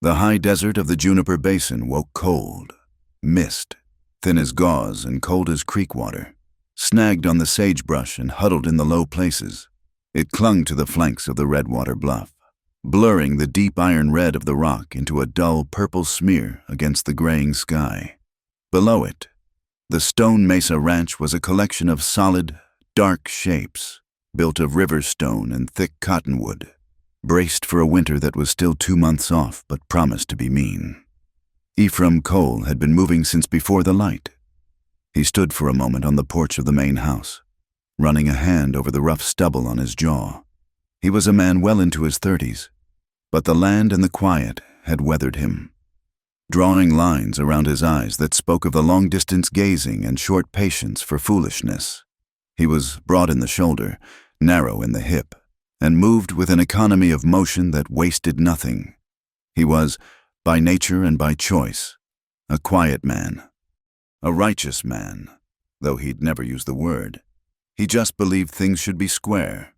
The high desert of the Juniper Basin woke cold. Mist, thin as gauze and cold as creek water, snagged on the sagebrush and huddled in the low places. It clung to the flanks of the Redwater Bluff, blurring the deep iron red of the rock into a dull purple smear against the graying sky. Below it, the Stone Mesa Ranch was a collection of solid, dark shapes, built of river stone and thick cottonwood, braced for a winter that was still 2 months off but promised to be mean. Ephraim Cole had been moving since before the light. He stood for a moment on the porch of the main house, running a hand over the rough stubble on his jaw. He was a man well into his 30s, but the land and the quiet had weathered him, drawing lines around his eyes that spoke of the long-distance gazing and short patience for foolishness. He was broad in the shoulder, narrow in the hip, and moved with an economy of motion that wasted nothing. He was, by nature and by choice, a quiet man, a righteous man, though he'd never used the word. He just believed things should be square.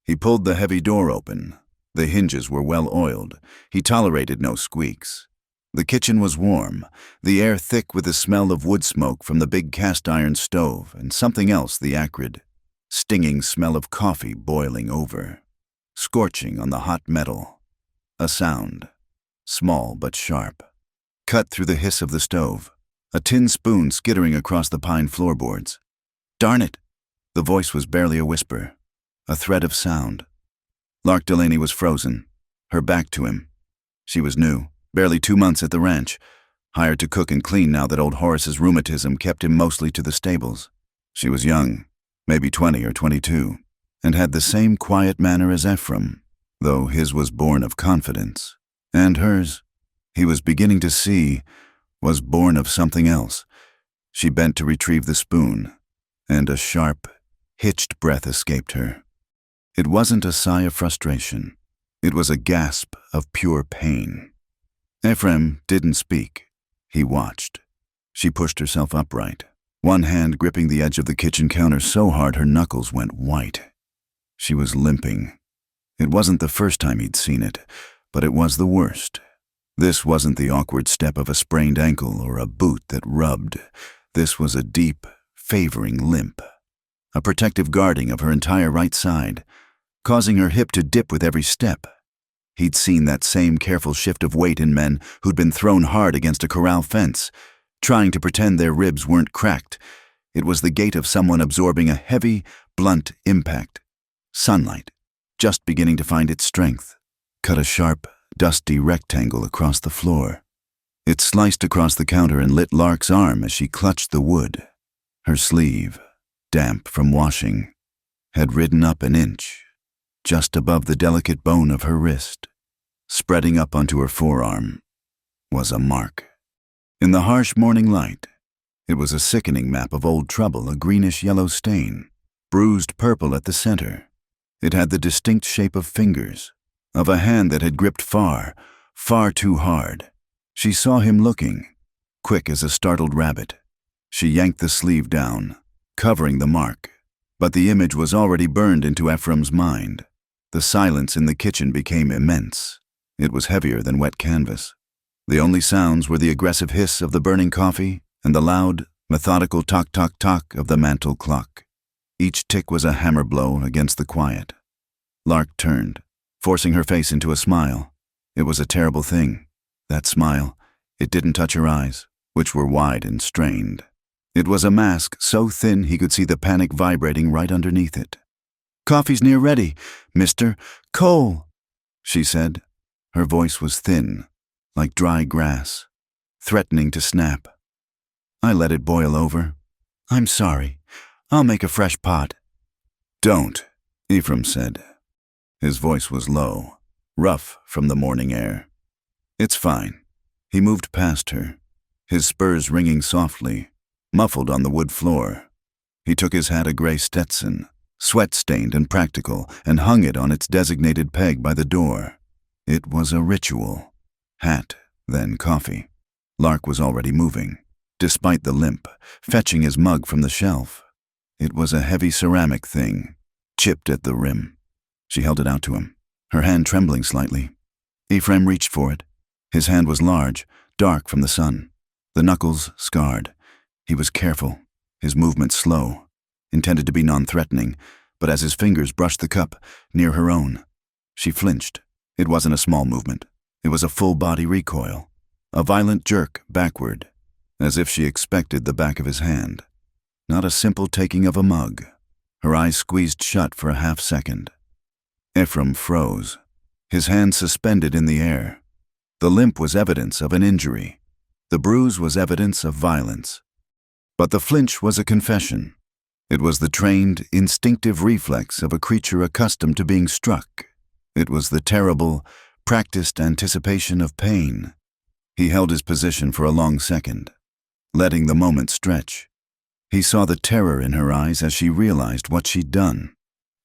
He pulled the heavy door open. The hinges were well oiled. He tolerated no squeaks. The kitchen was warm, the air thick with the smell of wood smoke from the big cast-iron stove, and something else, the acrid, stinging smell of coffee boiling over, scorching on the hot metal. A sound, small but sharp, cut through the hiss of the stove, a tin spoon skittering across the pine floorboards. "Darn it!" The voice was barely a whisper, a thread of sound. Lark Delaney was frozen, her back to him. She was new, barely 2 months at the ranch, hired to cook and clean now that old Horace's rheumatism kept him mostly to the stables. She was young, maybe 20 or 22, and had the same quiet manner as Ephraim, though his was born of confidence. And hers, he was beginning to see, was born of something else. She bent to retrieve the spoon, and a sharp, hitched breath escaped her. It wasn't a sigh of frustration. It was a gasp of pure pain. Ephraim didn't speak. He watched. She pushed herself upright, one hand gripping the edge of the kitchen counter so hard her knuckles went white. She was limping. It wasn't the first time he'd seen it, but it was the worst. This wasn't the awkward step of a sprained ankle or a boot that rubbed. This was a deep, favoring limp, a protective guarding of her entire right side, causing her hip to dip with every step. He'd seen that same careful shift of weight in men who'd been thrown hard against a corral fence, trying to pretend their ribs weren't cracked. It was the gait of someone absorbing a heavy, blunt impact. Sunlight, just beginning to find its strength, cut a sharp, dusty rectangle across the floor. It sliced across the counter and lit Lark's arm as she clutched the wood. Her sleeve, damp from washing, had ridden up an inch, just above the delicate bone of her wrist. Spreading up onto her forearm was a mark. In the harsh morning light, it was a sickening map of old trouble, a greenish-yellow stain, bruised purple at the center. It had the distinct shape of fingers, of a hand that had gripped far, far too hard. She saw him looking, quick as a startled rabbit. She yanked the sleeve down, covering the mark, but the image was already burned into Ephraim's mind. The silence in the kitchen became immense. It was heavier than wet canvas. The only sounds were the aggressive hiss of the burning coffee and the loud, methodical tock-tock-tock of the mantel clock. Each tick was a hammer blow against the quiet. Lark turned, forcing her face into a smile. It was a terrible thing, that smile. It didn't touch her eyes, which were wide and strained. It was a mask so thin he could see the panic vibrating right underneath it. "Coffee's near ready, Mr. Cole," she said. Her voice was thin, like dry grass, threatening to snap. "I let it boil over. I'm sorry. I'll make a fresh pot." "Don't," Ephraim said. His voice was low, rough from the morning air. "It's fine." He moved past her, his spurs ringing softly, muffled on the wood floor. He took his hat, a gray Stetson, sweat-stained and practical, and hung it on its designated peg by the door. It was a ritual. Hat, then coffee. Lark was already moving, despite the limp, fetching his mug from the shelf. It was a heavy ceramic thing, chipped at the rim. She held it out to him, her hand trembling slightly. Ephraim reached for it, His hand was large, dark from the sun, the knuckles scarred. He was careful, his movements slow, intended to be non-threatening, but as his fingers brushed the cup near her own, she flinched. It wasn't a small movement. It was a full-body recoil, a violent jerk backward, as if she expected the back of his hand. Not a simple taking of a mug. Her eyes squeezed shut for a half-second. Ephraim froze, his hand suspended in the air. The limp was evidence of an injury. The bruise was evidence of violence. But the flinch was a confession. It was the trained, instinctive reflex of a creature accustomed to being struck. It was the terrible, practiced anticipation of pain. He held his position for a long second, letting the moment stretch. He saw the terror in her eyes as she realized what she'd done,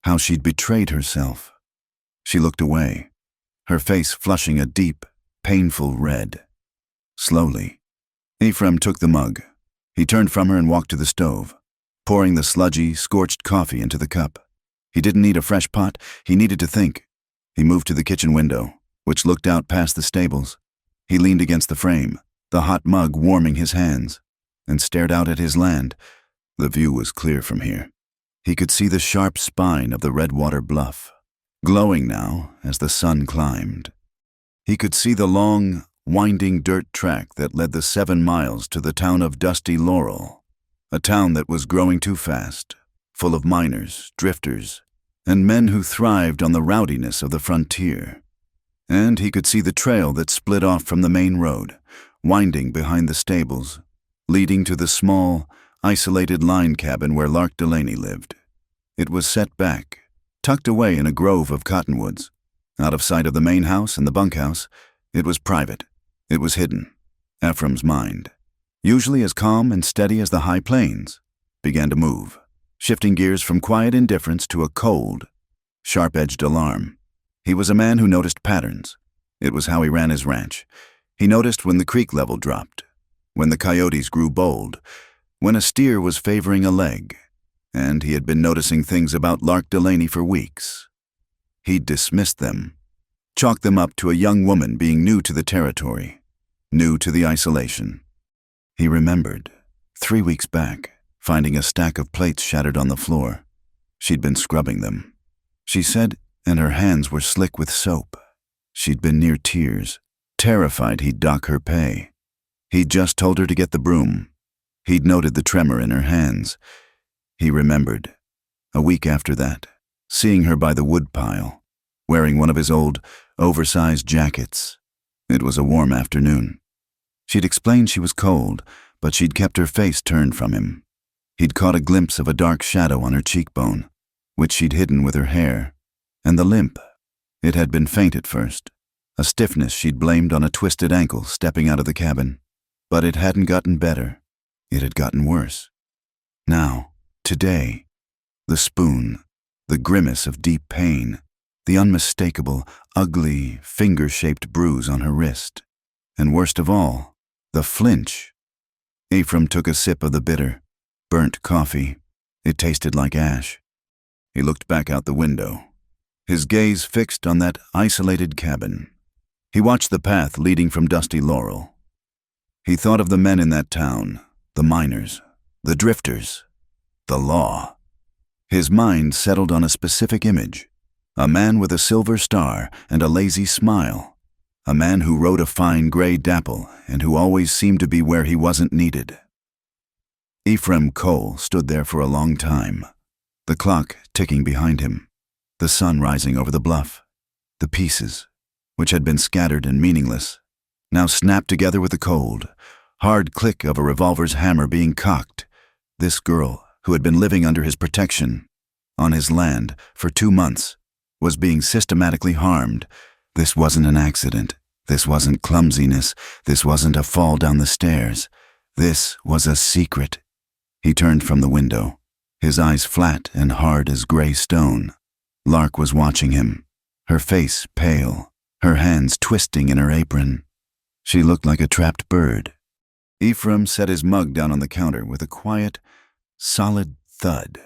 how she'd betrayed herself. She looked away, her face flushing a deep, painful red. Slowly, Ephraim took the mug. He turned from her and walked to the stove, pouring the sludgy, scorched coffee into the cup. He didn't need a fresh pot, he needed to think. He moved to the kitchen window, which looked out past the stables. He leaned against the frame, the hot mug warming his hands, and stared out at his land. The view was clear from here. He could see the sharp spine of the Redwater Bluff, glowing now as the sun climbed. He could see the long, winding dirt track that led the 7 miles to the town of Dusty Laurel, a town that was growing too fast, full of miners, drifters, and men who thrived on the rowdiness of the frontier. And he could see the trail that split off from the main road, winding behind the stables, leading to the small, isolated line cabin where Lark Delaney lived. It was set back, tucked away in a grove of cottonwoods. Out of sight of the main house and the bunkhouse, it was private. It was hidden. Ephraim's mind, usually as calm and steady as the high plains, began to move, shifting gears from quiet indifference to a cold, sharp-edged alarm. He was a man who noticed patterns. It was how he ran his ranch. He noticed when the creek level dropped, when the coyotes grew bold, when a steer was favoring a leg, and he had been noticing things about Lark Delaney for weeks. He'd dismissed them, chalked them up to a young woman being new to the territory, new to the isolation. He remembered, 3 weeks back, finding a stack of plates shattered on the floor. She'd been scrubbing them. She said, and her hands were slick with soap. She'd been near tears, terrified he'd dock her pay. He'd just told her to get the broom. He'd noted the tremor in her hands. He remembered, a week after that, seeing her by the woodpile, wearing one of his old, oversized jackets. It was a warm afternoon. She'd explained she was cold, but she'd kept her face turned from him. He'd caught a glimpse of a dark shadow on her cheekbone, which she'd hidden with her hair, and the limp. It had been faint at first, a stiffness she'd blamed on a twisted ankle stepping out of the cabin. But it hadn't gotten better. It had gotten worse. Now, today, the spoon, the grimace of deep pain, the unmistakable, ugly, finger-shaped bruise on her wrist, and worst of all, the flinch. Ephraim took a sip of the bitter, burnt coffee. It tasted like ash. He looked back out the window, his gaze fixed on that isolated cabin. He watched the path leading from Dusty Laurel. He thought of the men in that town, the miners, the drifters, the law. His mind settled on a specific image, a man with a silver star and a lazy smile, a man who rode a fine gray dapple and who always seemed to be where he wasn't needed. Ephraim Cole stood there for a long time, the clock ticking behind him, the sun rising over the bluff. The pieces, which had been scattered and meaningless, now snapped together with the cold, hard click of a revolver's hammer being cocked. This girl, who had been living under his protection, on his land, for 2 months, was being systematically harmed. This wasn't an accident. This wasn't clumsiness. This wasn't a fall down the stairs. This was a secret. He turned from the window, his eyes flat and hard as gray stone. Lark was watching him, her face pale, her hands twisting in her apron. She looked like a trapped bird. Ephraim set his mug down on the counter with a quiet, solid thud.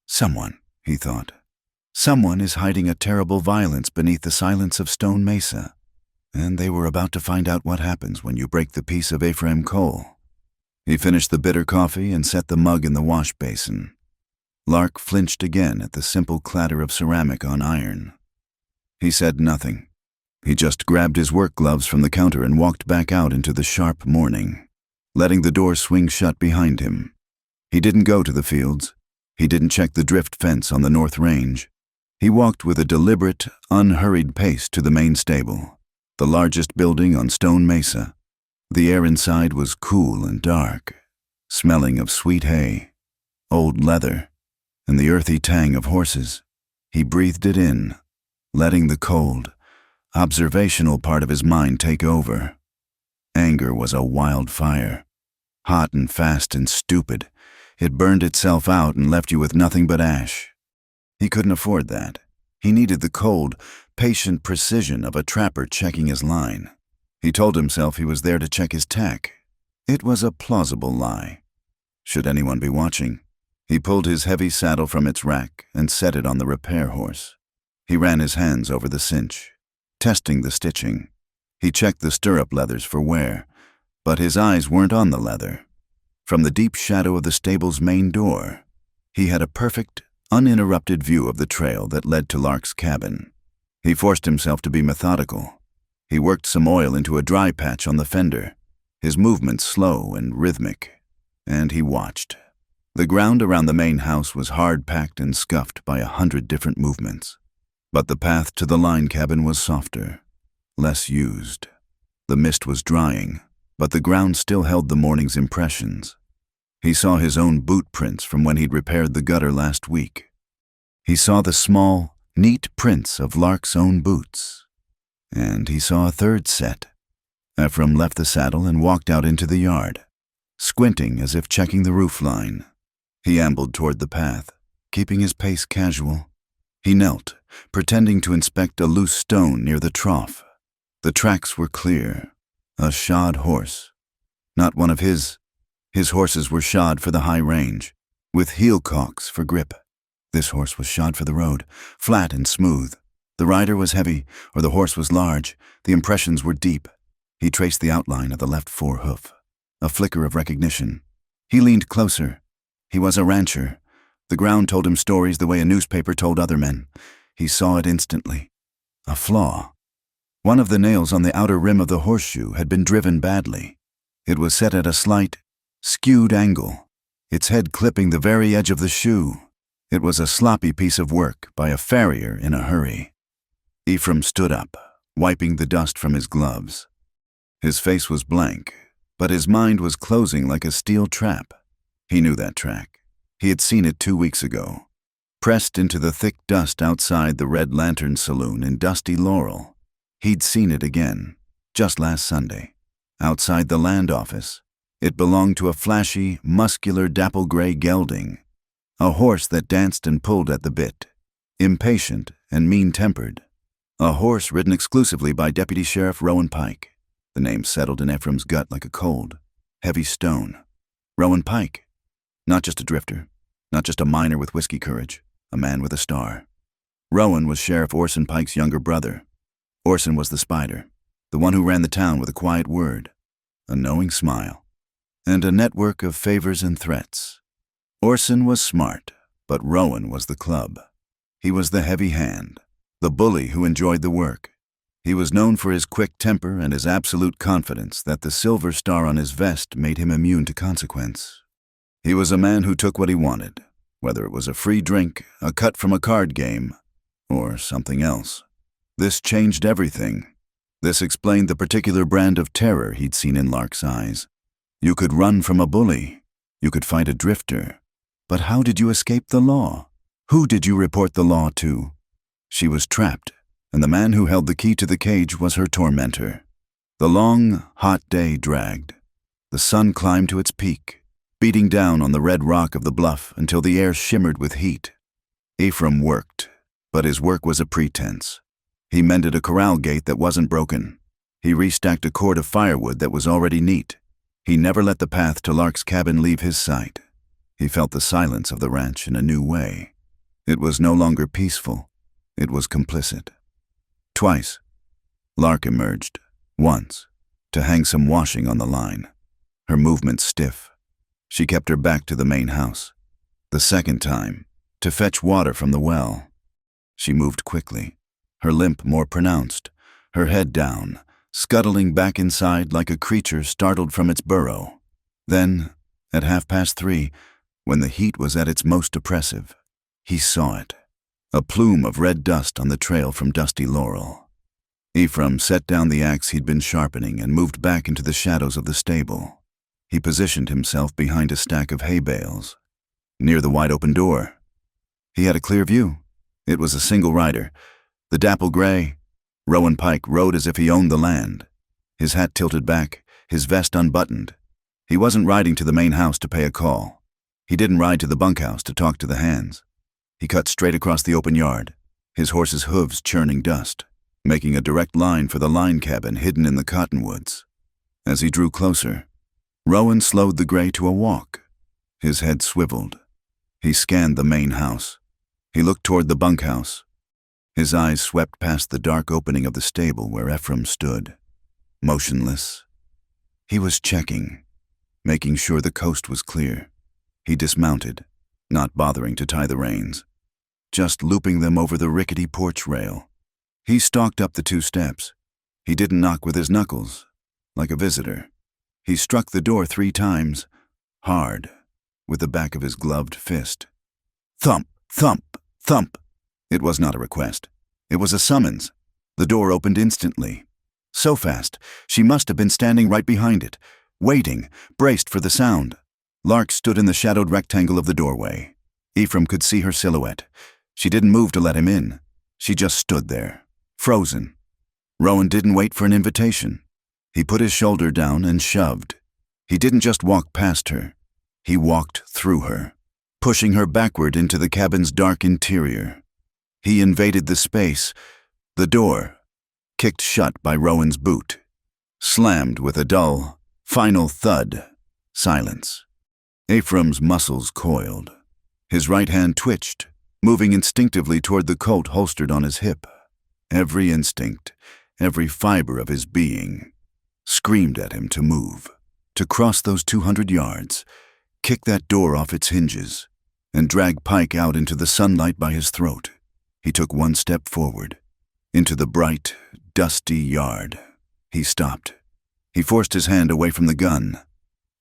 Someone, he thought. Someone is hiding a terrible violence beneath the silence of Stone Mesa. and they were about to find out what happens when you break the piece of Ephraim coal. He finished the bitter coffee and set the mug in the wash basin. Lark flinched again at the simple clatter of ceramic on iron. He said nothing. He just grabbed his work gloves from the counter and walked back out into the sharp morning, letting the door swing shut behind him. He didn't go to the fields. He didn't check the drift fence on the North Range. He walked with a deliberate, unhurried pace to the main stable, the largest building on Stone Mesa. The air inside was cool and dark, smelling of sweet hay, old leather, and the earthy tang of horses. He breathed it in, letting the cold, observational part of his mind take over. Anger was a wildfire, hot and fast and stupid. It burned itself out and left you with nothing but ash. He couldn't afford that. He needed the cold, patient precision of a trapper checking his line. He told himself he was there to check his tack. It was a plausible lie. Should anyone be watching? He pulled his heavy saddle from its rack and set it on the repair horse. He ran his hands over the cinch, testing the stitching. He checked the stirrup leathers for wear, but his eyes weren't on the leather. From the deep shadow of the stable's main door, he had a perfect, uninterrupted view of the trail that led to Lark's cabin. He forced himself to be methodical. He worked some oil into a dry patch on the fender, his movements slow and rhythmic, and he watched. The ground around the main house was hard-packed and scuffed by 100 different movements. But the path to the line cabin was softer, less used. The mist was drying, but the ground still held the morning's impressions. He saw his own boot prints from when he'd repaired the gutter last week. He saw the small, neat prints of Lark's own boots. And he saw a third set. Ephraim left the saddle and walked out into the yard, squinting as if checking the roof line. He ambled toward the path, keeping his pace casual. He knelt, pretending to inspect a loose stone near the trough. The tracks were clear. A shod horse. Not one of his. His horses were shod for the high range, with heel calks for grip. This horse was shod for the road, flat and smooth. The rider was heavy, or the horse was large. The impressions were deep. He traced the outline of the left forehoof. A flicker of recognition. He leaned closer. He was a rancher. The ground told him stories the way a newspaper told other men. He saw it instantly. A flaw. One of the nails on the outer rim of the horseshoe had been driven badly. It was set at a slight, skewed angle, its head clipping the very edge of the shoe. It was a sloppy piece of work by a farrier in a hurry. Ephraim stood up, wiping the dust from his gloves. His face was blank, but his mind was closing like a steel trap. He knew that track. He had seen it 2 weeks ago, pressed into the thick dust outside the Red Lantern Saloon in dusty Laurel. He'd seen it again, just last Sunday, outside the land office. It belonged to a flashy, muscular dapple-gray gelding, a horse that danced and pulled at the bit, impatient and mean-tempered. A horse ridden exclusively by Deputy Sheriff Rowan Pike. The name settled in Ephraim's gut like a cold, heavy stone. Rowan Pike. Not just a drifter, not just a miner with whiskey courage, a man with a star. Rowan was Sheriff Orson Pike's younger brother. Orson was the spider, the one who ran the town with a quiet word, a knowing smile, and a network of favors and threats. Orson was smart, but Rowan was the club. He was the heavy hand, the bully who enjoyed the work. He was known for his quick temper and his absolute confidence that the silver star on his vest made him immune to consequence. He was a man who took what he wanted, whether it was a free drink, a cut from a card game, or something else. This changed everything. This explained the particular brand of terror he'd seen in Lark's eyes. You could run from a bully. You could fight a drifter. But how did you escape the law? Who did you report the law to? She was trapped, and the man who held the key to the cage was her tormentor. The long, hot day dragged. The sun climbed to its peak, beating down on the red rock of the bluff until the air shimmered with heat. Ephraim worked, but his work was a pretense. He mended a corral gate that wasn't broken. He restacked a cord of firewood that was already neat. He never let the path to Lark's cabin leave his sight. He felt the silence of the ranch in a new way. It was no longer peaceful. It was complicit. Twice, Lark emerged, once, to hang some washing on the line, her movements stiff. She kept her back to the main house. The second time, to fetch water from the well. She moved quickly, her limp more pronounced, her head down, scuttling back inside like a creature startled from its burrow. Then, at 3:30, when the heat was at its most oppressive, he saw it, a plume of red dust on the trail from dusty laurel. Ephraim set down the axe he'd been sharpening and moved back into the shadows of the stable. He positioned himself behind a stack of hay bales, near the wide-open door. He had a clear view. It was a single rider, the dapple gray. Rowan Pike rode as if he owned the land, his hat tilted back, his vest unbuttoned. He wasn't riding to the main house to pay a call. He didn't ride to the bunkhouse to talk to the hands. He cut straight across the open yard, his horse's hooves churning dust, making a direct line for the line cabin hidden in the cottonwoods. As he drew closer, Rowan slowed the gray to a walk. His head swiveled. He scanned the main house. He looked toward the bunkhouse. His eyes swept past the dark opening of the stable where Ephraim stood, motionless. He was checking, making sure the coast was clear. He dismounted, not bothering to tie the reins, just looping them over the rickety porch rail. He stalked up the 2 steps. He didn't knock with his knuckles, like a visitor. He struck the door 3 times, hard, with the back of his gloved fist. Thump, thump, thump. It was not a request. It was a summons. The door opened instantly. So fast, she must have been standing right behind it, waiting, braced for the sound. Lark stood in the shadowed rectangle of the doorway. Ephraim could see her silhouette. She didn't move to let him in. She just stood there, frozen. Rowan didn't wait for an invitation. He put his shoulder down and shoved. He didn't just walk past her. He walked through her, pushing her backward into the cabin's dark interior. He invaded the space, the door, kicked shut by Rowan's boot, slammed with a dull, final thud. Silence. Ephraim's muscles coiled. His right hand twitched, moving instinctively toward the Colt holstered on his hip. Every instinct, every fiber of his being, screamed at him to move, to cross those 200 yards, kick that door off its hinges, and drag Pike out into the sunlight by his throat. He took 1 step forward, into the bright, dusty yard. He stopped. He forced his hand away from the gun.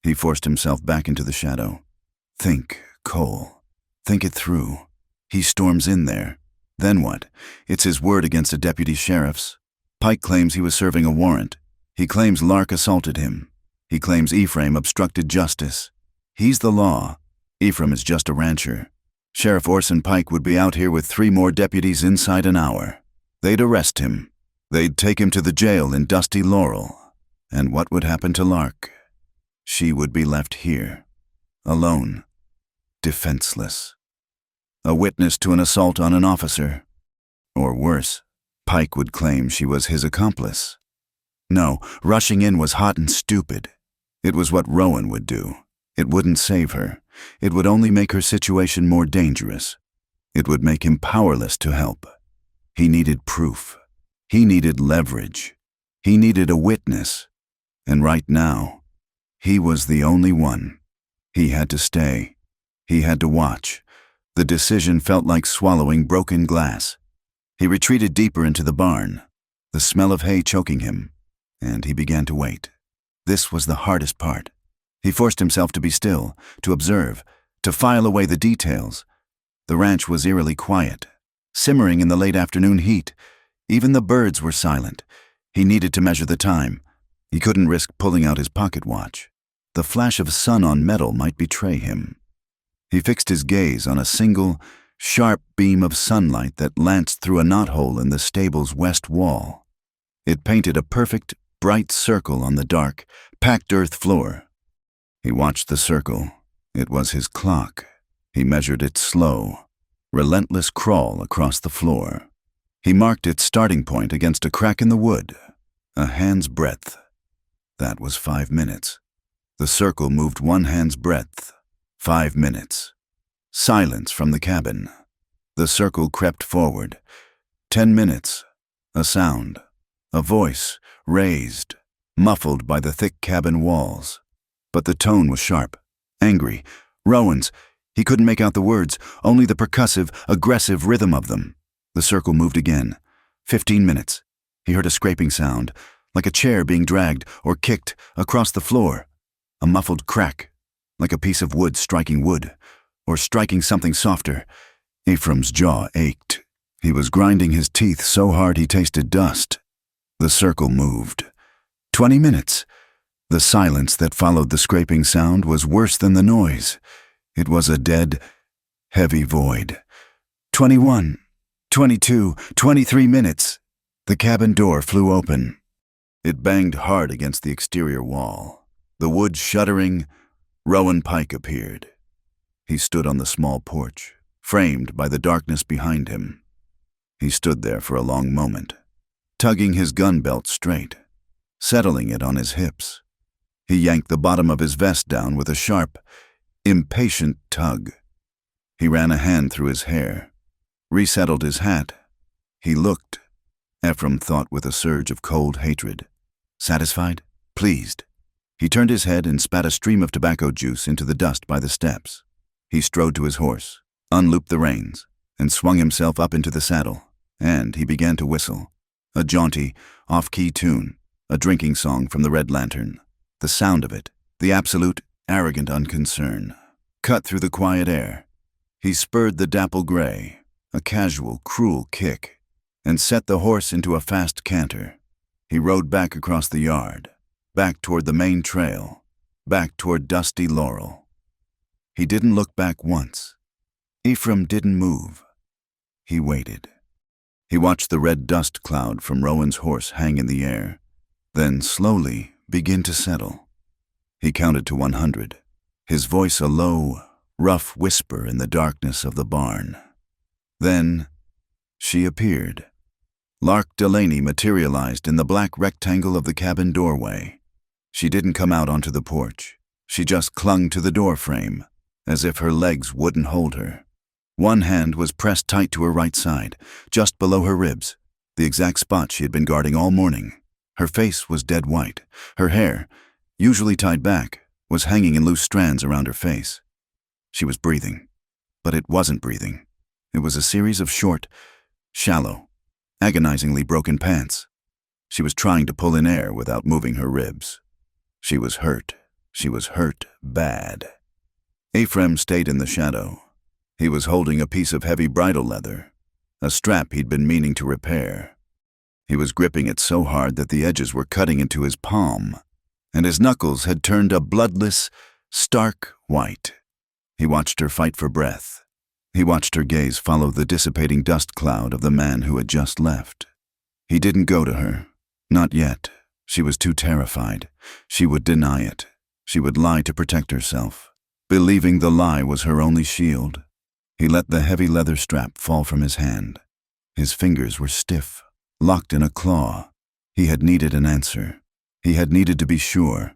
He forced himself back into the shadow. Think, Cole. Think it through. He storms in there. Then what? It's his word against a deputy sheriff's. Pike claims he was serving a warrant. He claims Lark assaulted him. He claims Ephraim obstructed justice. He's the law. Ephraim is just a rancher. Sheriff Orson Pike would be out here with 3 more deputies inside an hour. They'd arrest him. They'd take him to the jail in Dusty Laurel. And what would happen to Lark? She would be left here, alone, defenseless. A witness to an assault on an officer. Or worse, Pike would claim she was his accomplice. No, rushing in was hot and stupid. It was what Rowan would do. It wouldn't save her. It would only make her situation more dangerous. It would make him powerless to help. He needed proof. He needed leverage. He needed a witness. And right now, he was the only one. He had to stay. He had to watch. The decision felt like swallowing broken glass. He retreated deeper into the barn, the smell of hay choking him, and he began to wait. This was the hardest part. He forced himself to be still, to observe, to file away the details. The ranch was eerily quiet, simmering in the late afternoon heat. Even the birds were silent. He needed to measure the time. He couldn't risk pulling out his pocket watch. The flash of sun on metal might betray him. He fixed his gaze on a single, sharp beam of sunlight that lanced through a knothole in the stable's west wall. It painted a perfect, bright circle on the dark, packed earth floor. He watched the circle. It was his clock. He measured its slow, relentless crawl across the floor. He marked its starting point against a crack in the wood, a hand's breadth. That was 5 minutes. The circle moved 1 hand's breadth. 5 minutes. Silence from the cabin. The circle crept forward. 10 minutes. A sound. A voice, raised, muffled by the thick cabin walls. But the tone was sharp, angry. Rowan's. He couldn't make out the words, only the percussive, aggressive rhythm of them. The circle moved again. 15 minutes. He heard a scraping sound, like a chair being dragged or kicked across the floor. A muffled crack, like a piece of wood striking wood, or striking something softer. Ephraim's jaw ached. He was grinding his teeth so hard he tasted dust. The circle moved. 20 minutes. The silence that followed the scraping sound was worse than the noise. It was a dead, heavy void. 21, 22, 23 minutes. The cabin door flew open. It banged hard against the exterior wall. The wood shuddering, Rowan Pike appeared. He stood on the small porch, framed by the darkness behind him. He stood there for a long moment, tugging his gun belt straight, settling it on his hips. He yanked the bottom of his vest down with a sharp, impatient tug. He ran a hand through his hair, resettled his hat. He looked. Ephraim thought with a surge of cold hatred. Satisfied? Pleased? He turned his head and spat a stream of tobacco juice into the dust by the steps. He strode to his horse, unlooped the reins, and swung himself up into the saddle, and he began to whistle. A jaunty, off-key tune, a drinking song from the Red Lantern. The sound of it, the absolute, arrogant unconcern, cut through the quiet air. He spurred the dapple gray, a casual, cruel kick, and set the horse into a fast canter. He rode back across the yard, back toward the main trail, back toward dusty Laurel. He didn't look back once. Ephraim didn't move. He waited. He watched the red dust cloud from Rowan's horse hang in the air, then slowly begin to settle. He counted to 100, his voice a low, rough whisper in the darkness of the barn. Then she appeared. Lark Delaney materialized in the black rectangle of the cabin doorway. She didn't come out onto the porch. She just clung to the door frame, as if her legs wouldn't hold her. One hand was pressed tight to her right side, just below her ribs, the exact spot she had been guarding all morning. Her face was dead white. Her hair, usually tied back, was hanging in loose strands around her face. She was breathing, but it wasn't breathing. It was a series of short, shallow, agonizingly broken pants. She was trying to pull in air without moving her ribs. She was hurt. She was hurt bad. Ephraim stayed in the shadow. He was holding a piece of heavy bridle leather, a strap he'd been meaning to repair. He was gripping it so hard that the edges were cutting into his palm, and his knuckles had turned a bloodless, stark white. He watched her fight for breath. He watched her gaze follow the dissipating dust cloud of the man who had just left. He didn't go to her. Not yet. She was too terrified. She would deny it. She would lie to protect herself, believing the lie was her only shield. He let the heavy leather strap fall from his hand. His fingers were stiff, locked in a claw. He had needed an answer. He had needed to be sure.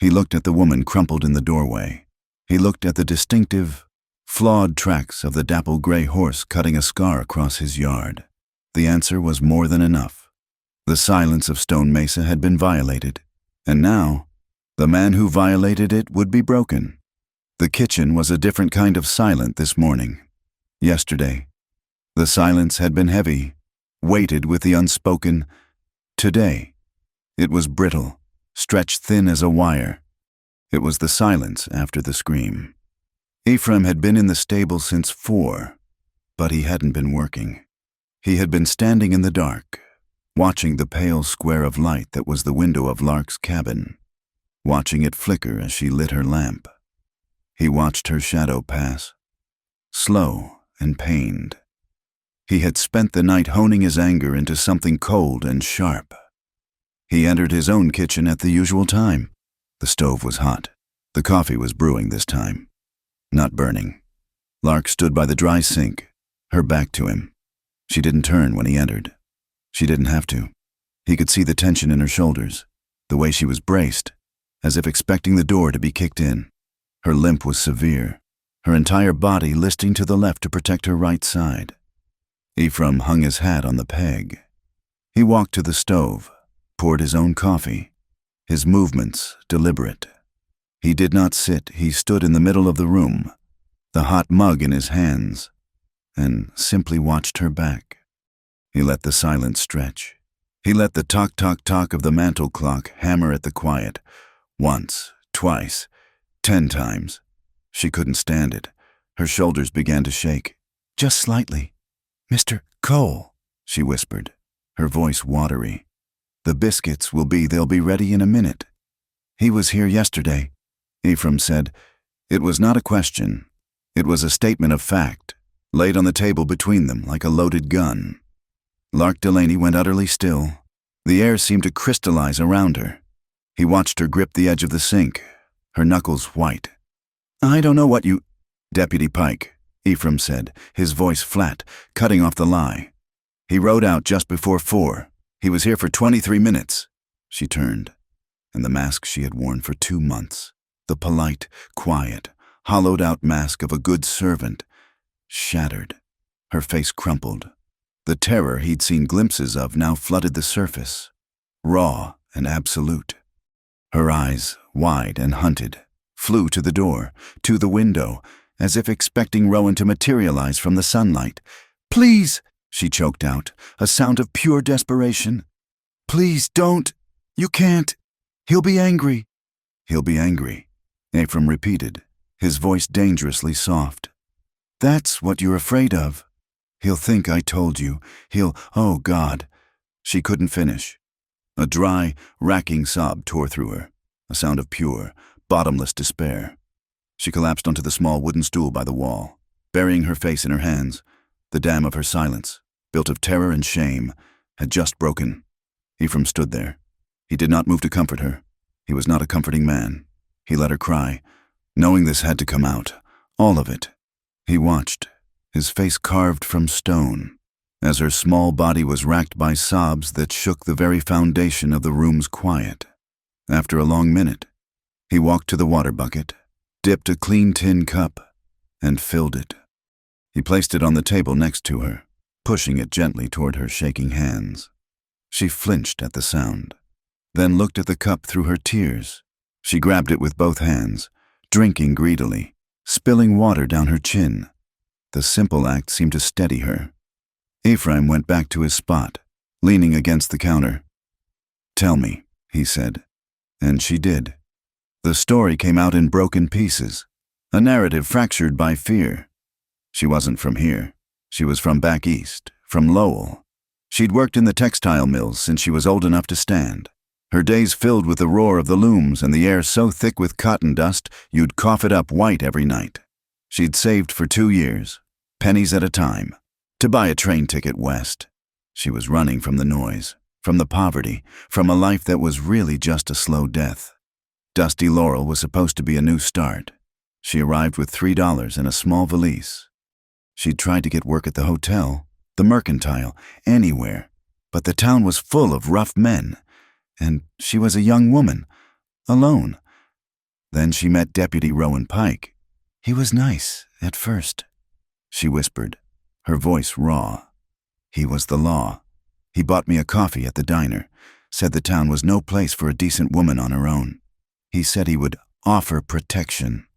He looked at the woman crumpled in the doorway. He looked at the distinctive, flawed tracks of the dapple gray horse cutting a scar across his yard. The answer was more than enough. The silence of Stone Mesa had been violated, and now, the man who violated it would be broken. The kitchen was a different kind of silent this morning. Yesterday, the silence had been heavy, weighted with the unspoken. Today, it was brittle, stretched thin as a wire. It was the silence after the scream. Ephraim had been in the stable since 4, but he hadn't been working. He had been standing in the dark, watching the pale square of light that was the window of Lark's cabin, watching it flicker as she lit her lamp. He watched her shadow pass, slow and pained. He had spent the night honing his anger into something cold and sharp. He entered his own kitchen at the usual time. The stove was hot. The coffee was brewing this time, not burning. Lark stood by the dry sink, her back to him. She didn't turn when he entered. She didn't have to. He could see the tension in her shoulders, the way she was braced, as if expecting the door to be kicked in. Her limp was severe, her entire body listing to the left to protect her right side. Ephraim hung his hat on the peg. He walked to the stove, poured his own coffee, his movements deliberate. He did not sit, he stood in the middle of the room, the hot mug in his hands, and simply watched her back. He let the silence stretch. He let the tock-tock-tock of the mantel clock hammer at the quiet. Once, twice, 10 times. She couldn't stand it. Her shoulders began to shake. "Just slightly. Mr. Cole," she whispered, her voice watery. "The biscuits they'll be ready in a minute." "He was here yesterday," Ephraim said. It was not a question. It was a statement of fact, laid on the table between them like a loaded gun. Lark Delaney went utterly still. The air seemed to crystallize around her. He watched her grip the edge of the sink, her knuckles white. "I don't know what you—" "Deputy Pike," Ephraim said, his voice flat, cutting off the lie. "He rode out just before 4. He was here for 23 minutes. She turned, and the mask she had worn for 2 months, the polite, quiet, hollowed-out mask of a good servant, shattered. Her face crumpled. The terror he'd seen glimpses of now flooded the surface, raw and absolute. Her eyes, wide and hunted, flew to the door, to the window, as if expecting Rowan to materialize from the sunlight. "Please," she choked out, a sound of pure desperation. "Please don't. You can't. He'll be angry." "He'll be angry," Ephraim repeated, his voice dangerously soft. "That's what you're afraid of. He'll think I told you. Oh God." She couldn't finish. A dry, racking sob tore through her, a sound of pure, bottomless despair. She collapsed onto the small wooden stool by the wall, burying her face in her hands. The dam of her silence, built of terror and shame, had just broken. Ephraim stood there. He did not move to comfort her. He was not a comforting man. He let her cry, knowing this had to come out, all of it. He watched, his face carved from stone, as her small body was racked by sobs that shook the very foundation of the room's quiet. After a long minute, he walked to the water bucket, dipped a clean tin cup, and filled it. He placed it on the table next to her, pushing it gently toward her shaking hands. She flinched at the sound, then looked at the cup through her tears. She grabbed it with both hands, drinking greedily, spilling water down her chin. The simple act seemed to steady her. Ephraim went back to his spot, leaning against the counter. "Tell me," he said. And she did. The story came out in broken pieces, a narrative fractured by fear. She wasn't from here. She was from back east, from Lowell. She'd worked in the textile mills since she was old enough to stand. Her days filled with the roar of the looms and the air so thick with cotton dust you'd cough it up white every night. She'd saved for 2 years, pennies at a time, to buy a train ticket west. She was running from the noise, from the poverty, from a life that was really just a slow death. Dusty Laurel was supposed to be a new start. She arrived with $3 and a small valise. She'd tried to get work at the hotel, the mercantile, anywhere, but the town was full of rough men, and she was a young woman, alone. Then she met Deputy Rowan Pike. "He was nice, at first," she whispered, her voice raw. "He was the law. He bought me a coffee at the diner, said the town was no place for a decent woman on her own. He said he would offer protection."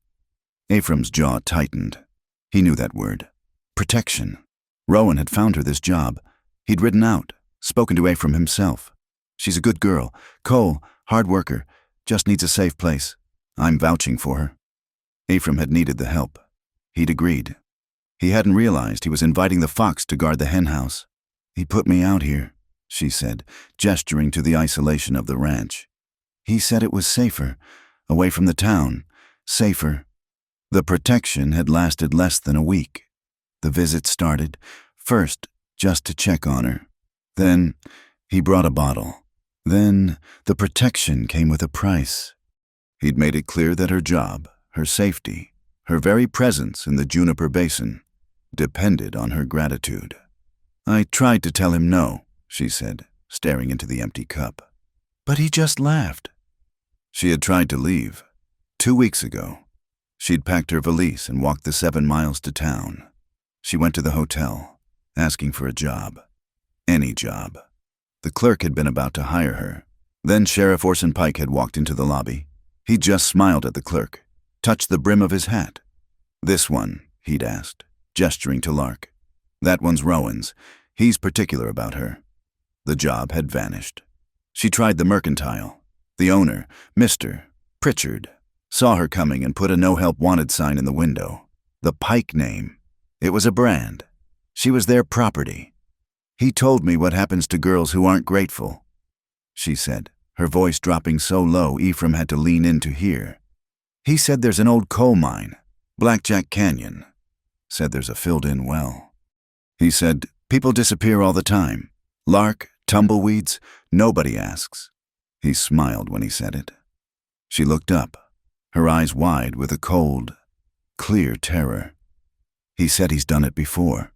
Ephraim's jaw tightened. He knew that word. Protection. Rowan had found her this job. He'd ridden out, spoken to Ephraim himself. "She's a good girl. Cole, hard worker, just needs a safe place. I'm vouching for her." Ephraim had needed the help. He'd agreed. He hadn't realized he was inviting the fox to guard the hen house. "He put me out here," she said, gesturing to the isolation of the ranch. "He said it was safer, away from the town, safer." The protection had lasted less than a week. The visit started, first just to check on her. Then he brought a bottle. Then the protection came with a price. He'd made it clear that her job, her safety, her very presence in the Juniper Basin depended on her gratitude. "I tried to tell him no," she said, staring into the empty cup. "But he just laughed." She had tried to leave. 2 weeks ago. She'd packed her valise and walked the 7 miles to town. She went to the hotel, asking for a job. Any job. The clerk had been about to hire her. Then Sheriff Orson Pike had walked into the lobby. He just smiled at the clerk, touched the brim of his hat. "This one," he'd asked, gesturing to Lark. "That one's Rowan's. He's particular about her." The job had vanished. She tried the mercantile. The owner, Mr. Pritchard, saw her coming and put a no-help wanted sign in the window. The Pike name. It was a brand. She was their property. "He told me what happens to girls who aren't grateful," she said, her voice dropping so low Ephraim had to lean in to hear. "He said there's an old coal mine, Blackjack Canyon. Said there's a filled-in well. He said people disappear all the time. Lark, tumbleweeds, nobody asks." He smiled when he said it. She looked up, her eyes wide with a cold, clear terror. "He said he's done it before."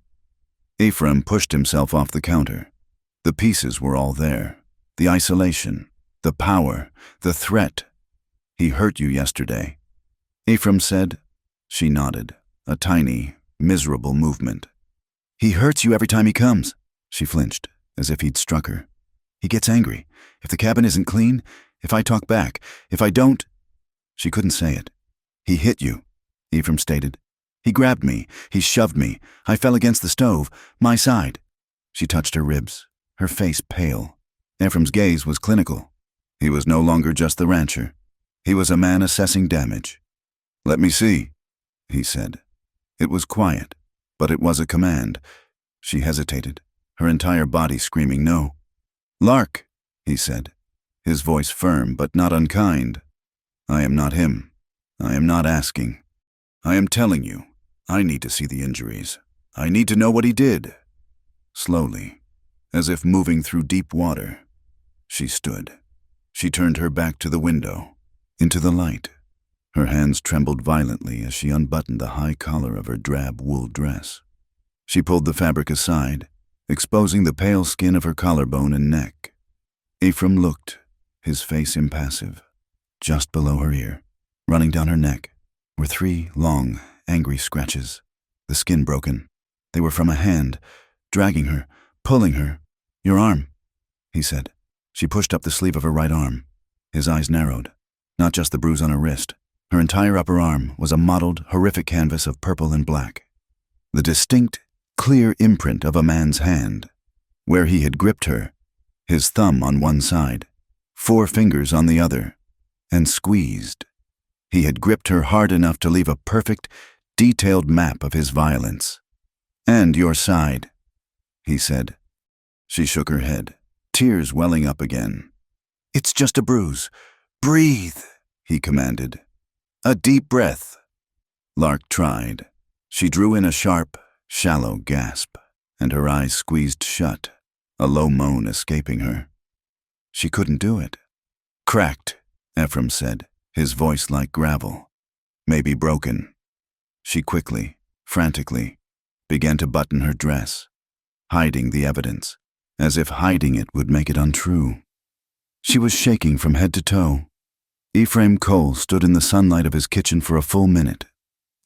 Ephraim pushed himself off the counter. The pieces were all there. The isolation, the power, the threat. "He hurt you yesterday," Ephraim said. She nodded, a tiny, miserable movement. "He hurts you every time he comes." She flinched, as if he'd struck her. "He gets angry. If the cabin isn't clean, if I talk back, if I don't—" She couldn't say it. "He hit you," Ephraim stated. "He grabbed me. He shoved me. I fell against the stove. My side." She touched her ribs, her face pale. Ephraim's gaze was clinical. He was no longer just the rancher. He was a man assessing damage. "Let me see," he said. It was quiet, but it was a command. She hesitated, her entire body screaming no. "Lark," he said, his voice firm but not unkind. "I am not him. I am not asking. I am telling you. I need to see the injuries. I need to know what he did." Slowly, as if moving through deep water, she stood. She turned her back to the window, into the light. Her hands trembled violently as she unbuttoned the high collar of her drab wool dress. She pulled the fabric aside, exposing the pale skin of her collarbone and neck. Ephraim looked, his face impassive. Just below her ear, running down her neck, were 3 long, angry scratches, the skin broken. They were from a hand, dragging her, pulling her. "Your arm," he said. She pushed up the sleeve of her right arm. His eyes narrowed. Not just the bruise on her wrist. Her entire upper arm was a mottled, horrific canvas of purple and black. The distinct, clear imprint of a man's hand. Where he had gripped her, his thumb on one side, 4 fingers on the other, and squeezed. He had gripped her hard enough to leave a perfect, detailed map of his violence. "And your side," he said. She shook her head, tears welling up again. "It's just a bruise. Breathe," he commanded. "A deep breath." Lark tried. She drew in a sharp, shallow gasp, and her eyes squeezed shut, a low moan escaping her. She couldn't do it. "Cracked," Ephraim said, his voice like gravel. "Maybe broken." She quickly, frantically, began to button her dress, hiding the evidence, as if hiding it would make it untrue. She was shaking from head to toe. Ephraim Cole stood in the sunlight of his kitchen for a full minute.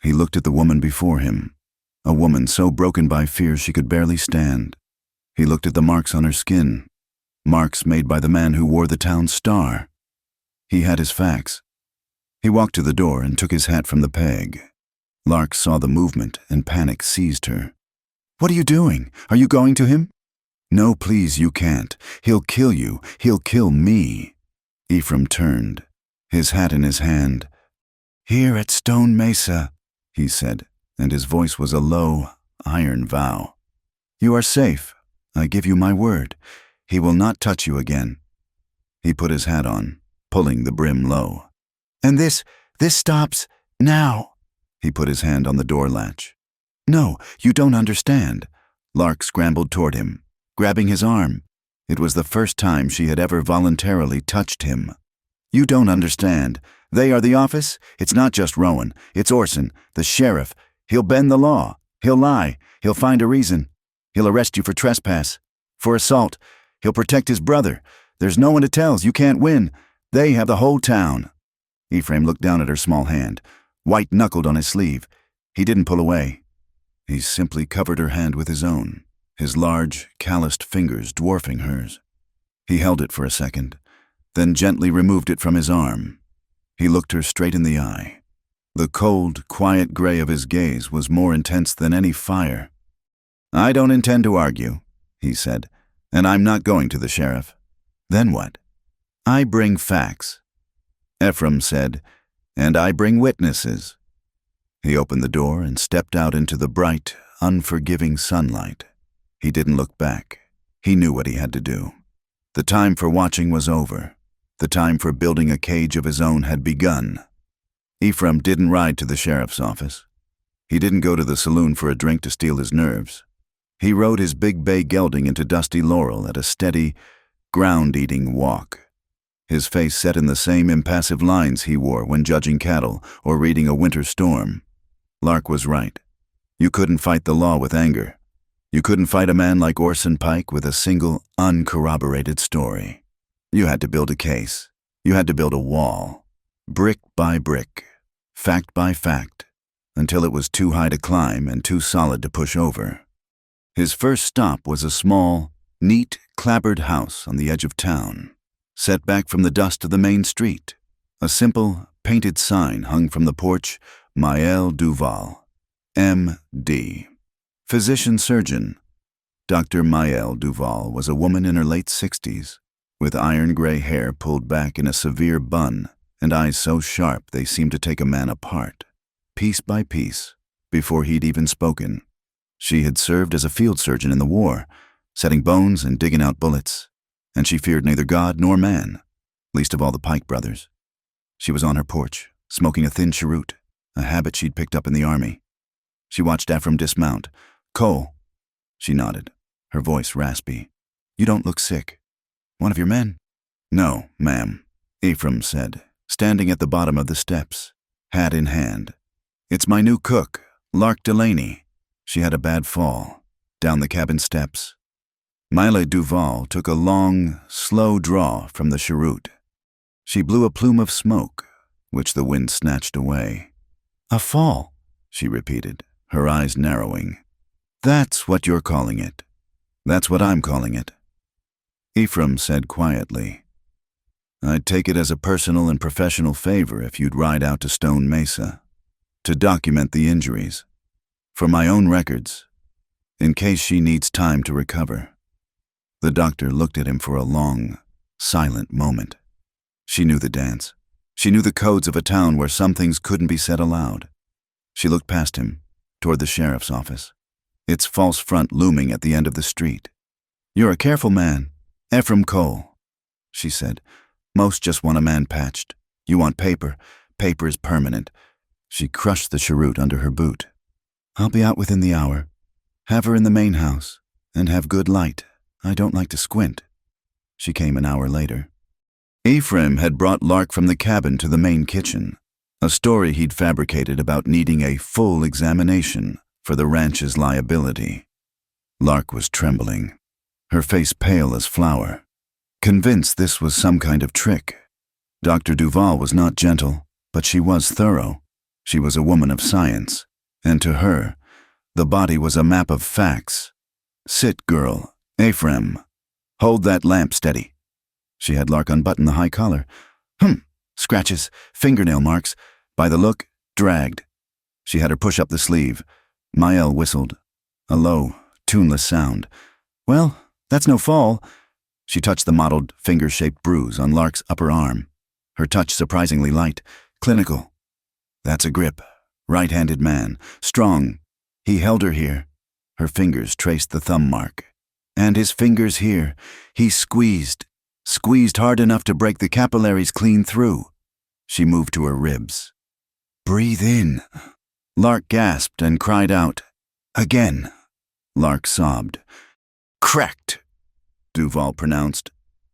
He looked at the woman before him, a woman so broken by fear she could barely stand. He looked at the marks on her skin, marks made by the man who wore the town's star. He had his facts. He walked to the door and took his hat from the peg. Lark saw the movement and panic seized her. "What are you doing? Are you going to him?" "No, please, you can't. He'll kill you. He'll kill me." Ephraim turned, his hat in his hand. "Here at Stone Mesa," he said, and his voice was a low, iron vow. "You are safe. I give you my word. He will not touch you again." He put his hat on, pulling the brim low. "And this stops now." He put his hand on the door latch. "No, you don't understand." Lark scrambled toward him, grabbing his arm. It was the first time she had ever voluntarily touched him. "You don't understand. They are the office. It's not just Rowan. It's Orson, the sheriff. He'll bend the law. He'll lie. He'll find a reason. He'll arrest you for trespass, for assault. He'll protect his brother. There's no one to tell. You can't win. They have the whole town." Ephraim looked down at her small hand, white-knuckled on his sleeve. He didn't pull away. He simply covered her hand with his own, his large, calloused fingers dwarfing hers. He held it for a second, then gently removed it from his arm. He looked her straight in the eye. The cold, quiet gray of his gaze was more intense than any fire. "I don't intend to argue," he said, "and I'm not going to the sheriff." "Then what?" "I bring facts," Ephraim said, "and I bring witnesses." He opened the door and stepped out into the bright, unforgiving sunlight. He didn't look back. He knew what he had to do. The time for watching was over. The time for building a cage of his own had begun. Ephraim didn't ride to the sheriff's office. He didn't go to the saloon for a drink to steal his nerves. He rode his big bay gelding into dusty Laurel at a steady, ground-eating walk. His face set in the same impassive lines he wore when judging cattle or reading A Winter Storm. Lark was right. You couldn't fight the law with anger. You couldn't fight a man like Orson Pike with a single, uncorroborated story. You had to build a case. You had to build a wall. Brick by brick, fact by fact, until it was too high to climb and too solid to push over. His first stop was a small, neat, clapboard house on the edge of town, set back from the dust of the main street. A simple, painted sign hung from the porch, Maid Duval, M.D. Physician-surgeon. Dr. Maid Duval was a woman in her late 60s, with iron-gray hair pulled back in a severe bun and eyes so sharp they seemed to take a man apart, piece by piece, before he'd even spoken. She had served as a field surgeon in the war, setting bones and digging out bullets, and she feared neither God nor man, least of all the Pike brothers. She was on her porch, smoking a thin cheroot, a habit she'd picked up in the army. She watched Ephraim dismount. "Cole." She nodded, her voice raspy. "You don't look sick. One of your men?" "No, ma'am," Ephraim said, standing at the bottom of the steps, hat in hand. "It's my new cook, Lark Delaney. She had a bad fall, down the cabin steps." Maid Duval took a long, slow draw from the cheroot. She blew a plume of smoke, which the wind snatched away. "A fall," she repeated, her eyes narrowing. "That's what you're calling it. That's what I'm calling it." Ephraim said quietly, "I'd take it as a personal and professional favor if you'd ride out to Stone Mesa, to document the injuries, for my own records, in case she needs time to recover." The doctor looked at him for a long, silent moment. She knew the dance. She knew the codes of a town where some things couldn't be said aloud. She looked past him, toward the sheriff's office, its false front looming at the end of the street. "You're a careful man, Ephraim Cole," she said. "Most just want a man patched. You want paper. Paper's permanent." She crushed the cheroot under her boot. "I'll be out within the hour. Have her in the main house, and have good light. I don't like to squint." She came an hour later. Ephraim had brought Lark from the cabin to the main kitchen, a story he'd fabricated about needing a full examination for the ranch's liability. Lark was trembling, her face pale as flour, convinced this was some kind of trick. Dr. Duval was not gentle, but she was thorough. She was a woman of science, and to her, the body was a map of facts. "Sit, girl. Ephraim. Hold that lamp steady." She had Lark unbutton the high collar. Scratches, fingernail marks. By the look, dragged. She had her push up the sleeve. Mael whistled, a low, tuneless sound. "Well, that's no fall." She touched the mottled, finger-shaped bruise on Lark's upper arm. Her touch surprisingly light, clinical. "That's a grip. Right-handed man. Strong. He held her here." Her fingers traced the thumb mark. "And his fingers here. He squeezed hard enough to break the capillaries clean through." She moved to her ribs. "Breathe in." Lark gasped and cried out. "Again." Lark sobbed. "Cracked," Duval pronounced.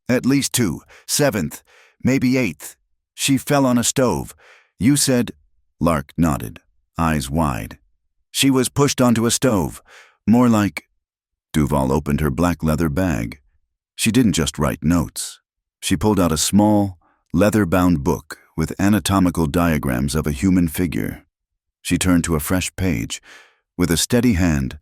"At least 2, 7th, maybe 8th. She fell on a stove. You said—" Lark nodded, eyes wide. "She was pushed onto a stove. More like—" Duval opened her black leather bag. She didn't just write notes. She pulled out a small, leather-bound book with anatomical diagrams of a human figure. She turned to a fresh page. With a steady hand,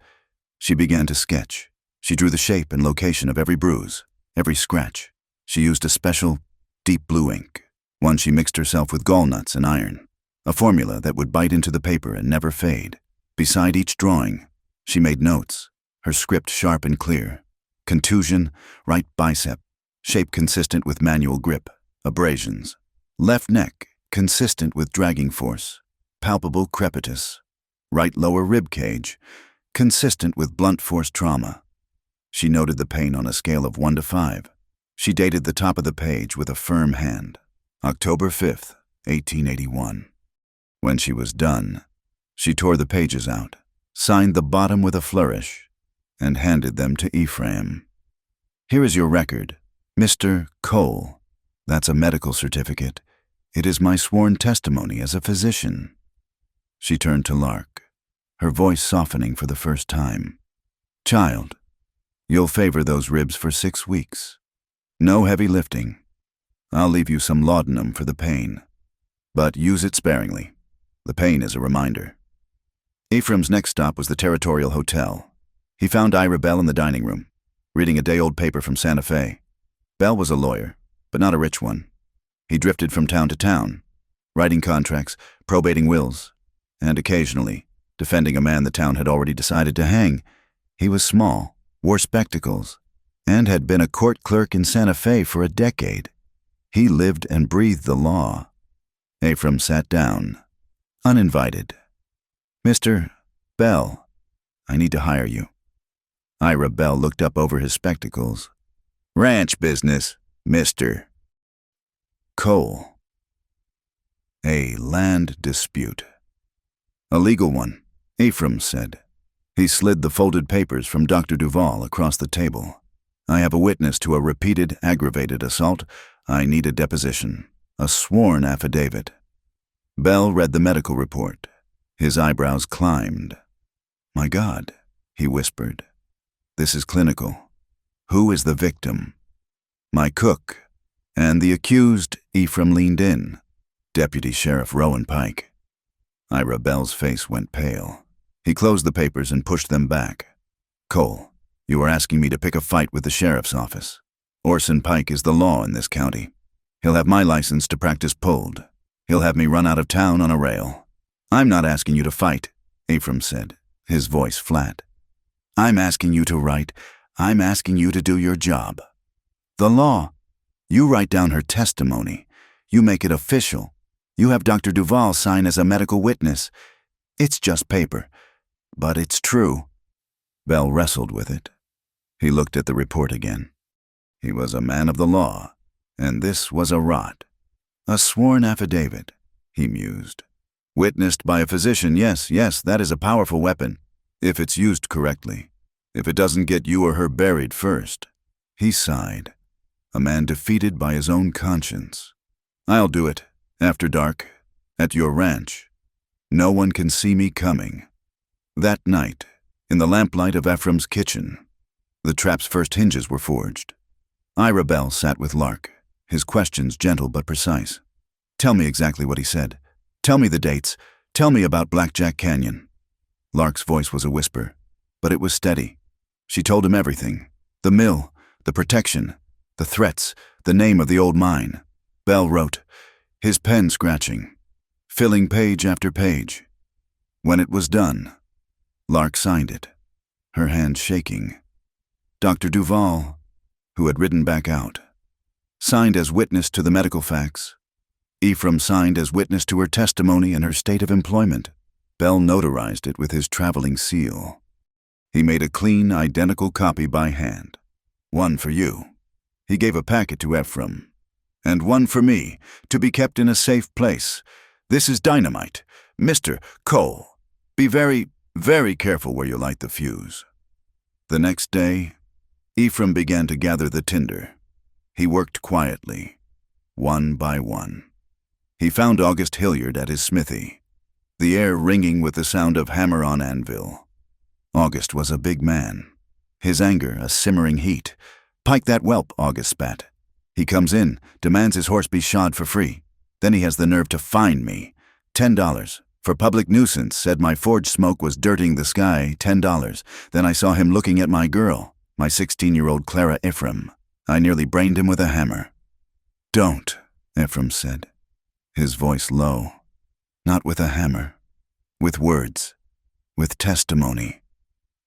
she began to sketch. She drew the shape and location of every bruise, every scratch, She used a special, deep blue ink, one she mixed herself with gallnuts and iron, a formula that would bite into the paper and never fade. Beside each drawing, she made notes, her script sharp and clear. Contusion, right bicep, shape consistent with manual grip, abrasions. Left neck, consistent with dragging force, palpable crepitus. Right lower rib cage, consistent with blunt force trauma. She noted the pain on a scale of 1 to 5. She dated the top of the page with a firm hand. October 5th, 1881. When she was done, she tore the pages out, signed the bottom with a flourish, and handed them to Ephraim. "Here is your record, Mr. Cole. That's a medical certificate. It is my sworn testimony as a physician." She turned to Lark, her voice softening for the first time. "Child, you'll favor those ribs for 6 weeks. No heavy lifting. I'll leave you some laudanum for the pain, but use it sparingly. The pain is a reminder." Ephraim's next stop was the Territorial Hotel. He found Ira Bell in the dining room, reading a day-old paper from Santa Fe. Bell was a lawyer, but not a rich one. He drifted from town to town, writing contracts, probating wills, and occasionally defending a man the town had already decided to hang. He was small, wore spectacles, and had been a court clerk in Santa Fe for a decade. He lived and breathed the law. Ephraim sat down, uninvited. "Mr. Bell, I need to hire you." Ira Bell looked up over his spectacles. "Ranch business, Mr. Cole." "A land dispute." "A legal one," Ephraim said. He slid the folded papers from Dr. Duval across the table. "I have a witness to a repeated aggravated assault. I need a deposition, a sworn affidavit." Bell read the medical report. His eyebrows climbed. "My God," he whispered. "This is clinical. Who is the victim?" "My cook." "And the accused?" Ephraim leaned in. "Deputy Sheriff Rowan Pike." Ira Bell's face went pale. He closed the papers and pushed them back. "Cole, you are asking me to pick a fight with the sheriff's office. Orson Pike is the law in this county. He'll have my license to practice pulled. He'll have me run out of town on a rail." "I'm not asking you to fight," Ephraim said, his voice flat. "I'm asking you to write. I'm asking you to do your job. The law. You write down her testimony. You make it official. You have Dr. Duval sign as a medical witness. It's just paper, but it's true." Bell wrestled with it. He looked at the report again. He was a man of the law, and this was a rot. "A sworn affidavit," he mused. "Witnessed by a physician, yes, that is a powerful weapon, if it's used correctly. If it doesn't get you or her buried first." He sighed, a man defeated by his own conscience. "I'll do it, after dark, at your ranch. No one can see me coming." That night, in the lamplight of Ephraim's kitchen, the trap's first hinges were forged. Ira Bell sat with Lark, his questions gentle but precise. "Tell me exactly what he said. Tell me the dates. Tell me about Blackjack Canyon." Lark's voice was a whisper, but it was steady. She told him everything. The mill, the protection, the threats, the name of the old mine. Bell wrote, his pen scratching, filling page after page. When it was done, Lark signed it, her hand shaking. Dr. Duval, who had ridden back out, signed as witness to the medical facts. Ephraim signed as witness to her testimony and her state of employment. Bell notarized it with his traveling seal. He made a clean, identical copy by hand. "One for you." He gave a packet to Ephraim. "And one for me, to be kept in a safe place. This is dynamite. Mr. Cole, be very, very careful where you light the fuse." The next day, Ephraim began to gather the tinder. He worked quietly, one by one. He found August Hilliard at his smithy, the air ringing with the sound of hammer on anvil. August was a big man, his anger a simmering heat. "Pike that whelp," August spat. "He comes in, demands his horse be shod for free. Then he has the nerve to fine me. $10. For public nuisance, said my forge smoke was dirtying the sky, $10. Then I saw him looking at my girl, my 16-year-old Clara Ephraim. I nearly brained him with a hammer. Don't, Ephraim said, his voice low. Not with a hammer. With words. With testimony.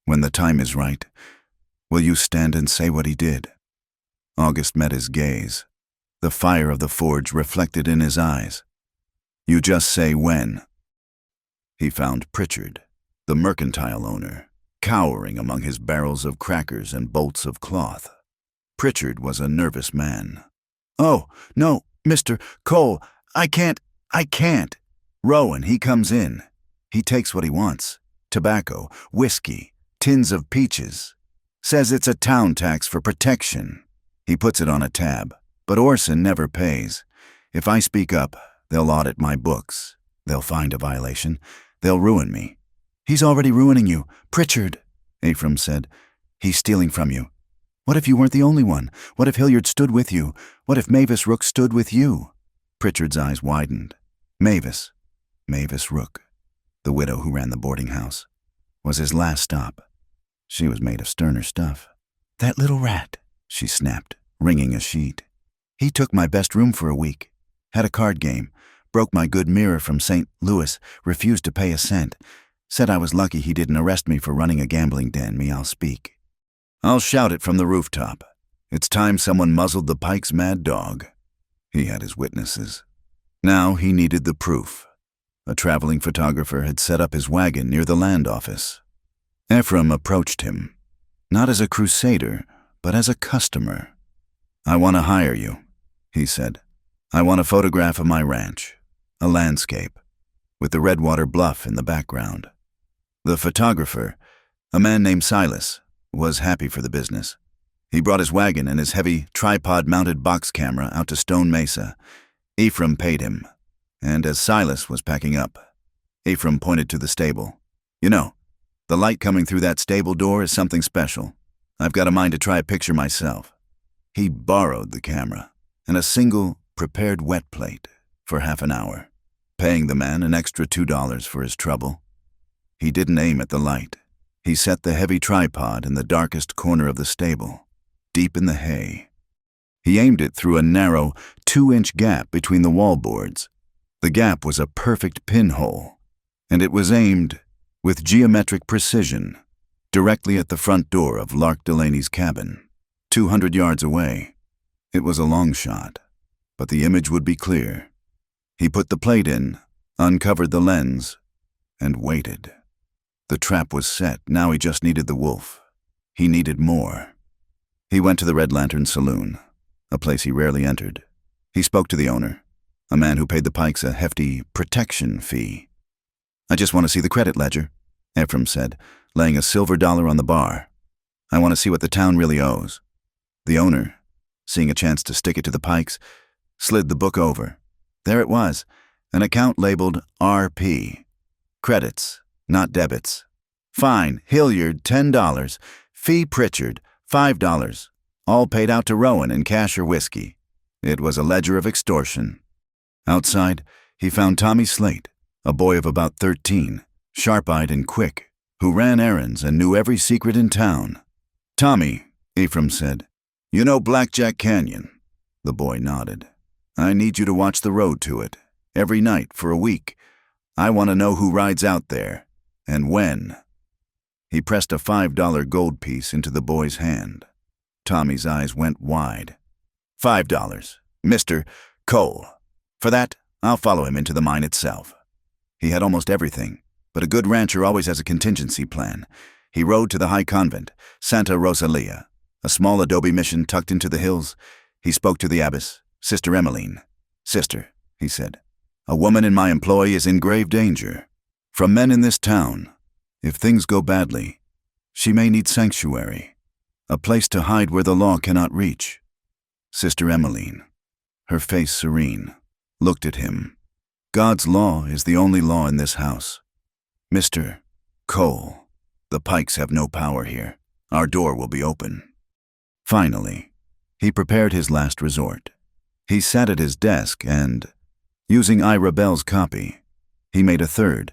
When the time is right, will you stand and say what he did? August met his gaze, the fire of the forge reflected in his eyes. You just say when. He found Pritchard, the mercantile owner, cowering among his barrels of crackers and bolts of cloth. Pritchard was a nervous man. Oh, no, Mr. Cole, I can't. Rowan, he comes in. He takes what he wants. Tobacco, whiskey, tins of peaches. Says it's a town tax for protection. He puts it on a tab, but Orson never pays. If I speak up, they'll audit my books. They'll find a violation. They'll ruin me. He's already ruining you. Pritchard, Ephraim said. He's stealing from you. What if you weren't the only one? What if Hilliard stood with you? What if Mavis Rook stood with you? Pritchard's eyes widened. Mavis Rook, the widow who ran the boarding house, was his last stop. She was made of sterner stuff. That little rat, she snapped, wringing a sheet. He took my best room for a week. Had a card game. Broke my good mirror from St. Louis. Refused to pay a cent. Said I was lucky he didn't arrest me for running a gambling den. I'll speak. I'll shout it from the rooftop. It's time someone muzzled the Pike's mad dog. He had his witnesses. Now he needed the proof. A traveling photographer had set up his wagon near the land office. Ephraim approached him, not as a crusader, but as a customer. I want to hire you, he said. I want a photograph of my ranch, a landscape, with the Redwater Bluff in the background. The photographer, a man named Silas, was happy for the business. He brought his wagon and his heavy tripod-mounted box camera out to Stone Mesa. Ephraim paid him, and as Silas was packing up, Ephraim pointed to the stable. You know, the light coming through that stable door is something special. I've got a mind to try a picture myself. He borrowed the camera and a single prepared wet plate for half an hour, paying the man an extra $2 for his trouble. He didn't aim at the light. He set the heavy tripod in the darkest corner of the stable, deep in the hay. He aimed it through a narrow 2-inch gap between the wallboards. The gap was a perfect pinhole, and it was aimed with geometric precision directly at the front door of Lark Delaney's cabin, 200 yards away. It was a long shot, but the image would be clear. He put the plate in, uncovered the lens, and waited. The trap was set. Now he just needed the wolf. He needed more. He went to the Red Lantern Saloon, a place he rarely entered. He spoke to the owner, a man who paid the Pikes a hefty protection fee. I just want to see the credit ledger, Ephraim said, laying a silver dollar on the bar. I want to see what the town really owes. The owner, seeing a chance to stick it to the Pikes, slid the book over. There it was, an account labeled RP. Credits, not debits. Fine, Hilliard, $10. Fee Pritchard, $5. All paid out to Rowan in cash or whiskey. It was a ledger of extortion. Outside, he found Tommy Slate, a boy of about 13, sharp-eyed and quick, who ran errands and knew every secret in town. Tommy, Ephraim said, you know Blackjack Canyon? The boy nodded. I need you to watch the road to it, every night for a week. I want to know who rides out there, and when. He pressed a $5 gold piece into the boy's hand. Tommy's eyes went wide. $5, Mr. Cole. For that, I'll follow him into the mine itself. He had almost everything, but a good rancher always has a contingency plan. He rode to the high convent, Santa Rosalia, a small adobe mission tucked into the hills. He spoke to the abbess, Sister Emmeline. Sister, he said, a woman in my employ is in grave danger. From men in this town, if things go badly, she may need sanctuary, a place to hide where the law cannot reach. Sister Emmeline, her face serene, looked at him. God's law is the only law in this house. Mr. Cole, the Pikes have no power here. Our door will be open. Finally, he prepared his last resort. He sat at his desk and, using Ira Bell's copy, he made a third,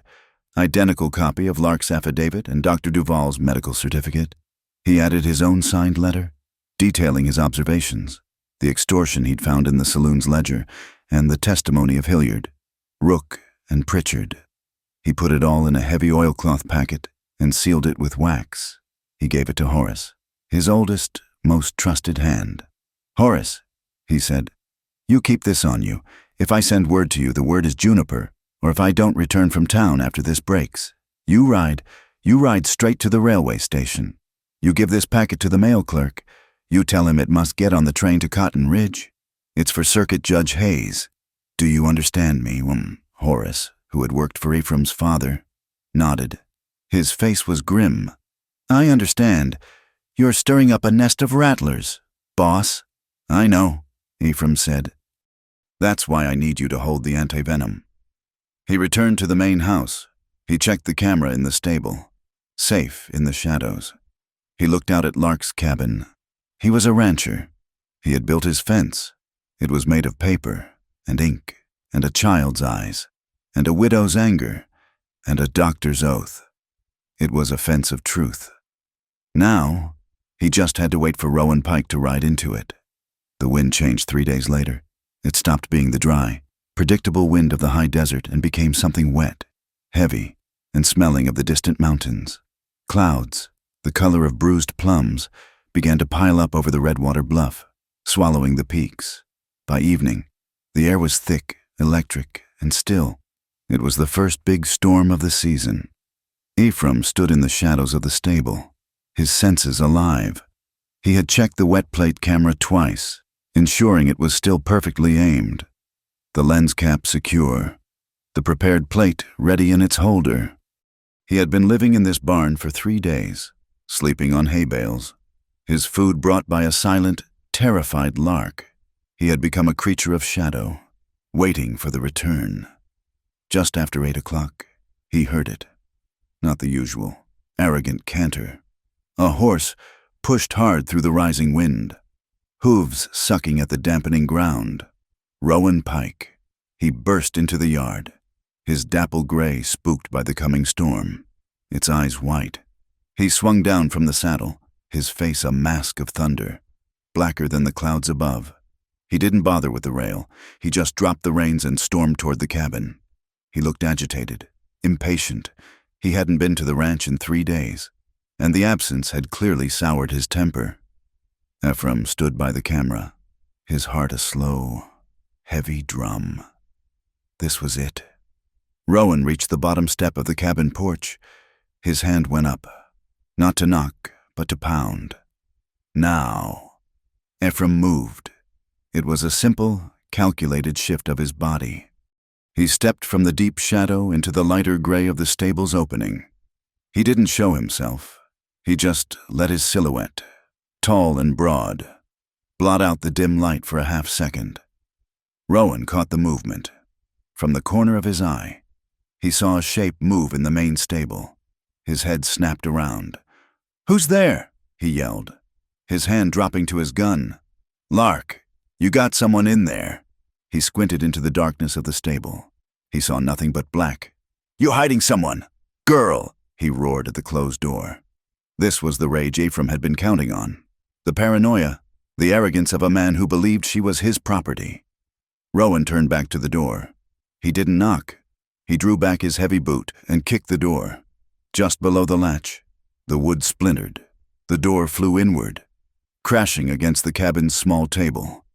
identical copy of Lark's affidavit and Dr. Duval's medical certificate. He added his own signed letter. detailing his observations, the extortion he'd found in the saloon's ledger, and the testimony of Hilliard, Rook, and Pritchard. He put it all in a heavy oilcloth packet and sealed it with wax. He gave it to Horace, his oldest, most trusted hand. "Horace," he said, "you keep this on you. If I send word to you the word is Juniper, or if I don't return from town after this breaks, you ride straight to the railway station. You give this packet to the mail clerk. You tell him it must get on the train to Cotton Ridge. It's for Circuit Judge Hayes. Do you understand me?" Horace, who had worked for Ephraim's father, nodded. His face was grim. "I understand. You're stirring up a nest of rattlers, boss." "I know," Ephraim said. "That's why I need you to hold the antivenom." He returned to the main house. He checked the camera in the stable. Safe in the shadows. He looked out at Lark's cabin. He was a rancher. He had built his fence. It was made of paper and ink and a child's eyes and a widow's anger and a doctor's oath. It was a fence of truth. Now, he just had to wait for Rowan Pike to ride into it. The wind changed 3 days later. It stopped being the dry, predictable wind of the high desert and became something wet, heavy, and smelling of the distant mountains. Clouds, the color of bruised plums, began to pile up over the Redwater Bluff, swallowing the peaks. By evening, the air was thick, electric, and still. It was the first big storm of the season. Ephraim stood in the shadows of the stable, his senses alive. He had checked the wet plate camera twice, ensuring it was still perfectly aimed. The lens cap secure, the prepared plate ready in its holder. He had been living in this barn for 3 days, sleeping on hay bales, his food brought by a silent, terrified Lark. He had become a creature of shadow, waiting for the return. Just after 8 o'clock, he heard it. Not the usual, arrogant canter. A horse pushed hard through the rising wind, hooves sucking at the dampening ground. Rowan Pike. He burst into the yard, his dapple gray spooked by the coming storm, its eyes white. He swung down from the saddle, his face a mask of thunder, blacker than the clouds above. He didn't bother with the rail. He just dropped the reins and stormed toward the cabin. He looked agitated, impatient. He hadn't been to the ranch in 3 days, and the absence had clearly soured his temper. Ephraim stood by the camera, his heart a slow, heavy drum. This was it. Rowan reached the bottom step of the cabin porch. His hand went up, not to knock, but to pound. Now. Ephraim moved. It was a simple, calculated shift of his body. He stepped from the deep shadow into the lighter gray of the stable's opening. He didn't show himself. He just let his silhouette, tall and broad, blot out the dim light for a half-second. Rowan caught the movement. From the corner of his eye, he saw a shape move in the main stable. His head snapped around. "Who's there?" he yelled, his hand dropping to his gun. "Lark, you got someone in there." He squinted into the darkness of the stable. He saw nothing but black. "You hiding someone? Girl!" he roared at the closed door. This was the rage Ephraim had been counting on. The paranoia, the arrogance of a man who believed she was his property. Rowan turned back to the door. He didn't knock. He drew back his heavy boot and kicked the door. Just below the latch, the wood splintered. The door flew inward, crashing against the cabin's small table.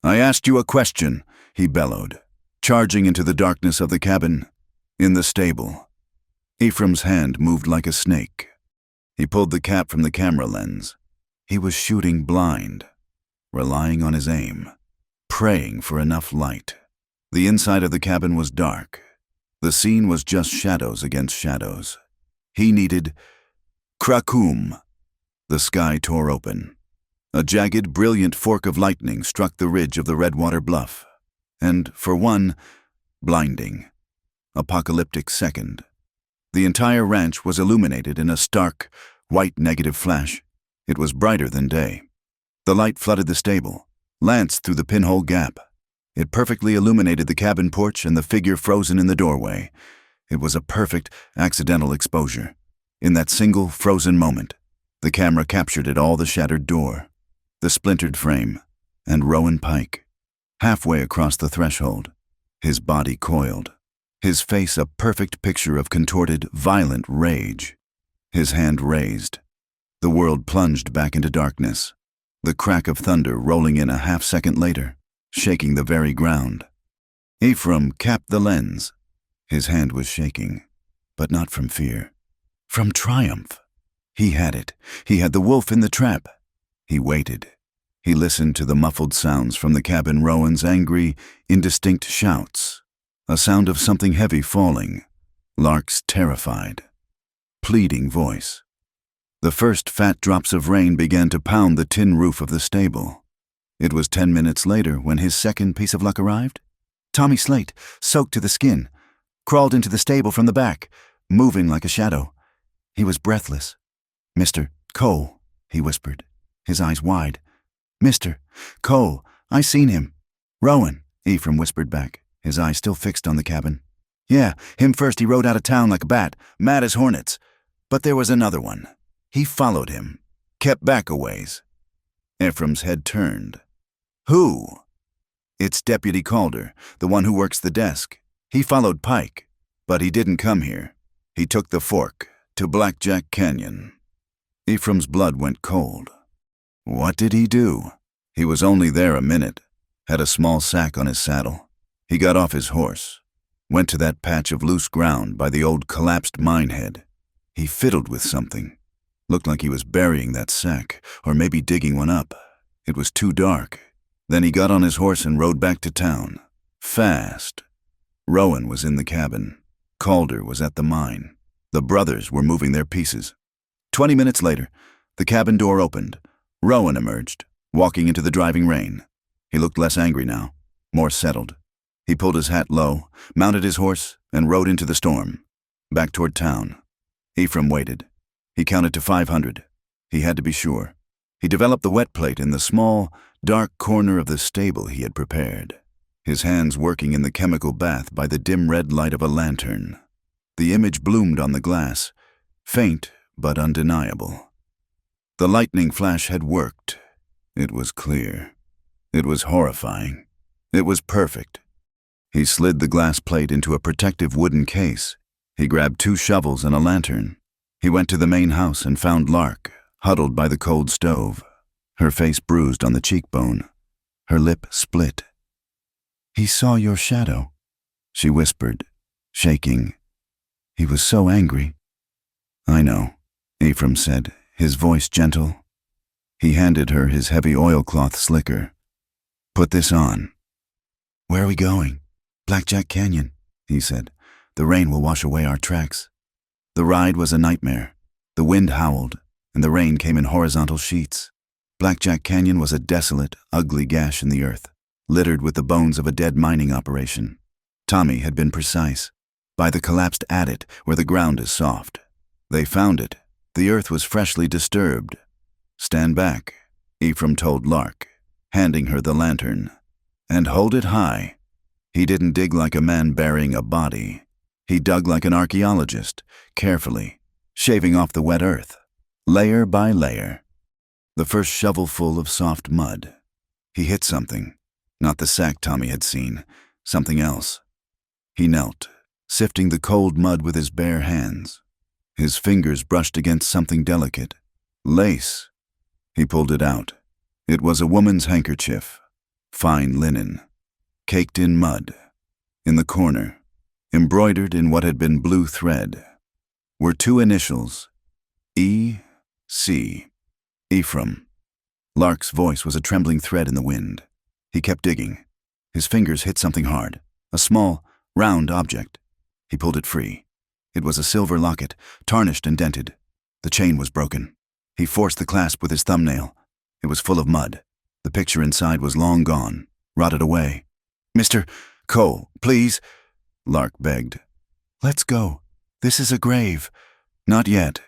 "I asked you a question," he bellowed, charging into the darkness of the cabin, in the stable. Ephraim's hand moved like a snake. He pulled the cap from the camera lens. He was shooting blind, relying on his aim, praying for enough light. The inside of the cabin was dark. The scene was just shadows against shadows. He needed Krakoom. The sky tore open. A jagged, brilliant fork of lightning struck the ridge of the Redwater Bluff. And, for one, blinding, apocalyptic second. The entire ranch was illuminated in a stark, white negative flash. It was brighter than day. The light flooded the stable, lanced through the pinhole gap. It perfectly illuminated the cabin porch and the figure frozen in the doorway. It was a perfect, accidental exposure. In that single, frozen moment, the camera captured it all, the shattered door, the splintered frame, and Rowan Pike. Halfway across the threshold, his body coiled, his face a perfect picture of contorted, violent rage. His hand raised. The world plunged back into darkness, the crack of thunder rolling in a half-second later, shaking the very ground. Ephraim capped the lens. His hand was shaking, but not from fear. From triumph. He had it. He had the wolf in the trap. He waited. He listened to the muffled sounds from the cabin, Rowan's angry, indistinct shouts. A sound of something heavy falling. Lark's terrified, pleading voice. The first fat drops of rain began to pound the tin roof of the stable. It was 10 minutes later when his second piece of luck arrived. Tommy Slate, soaked to the skin, crawled into the stable from the back, moving like a shadow. He was breathless. "Mr. Cole," he whispered, his eyes wide. "Mr. Cole, I seen him." "Rowan," Ephraim whispered back, his eyes still fixed on the cabin. "Yeah, him first. He rode out of town like a bat, mad as hornets. But there was another one. He followed him, kept back a ways." Ephraim's head turned. "Who?" "It's Deputy Calder, the one who works the desk. He followed Pike, but he didn't come here. He took the fork to Blackjack Canyon." Ephraim's blood went cold. What did he do? He was only there a minute, had a small sack on his saddle. He got off his horse, went to that patch of loose ground by the old collapsed mine head. He fiddled with something. Looked like he was burying that sack, or maybe digging one up. It was too dark. Then he got on his horse and rode back to town. Fast. Rowan was in the cabin. Calder was at the mine. The brothers were moving their pieces. 20 minutes later, the cabin door opened. Rowan emerged, walking into the driving rain. He looked less angry now, more settled. He pulled his hat low, mounted his horse, and rode into the storm, back toward town. Ephraim waited. He counted to 500. He had to be sure. He developed the wet plate in the small, dark corner of the stable he had prepared, his hands working in the chemical bath by the dim red light of a lantern. The image bloomed on the glass, faint but undeniable. The lightning flash had worked. It was clear. It was horrifying. It was perfect. He slid the glass plate into a protective wooden case. He grabbed 2 shovels and a lantern. He went to the main house and found Lark, huddled by the cold stove, her face bruised on the cheekbone, her lip split. "He saw your shadow," she whispered, shaking. "He was so angry." "I know," Ephraim said, his voice gentle. He handed her his heavy oilcloth slicker. "Put this on." "Where are we going?" "Blackjack Canyon," he said. "The rain will wash away our tracks." The ride was a nightmare. The wind howled, and the rain came in horizontal sheets. Blackjack Canyon was a desolate, ugly gash in the earth, littered with the bones of a dead mining operation. Tommy had been precise. By the collapsed adit, where the ground is soft. They found it. The earth was freshly disturbed. "Stand back," Ephraim told Lark, handing her the lantern. "And hold it high." He didn't dig like a man burying a body. He dug like an archaeologist, carefully, shaving off the wet earth, layer by layer. The first shovelful of soft mud. He hit something, not the sack Tommy had seen, something else. He knelt, sifting the cold mud with his bare hands. His fingers brushed against something delicate. Lace. He pulled it out. It was a woman's handkerchief, fine linen, caked in mud. In the corner, embroidered in what had been blue thread, were 2 initials, E.C. Ephraim. Lark's voice was a trembling thread in the wind. He kept digging. His fingers hit something hard, a small, round object. He pulled it free. It was a silver locket, tarnished and dented. The chain was broken. He forced the clasp with his thumbnail. It was full of mud. The picture inside was long gone, rotted away. "Mr. Cole, please," Lark begged. "Let's go. This is a grave." "Not yet,"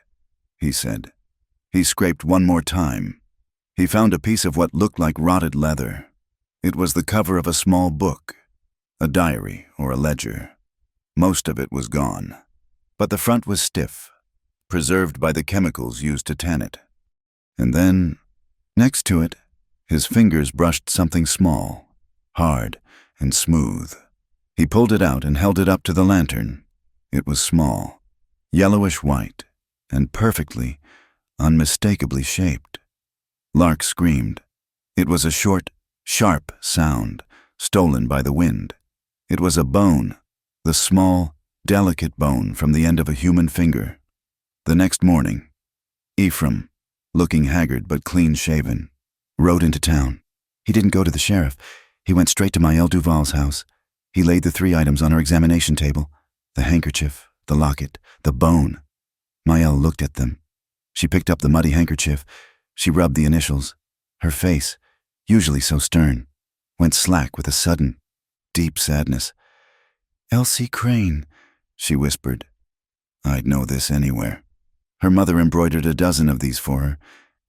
he said. He scraped one more time. He found a piece of what looked like rotted leather. It was the cover of a small book, a diary or a ledger. Most of it was gone, but the front was stiff, preserved by the chemicals used to tan it. And then, next to it, His fingers brushed something small, hard, and smooth. He pulled it out and held it up to the lantern. It was small, yellowish white, and perfectly, unmistakably shaped. Lark screamed. It was a short, sharp sound, stolen by the wind. It was a bone, the small, delicate bone from the end of a human finger. The next morning, Ephraim, looking haggard but clean-shaven, rode into town. He didn't go to the sheriff. He went straight to Maid Duval's house. He laid the 3 items on her examination table: the handkerchief, the locket, the bone. Mael looked at them. She picked up the muddy handkerchief. She rubbed the initials. Her face, usually so stern, went slack with a sudden, deep sadness. "Elsie Crane," she whispered. I'd know this anywhere. Her mother embroidered a dozen of these for her.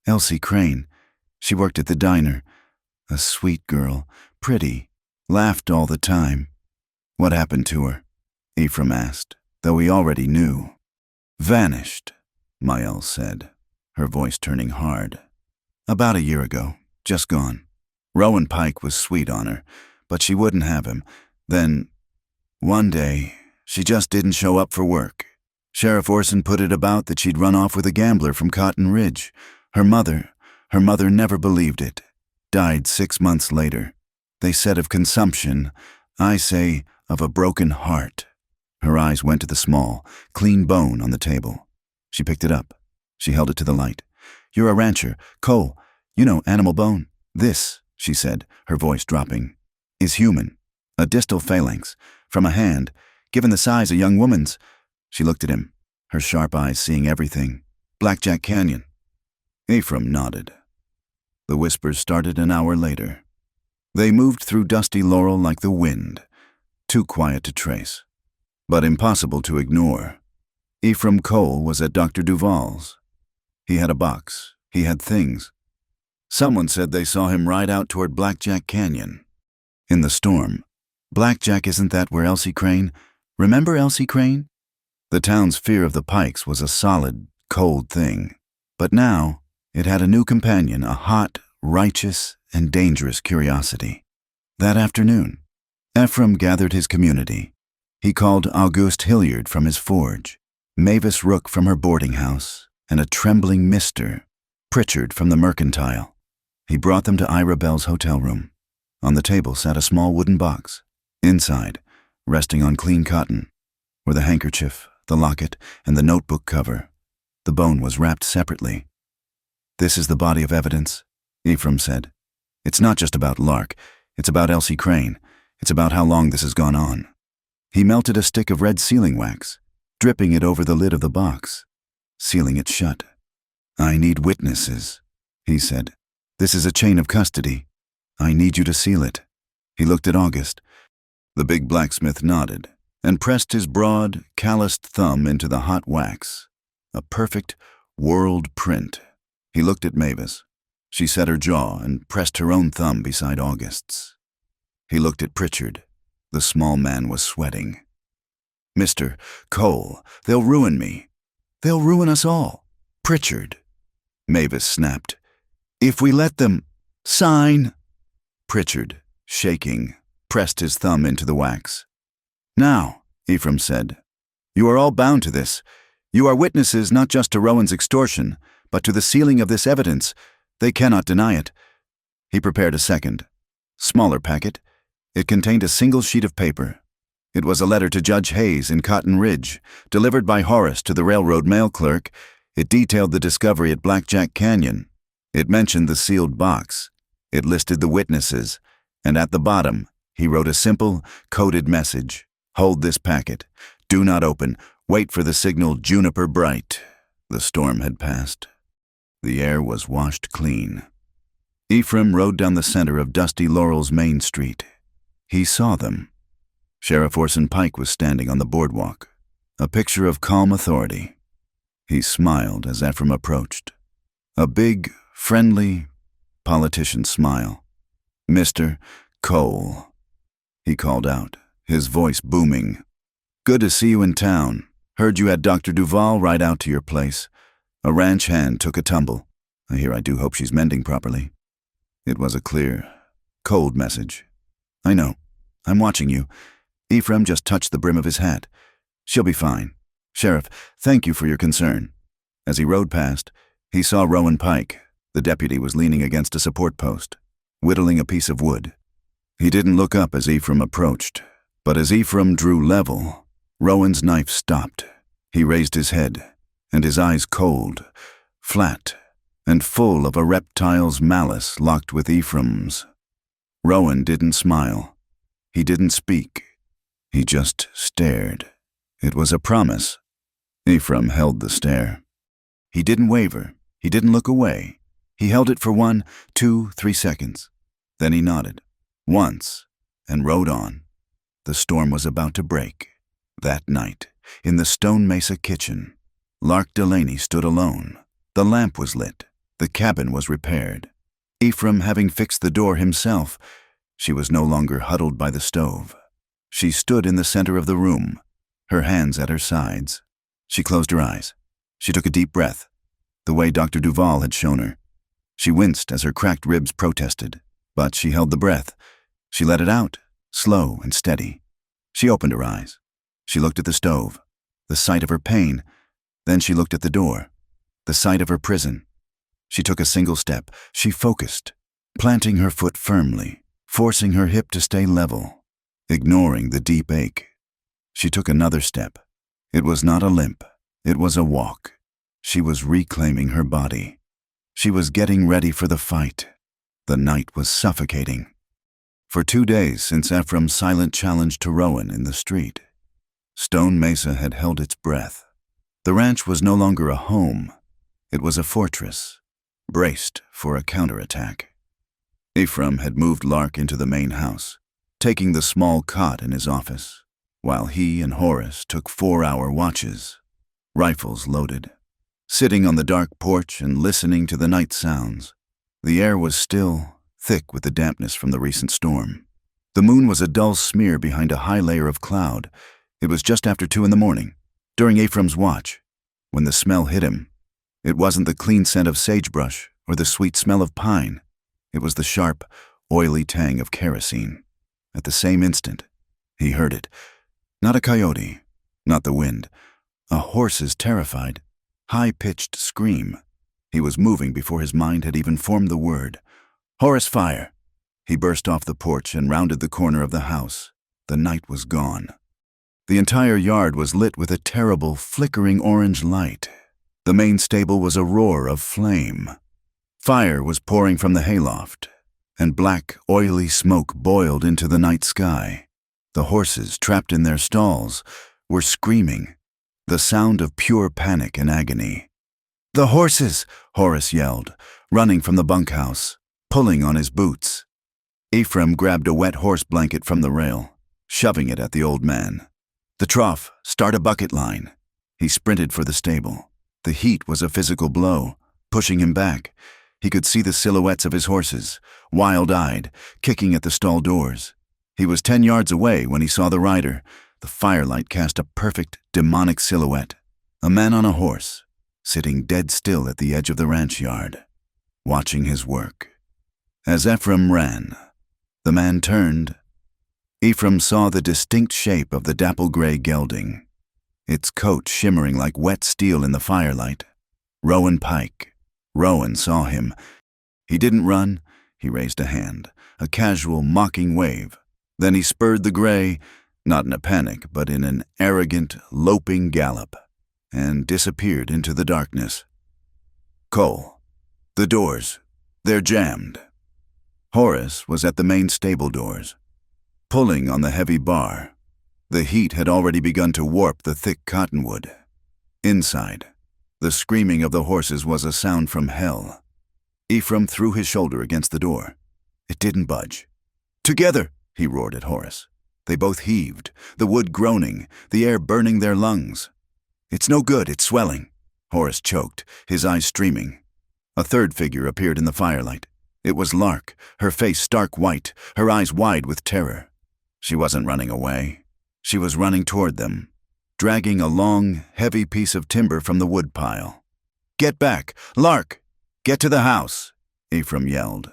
Elsie Crane. She worked at the diner. A sweet girl, pretty, laughed all the time. What happened to her? Ephraim asked, though he already knew. Vanished, Mael said, her voice turning hard. About a year ago, just gone. Rowan Pike was sweet on her, but she wouldn't have him. Then, one day, she just didn't show up for work. Sheriff Orson put it about that she'd run off with a gambler from Cotton Ridge. Her mother never believed it. Died 6 months later. They said of consumption, I say of a broken heart. Her eyes went to the small, clean bone on the table. She picked it up. She held it to the light. You're a rancher, Cole. You know animal bone. This, she said, her voice dropping, is human. A distal phalanx, from a hand, given the size a young woman's. She looked at him, her sharp eyes seeing everything. Blackjack Canyon. Ephraim nodded. The whispers started an hour later. They moved through dusty Laurel like the wind, too quiet to trace, but impossible to ignore. Ephraim Cole was at Dr. Duval's. He had a box. He had things. Someone said they saw him ride out toward Blackjack Canyon. In the storm. Blackjack, isn't that where Elsie Crane? Remember Elsie Crane? The town's fear of the Pikes was a solid, cold thing. But now, it had a new companion, a hot, righteous, and dangerous curiosity. That afternoon, Ephraim gathered his community. He called Auguste Hilliard from his forge, Mavis Rook from her boarding house, and a trembling Mr. Pritchard from the mercantile. He brought them to Ira Bell's hotel room. On the table sat a small wooden box. Inside, resting on clean cotton, were the handkerchief, the locket, and the notebook cover. The bone was wrapped separately. This is the body of evidence, Ephraim said. It's not just about Lark. It's about Elsie Crane. It's about how long this has gone on. He melted a stick of red sealing wax, dripping it over the lid of the box, sealing it shut. I need witnesses, he said. This is a chain of custody. I need you to seal it. He looked at August. The big blacksmith nodded and pressed his broad, calloused thumb into the hot wax. A perfect world print. He looked at Mavis. She set her jaw and pressed her own thumb beside August's. He looked at Pritchard. The small man was sweating. Mr. Cole, they'll ruin me. They'll ruin us all. Pritchard. Mavis snapped. If we let them sign. Pritchard, shaking, pressed his thumb into the wax. Now, Ephraim said, you are all bound to this. You are witnesses not just to Rowan's extortion, but to the sealing of this evidence. They cannot deny it. He prepared a second, smaller packet. It contained a single sheet of paper. It was a letter to Judge Hayes in Cotton Ridge, delivered by Horace to the railroad mail clerk. It detailed the discovery at Blackjack Canyon. It mentioned the sealed box. It listed the witnesses, and at the bottom, he wrote a simple, coded message. Hold this packet. Do not open. Wait for the signal Juniper Bright. The storm had passed. The air was washed clean. Ephraim rode down the center of dusty Laurel's Main Street. He saw them. Sheriff Orson Pike was standing on the boardwalk, a picture of calm authority. He smiled as Ephraim approached. A big, friendly, politician smile. Mr. Cole, he called out, his voice booming. Good to see you in town. Heard you had Dr. Duval ride out to your place. A ranch hand took a tumble. I do hope she's mending properly. It was a clear, cold message. "I know. I'm watching you." Ephraim just touched the brim of his hat. "She'll be fine. Sheriff, thank you for your concern." As he rode past, he saw Rowan Pike. The deputy was leaning against a support post, whittling a piece of wood. He didn't look up as Ephraim approached, but as Ephraim drew level, Rowan's knife stopped. He raised his head, and his eyes cold, flat, and full of a reptile's malice locked with Ephraim's. Rowan didn't smile. He didn't speak. He just stared. It was a promise. Ephraim held the stare. He didn't waver. He didn't look away. He held it for 1, 2, 3 seconds. Then he nodded, once, and rode on. The storm was about to break. That night, in the Stone Mesa kitchen, Lark Delaney stood alone. The lamp was lit. The cabin was repaired. Ephraim having fixed the door himself, she was no longer huddled by the stove. She stood in the center of the room, her hands at her sides. She closed her eyes. She took a deep breath, the way Dr. Duval had shown her. She winced as her cracked ribs protested, but she held the breath. She let it out, slow and steady. She opened her eyes. She looked at the stove, the site of her pain. Then she looked at the door, the site of her prison. She took a single step. She focused, planting her foot firmly, forcing her hip to stay level, ignoring the deep ache. She took another step. It was not a limp. It was a walk. She was reclaiming her body. She was getting ready for the fight. The night was suffocating. For 2 days since Ephraim's silent challenge to Rowan in the street, Stone Mesa had held its breath. The ranch was no longer a home. It was a fortress, braced for a counterattack. Ephraim had moved Lark into the main house, taking the small cot in his office, while he and Horace took 4-hour watches, rifles loaded. Sitting on the dark porch and listening to the night sounds, the air was still, thick with the dampness from the recent storm. The moon was a dull smear behind a high layer of cloud. It was just after 2 in the morning, during Ephraim's watch, when the smell hit him. It wasn't the clean scent of sagebrush or the sweet smell of pine. It was the sharp, oily tang of kerosene. At the same instant, he heard it. Not a coyote, not the wind. A horse's terrified, high-pitched scream. He was moving before his mind had even formed the word. "Horace, fire!" He burst off the porch and rounded the corner of the house. The night was gone. The entire yard was lit with a terrible, flickering orange light. The main stable was a roar of flame. Fire was pouring from the hayloft, and black, oily smoke boiled into the night sky. The horses, trapped in their stalls, were screaming, the sound of pure panic and agony. "The horses!" Horace yelled, running from the bunkhouse, pulling on his boots. Ephraim grabbed a wet horse blanket from the rail, shoving it at the old man. "The trough, start a bucket line." He sprinted for the stable. The heat was a physical blow, pushing him back. He could see the silhouettes of his horses, wild-eyed, kicking at the stall doors. He was 10 yards away when he saw the rider. The firelight cast a perfect, demonic silhouette. A man on a horse, sitting dead still at the edge of the ranch yard, watching his work. As Ephraim ran, the man turned. Ephraim saw the distinct shape of the dapple-gray gelding, its coat shimmering like wet steel in the firelight. Rowan Pike. Rowan saw him. He didn't run. He raised a hand, a casual, mocking wave. Then he spurred the gray, not in a panic, but in an arrogant, loping gallop, and disappeared into the darkness. Cole. The doors. They're jammed. Horace was at the main stable doors, pulling on the heavy bar. The heat had already begun to warp the thick cottonwood. Inside, the screaming of the horses was a sound from hell. Ephraim threw his shoulder against the door. It didn't budge. "Together!" he roared at Horace. They both heaved, the wood groaning, the air burning their lungs. "It's no good, it's swelling." Horace choked, his eyes streaming. A third figure appeared in the firelight. It was Lark, her face stark white, her eyes wide with terror. She wasn't running away. She was running toward them, dragging a long, heavy piece of timber from the wood pile. "Get back! Lark! Get to the house!" Ephraim yelled.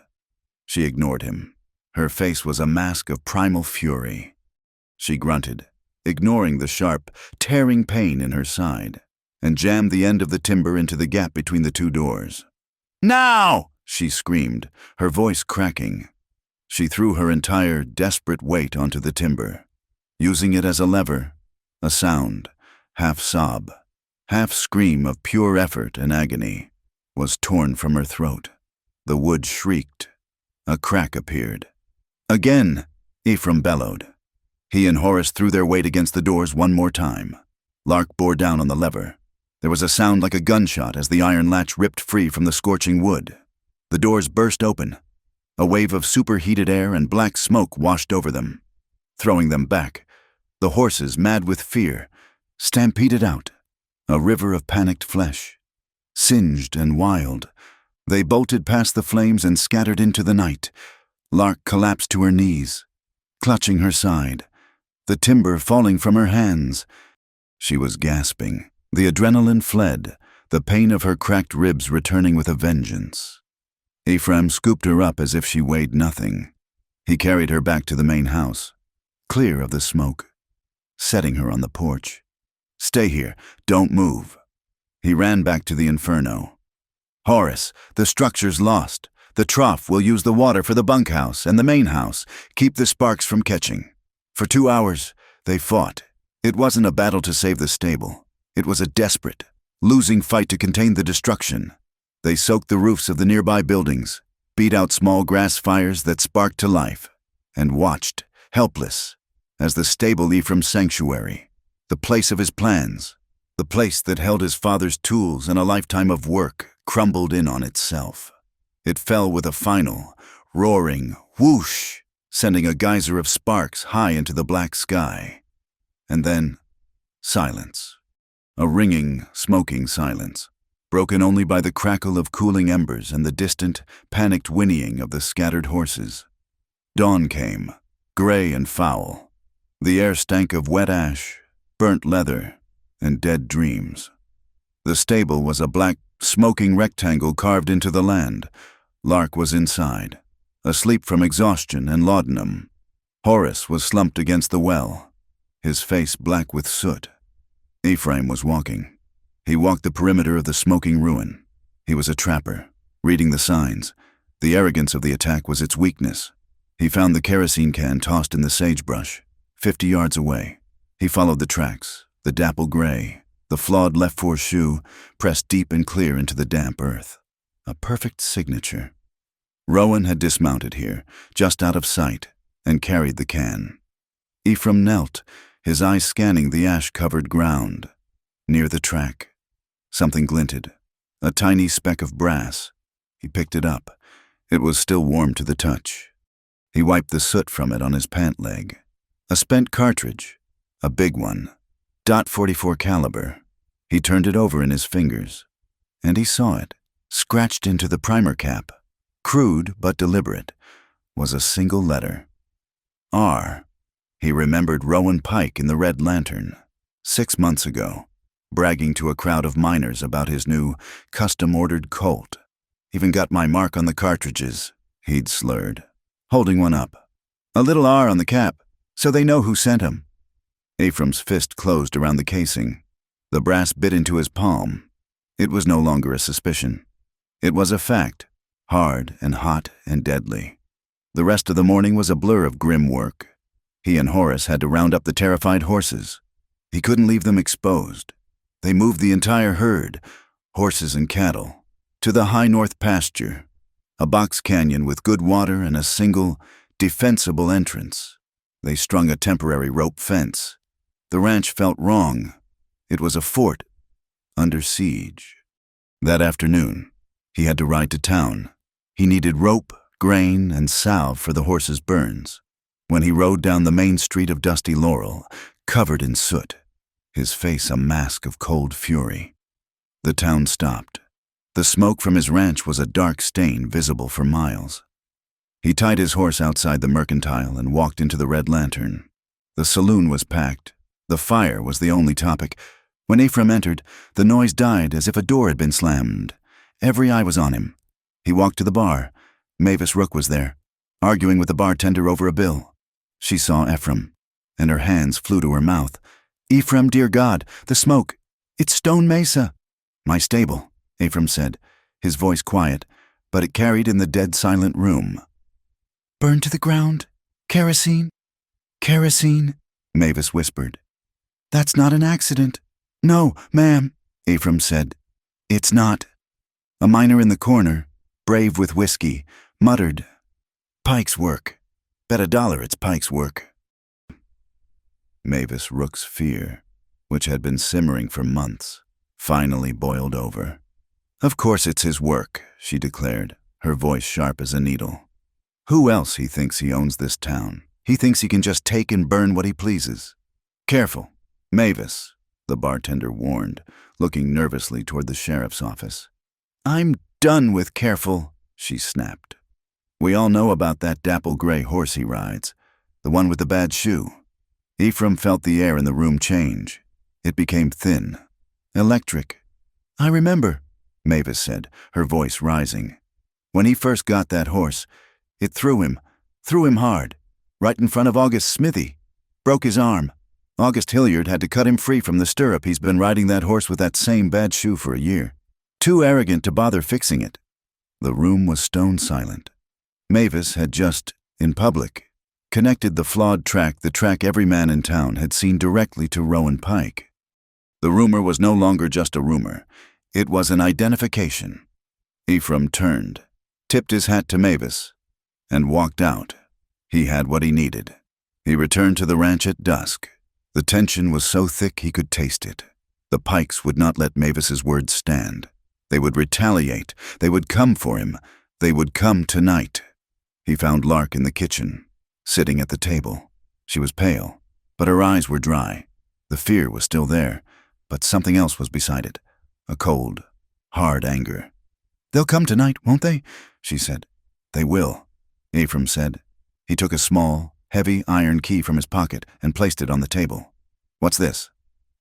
She ignored him. Her face was a mask of primal fury. She grunted, ignoring the sharp, tearing pain in her side, and jammed the end of the timber into the gap between the two doors. "Now!" she screamed, her voice cracking. She threw her entire, desperate weight onto the timber, using it as a lever. A sound, half sob, half scream of pure effort and agony, was torn from her throat. The wood shrieked. A crack appeared. "Again!" Ephraim bellowed. He and Horace threw their weight against the doors one more time. Lark bore down on the lever. There was a sound like a gunshot as the iron latch ripped free from the scorching wood. The doors burst open. A wave of superheated air and black smoke washed over them, throwing them back. The horses, mad with fear, stampeded out, a river of panicked flesh. Singed and wild, they bolted past the flames and scattered into the night. Lark collapsed to her knees, clutching her side, the timber falling from her hands. She was gasping. The adrenaline fled, the pain of her cracked ribs returning with a vengeance. Ephraim scooped her up as if she weighed nothing. He carried her back to the main house, clear of the smoke, setting her on the porch. "Stay here, don't move." He ran back to the inferno. "Horace, the structure's lost. The trough will use the water for the bunkhouse and the main house. Keep the sparks from catching." For 2 hours, they fought. It wasn't a battle to save the stable. It was a desperate, losing fight to contain the destruction. They soaked the roofs of the nearby buildings, beat out small grass fires that sparked to life, and watched, helpless, as the stable Ephraim's sanctuary, the place of his plans, the place that held his father's tools and a lifetime of work, crumbled in on itself. It fell with a final, roaring whoosh, sending a geyser of sparks high into the black sky. And then, silence. A ringing, smoking silence, broken only by the crackle of cooling embers and the distant, panicked whinnying of the scattered horses. Dawn came, gray and foul. The air stank of wet ash, burnt leather, and dead dreams. The stable was a black, smoking rectangle carved into the land. Lark was inside, asleep from exhaustion and laudanum. Horace was slumped against the well, his face black with soot. Ephraim was walking. He walked the perimeter of the smoking ruin. He was a trapper, reading the signs. The arrogance of the attack was its weakness. He found the kerosene can tossed in the sagebrush, 50 yards away. He followed the tracks, the dapple gray, the flawed left-fore shoe pressed deep and clear into the damp earth. A perfect signature. Rowan had dismounted here, just out of sight, and carried the can. Ephraim knelt, his eyes scanning the ash-covered ground. Near the track, something glinted, a tiny speck of brass. He picked it up. It was still warm to the touch. He wiped the soot from it on his pant leg. A spent cartridge, a big one, .44 caliber. He turned it over in his fingers, and he saw it, scratched into the primer cap. Crude but deliberate, was a single letter. R. He remembered Rowan Pike in the Red Lantern, 6 months ago, bragging to a crowd of miners about his new, custom-ordered Colt. "Even got my mark on the cartridges," he'd slurred, holding one up. "A little R on the cap, so they know who sent him." Ephraim's fist closed around the casing. The brass bit into his palm. It was no longer a suspicion. It was a fact, hard and hot and deadly. The rest of the morning was a blur of grim work. He and Horace had to round up the terrified horses. He couldn't leave them exposed. They moved the entire herd, horses and cattle, to the high north pasture, a box canyon with good water and a single, defensible entrance. They strung a temporary rope fence. The ranch felt wrong. It was a fort, under siege. That afternoon, he had to ride to town. He needed rope, grain, and salve for the horses' burns. When he rode down the main street of dusty Laurel, covered in soot, his face a mask of cold fury. The town stopped. The smoke from his ranch was a dark stain visible for miles. He tied his horse outside the mercantile and walked into the Red Lantern. The saloon was packed. The fire was the only topic. When Ephraim entered, the noise died as if a door had been slammed. Every eye was on him. He walked to the bar. Mavis Rook was there, arguing with the bartender over a bill. She saw Ephraim, and her hands flew to her mouth. "Ephraim, dear God, the smoke. It's Stone Mesa." "My stable," Ephraim said, his voice quiet, but it carried in the dead silent room. "Burned to the ground? Kerosene? Kerosene?" Mavis whispered. "That's not an accident." "No, ma'am," Ephraim said. "It's not." A miner in the corner, brave with whiskey, muttered, "Pike's work. Bet $1 it's Pike's work." Mavis Rook's fear, which had been simmering for months, finally boiled over. "Of course it's his work," she declared, her voice sharp as a needle. "Who else he thinks he owns this town? He thinks he can just take and burn what he pleases." "Careful, Mavis," the bartender warned, looking nervously toward the sheriff's office. "I'm done with careful," she snapped. "We all know about that dapple gray horse he rides, the one with the bad shoe." Ephraim felt the air in the room change. It became thin, electric. "I remember," Mavis said, her voice rising. "When he first got that horse, it threw him hard, right in front of August Smithy. Broke his arm. August Hilliard had to cut him free from the stirrup. He's been riding that horse with that same bad shoe for a year. Too arrogant to bother fixing it." The room was stone silent. Mavis had just, in public, connected the flawed track, the track every man in town had seen, directly to Rowan Pike. The rumor was no longer just a rumor. It was an identification. Ephraim turned, tipped his hat to Mavis, and walked out. He had what he needed. He returned to the ranch at dusk. The tension was so thick he could taste it. The Pikes would not let Mavis's words stand. They would retaliate. They would come for him. They would come tonight. He found Lark in the kitchen, sitting at the table. She was pale, but her eyes were dry. The fear was still there, but something else was beside it. A cold, hard anger. "They'll come tonight, won't they?" she said. "They will," Ephraim said. He took a small, heavy iron key from his pocket and placed it on the table. "What's this?"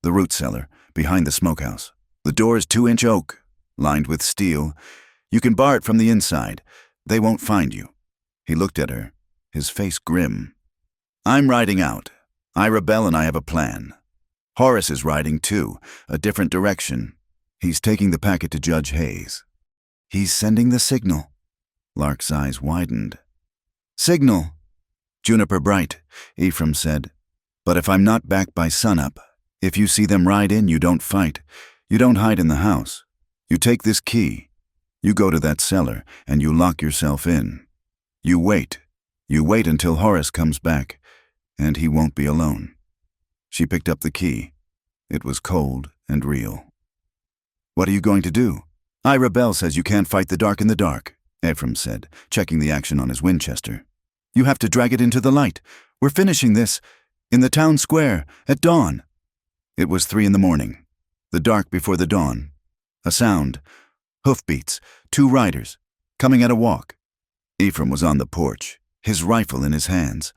"The root cellar, behind the smokehouse. The door is 2-inch oak, lined with steel. You can bar it from the inside. They won't find you." He looked at her, his face grim. "I'm riding out. I rebel and I have a plan. Horace is riding too, a different direction. He's taking the packet to Judge Hayes." "He's sending the signal." Lark's eyes widened. "Signal?" "Juniper Bright," Ephraim said. "But if I'm not back by sunup, if you see them ride in, you don't fight. You don't hide in the house. You take this key. You go to that cellar, and you lock yourself in. You wait. You wait until Horace comes back, and he won't be alone." She picked up the key. It was cold and real. "What are you going to do?" "I rebel says you can't fight the dark in the dark," Ephraim said, checking the action on his Winchester. "You have to drag it into the light. We're finishing this in the town square at dawn." It was 3 a.m, the dark before the dawn. A sound, hoofbeats, 2 riders, coming at a walk. Ephraim was on the porch, his rifle in his hands.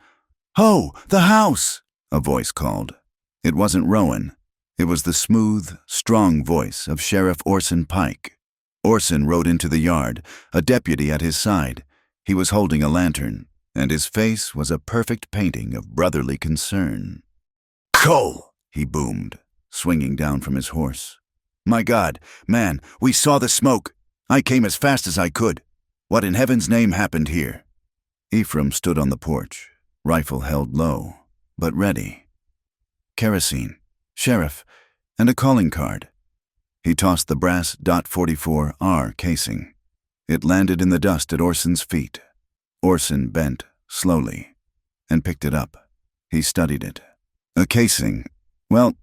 "Ho, the house!" a voice called. It wasn't Rowan. It was the smooth, strong voice of Sheriff Orson Pike. Orson rode into the yard, a deputy at his side. He was holding a lantern, and his face was a perfect painting of brotherly concern. "Cole!" he boomed, swinging down from his horse. "My God, man, we saw the smoke. I came as fast as I could. What in heaven's name happened here?" Ephraim stood on the porch, rifle held low, but ready. "Kerosene, sheriff, and a calling card." He tossed the brass .44R casing. It landed in the dust at Orson's feet. Orson bent, slowly, and picked it up. He studied it. "A casing. Well,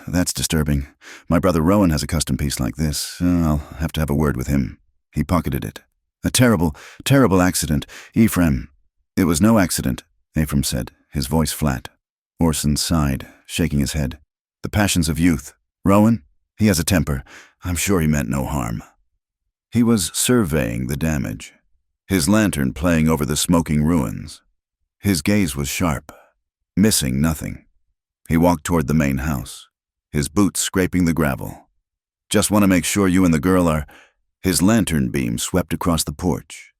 that's disturbing. My brother Rowan has a custom piece like this. I'll have to have a word with him." He pocketed it. "A terrible, terrible accident, Ephraim." "It was no accident," Ephraim said, his voice flat. Orson sighed, shaking his head. "The passions of youth. Rowan? He has a temper. I'm sure he meant no harm." He was surveying the damage, his lantern playing over the smoking ruins. His gaze was sharp, missing nothing. He walked toward the main house, his boots scraping the gravel. "Just want to make sure you and the girl are—" His lantern beam swept across the porch.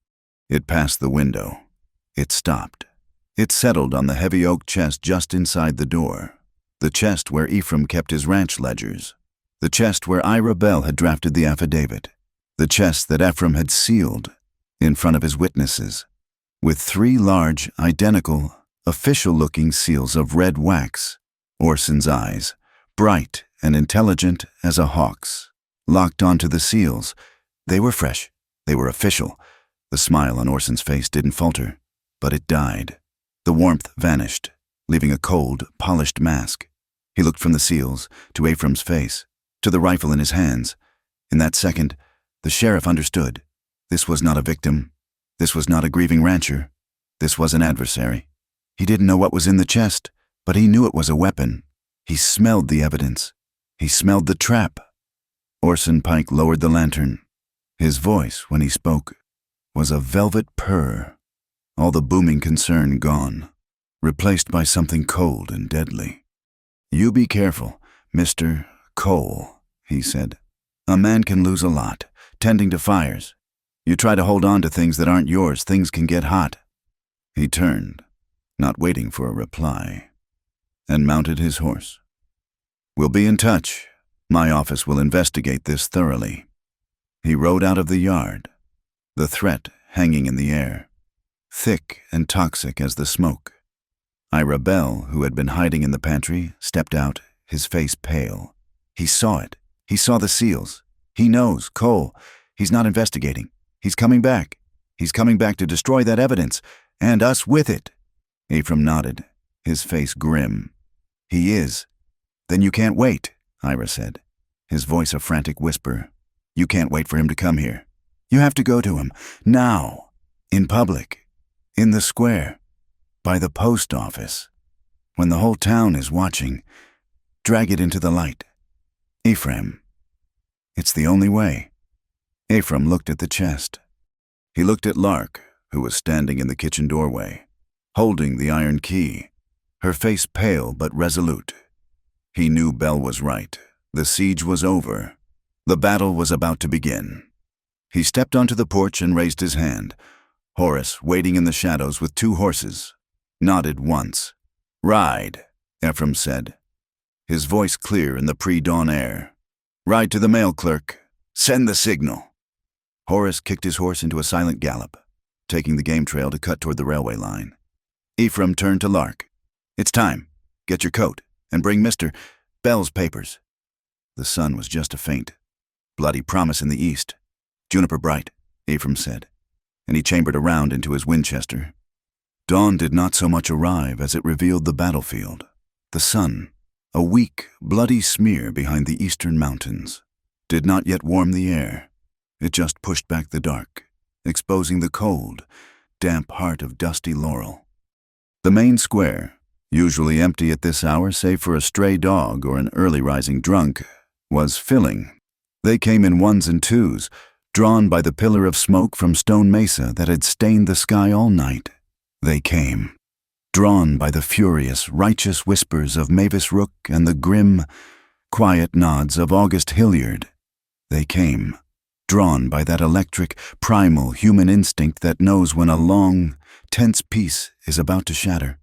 It passed the window, It stopped. It settled on the heavy oak chest just inside the door. The chest where Ephraim kept his ranch ledgers. The chest where Ira Bell had drafted the affidavit. The chest that Ephraim had sealed in front of his witnesses, with 3 large, identical, official-looking seals of red wax. Orson's eyes, bright and intelligent as a hawk's, locked onto the seals. They were fresh. They were official. The smile on Orson's face didn't falter, but it died. The warmth vanished, leaving a cold, polished mask. He looked from the seals to Ephraim's face, to the rifle in his hands. In that second, the sheriff understood. This was not a victim. This was not a grieving rancher. This was an adversary. He didn't know what was in the chest, but he knew it was a weapon. He smelled the evidence. He smelled the trap. Orson Pike lowered the lantern. His voice, when he spoke, was a velvet purr, all the booming concern gone, replaced by something cold and deadly. "You be careful, Mr. Cole," he said. "A man can lose a lot, tending to fires. You try to hold on to things that aren't yours, things can get hot." He turned, not waiting for a reply, and mounted his horse. "We'll be in touch. My office will investigate this thoroughly." He rode out of the yard, the threat hanging in the air, thick and toxic as the smoke. Ira Bell, who had been hiding in the pantry, stepped out, his face pale. He saw it. He saw the seals. He knows, Cole. He's not investigating. He's coming back. He's coming back to destroy that evidence, and us with it. Ephraim nodded, his face grim. "He is." "Then you can't wait," Ira said, his voice a frantic whisper. "You can't wait for him to come here. You have to go to him, now, in public, in the square, by the post office. When the whole town is watching, drag it into the light. Ephraim. It's the only way." Ephraim looked at the chest. He looked at Lark, who was standing in the kitchen doorway, holding the iron key, her face pale but resolute. He knew Bell was right. The siege was over. The battle was about to begin. He stepped onto the porch and raised his hand. Horace, waiting in the shadows with 2 horses, nodded once. "Ride," Ephraim said, his voice clear in the pre-dawn air. "Ride to the mail clerk. Send the signal." Horace kicked his horse into a silent gallop, taking the game trail to cut toward the railway line. Ephraim turned to Lark. "It's time. Get your coat, and bring Mr. Bell's papers." The sun was just a faint, bloody promise in the east. "Juniper bright," Ephraim said, and he chambered around into his Winchester. Dawn did not so much arrive as it revealed the battlefield. The sun, a weak, bloody smear behind the eastern mountains, did not yet warm the air. It just pushed back the dark, exposing the cold, damp heart of dusty Laurel. The main square, usually empty at this hour save for a stray dog or an early-rising drunk, was filling. They came in 1s and 2s, drawn by the pillar of smoke from Stone Mesa that had stained the sky all night. They came, drawn by the furious, righteous whispers of Mavis Rook and the grim, quiet nods of August Hilliard. They came, drawn by that electric, primal human instinct that knows when a long, tense peace is about to shatter.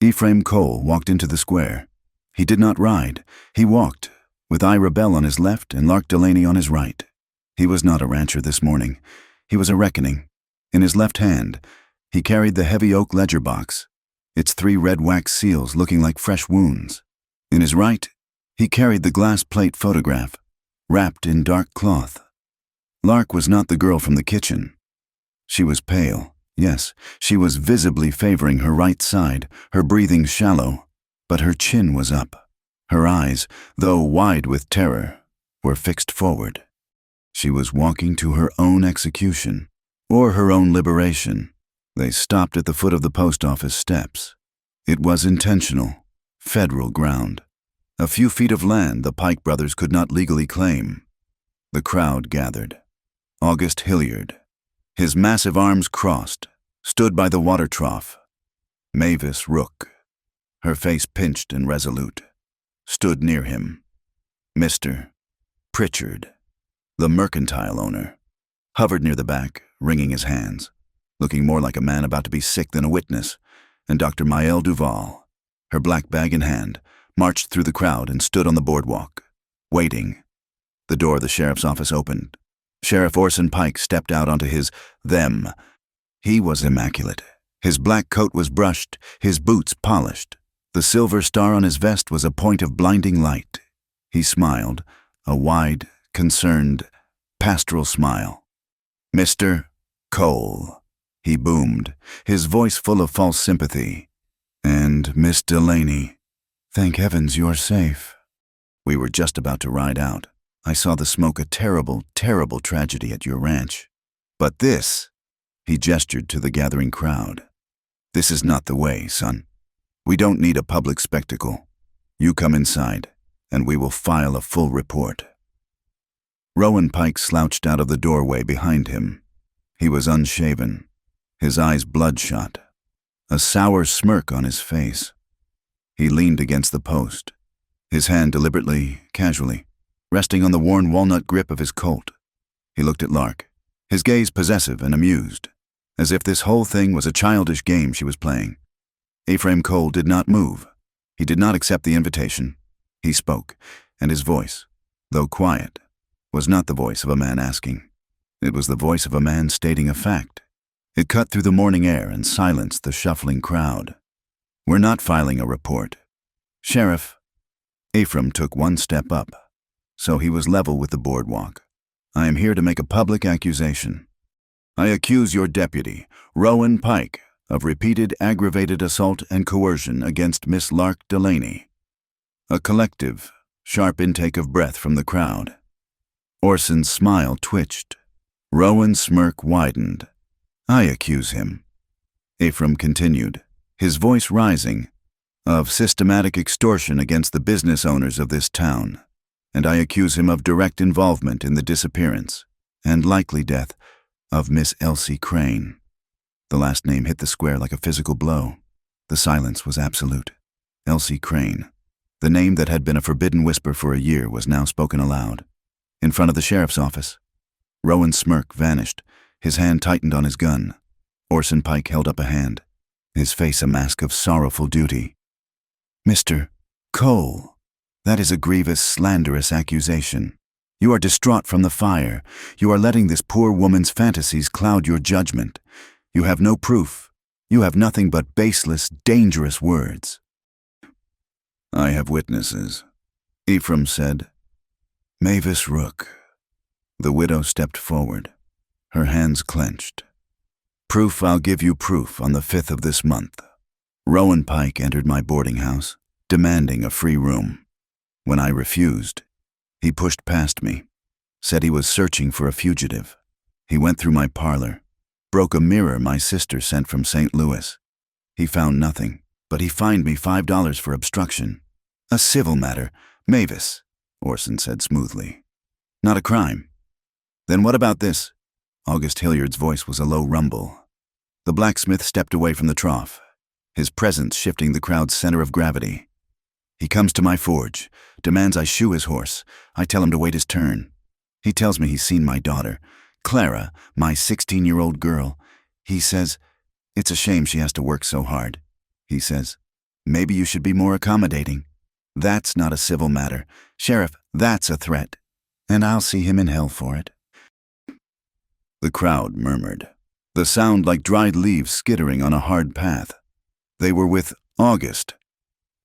Ephraim Cole walked into the square. He did not ride. He walked, with Ira Bell on his left and Lark Delaney on his right. He was not a rancher this morning. He was a reckoning. In his left hand, he carried the heavy oak ledger box, its 3 red wax seals looking like fresh wounds. In his right, he carried the glass plate photograph, wrapped in dark cloth. Lark was not the girl from the kitchen. She was pale. Yes, she was visibly favoring her right side, her breathing shallow, but her chin was up. Her eyes, though wide with terror, were fixed forward. She was walking to her own execution, or her own liberation. They stopped at the foot of the post office steps. It was intentional, federal ground. A few feet of land the Pike brothers could not legally claim. The crowd gathered. August Hilliard, his massive arms crossed, stood by the water trough. Mavis Rook, her face pinched and resolute, stood near him. Mr. Pritchard, the mercantile owner, hovered near the back, wringing his hands. looking more like a man about to be sick than a witness, and Dr. Maid Duval, her black bag in hand, marched through the crowd and stood on the boardwalk, waiting. The door of the sheriff's office opened. Sheriff Orson Pike stepped out onto his them. He was immaculate. His black coat was brushed, his boots polished. The silver star on his vest was a point of blinding light. He smiled, a wide, concerned, pastoral smile. "Mr. Cole," he boomed, his voice full of false sympathy. "And Miss Delaney, thank heavens you're safe." We were just about to ride out. I saw the smoke a terrible, terrible tragedy at your ranch. But this, he gestured to the gathering crowd. "This is not the way, son. We don't need a public spectacle. You come inside, and we will file a full report." Rowan Pike slouched out of the doorway behind him. He was unshaven, his eyes bloodshot, a sour smirk on his face. He leaned against the post, his hand deliberately, casually, resting on the worn walnut grip of his Colt. He looked at Lark, his gaze possessive and amused, as if this whole thing was a childish game she was playing. Ephraim Cole did not move. He did not accept the invitation. He spoke, and his voice, though quiet, was not the voice of a man asking. It was the voice of a man stating a fact. It cut through the morning air and silenced the shuffling crowd. "We're not filing a report. Sheriff." Ephraim took one step up, so he was level with the boardwalk. "I am here to make a public accusation. I accuse your deputy, Rowan Pike, of repeated aggravated assault and coercion against Miss Lark Delaney." A collective, sharp intake of breath from the crowd. Orson's smile twitched. Rowan's smirk widened. "I accuse him," Ephraim continued, his voice rising, "of systematic extortion against the business owners of this town, and I accuse him of direct involvement in the disappearance and likely death of Miss Elsie Crane." The last name hit the square like a physical blow. The silence was absolute. Elsie Crane. The name that had been a forbidden whisper for a year was now spoken aloud. In front of the sheriff's office. Rowan's smirk vanished. His hand tightened on his gun. Orson Pike held up a hand, his face a mask of sorrowful duty. "Mr. Cole, that is a grievous, slanderous accusation. You are distraught from the fire. You are letting this poor woman's fantasies cloud your judgment. You have no proof. You have nothing but baseless, dangerous words." "I have witnesses," Ephraim said. "Mavis Rook." The widow stepped forward, her hands clenched. "Proof, I'll give you proof on the 5th of this month." Rowan Pike entered my boarding house, demanding a free room. When I refused, he pushed past me, said he was searching for a fugitive. He went through my parlor, broke a mirror my sister sent from St. Louis. He found nothing, but he fined me $5 for obstruction. "A civil matter, Mavis," Orson said smoothly. "Not a crime." "Then what about this?" August Hilliard's voice was a low rumble. The blacksmith stepped away from the trough, his presence shifting the crowd's center of gravity. "He comes to my forge, demands I shoe his horse. I tell him to wait his turn. He tells me he's seen my daughter, Clara, my 16-year-old girl. He says, it's a shame she has to work so hard. He says, maybe you should be more accommodating. That's not a civil matter. Sheriff, that's a threat. And I'll see him in hell for it." The crowd murmured, the sound like dried leaves skittering on a hard path. They were with August.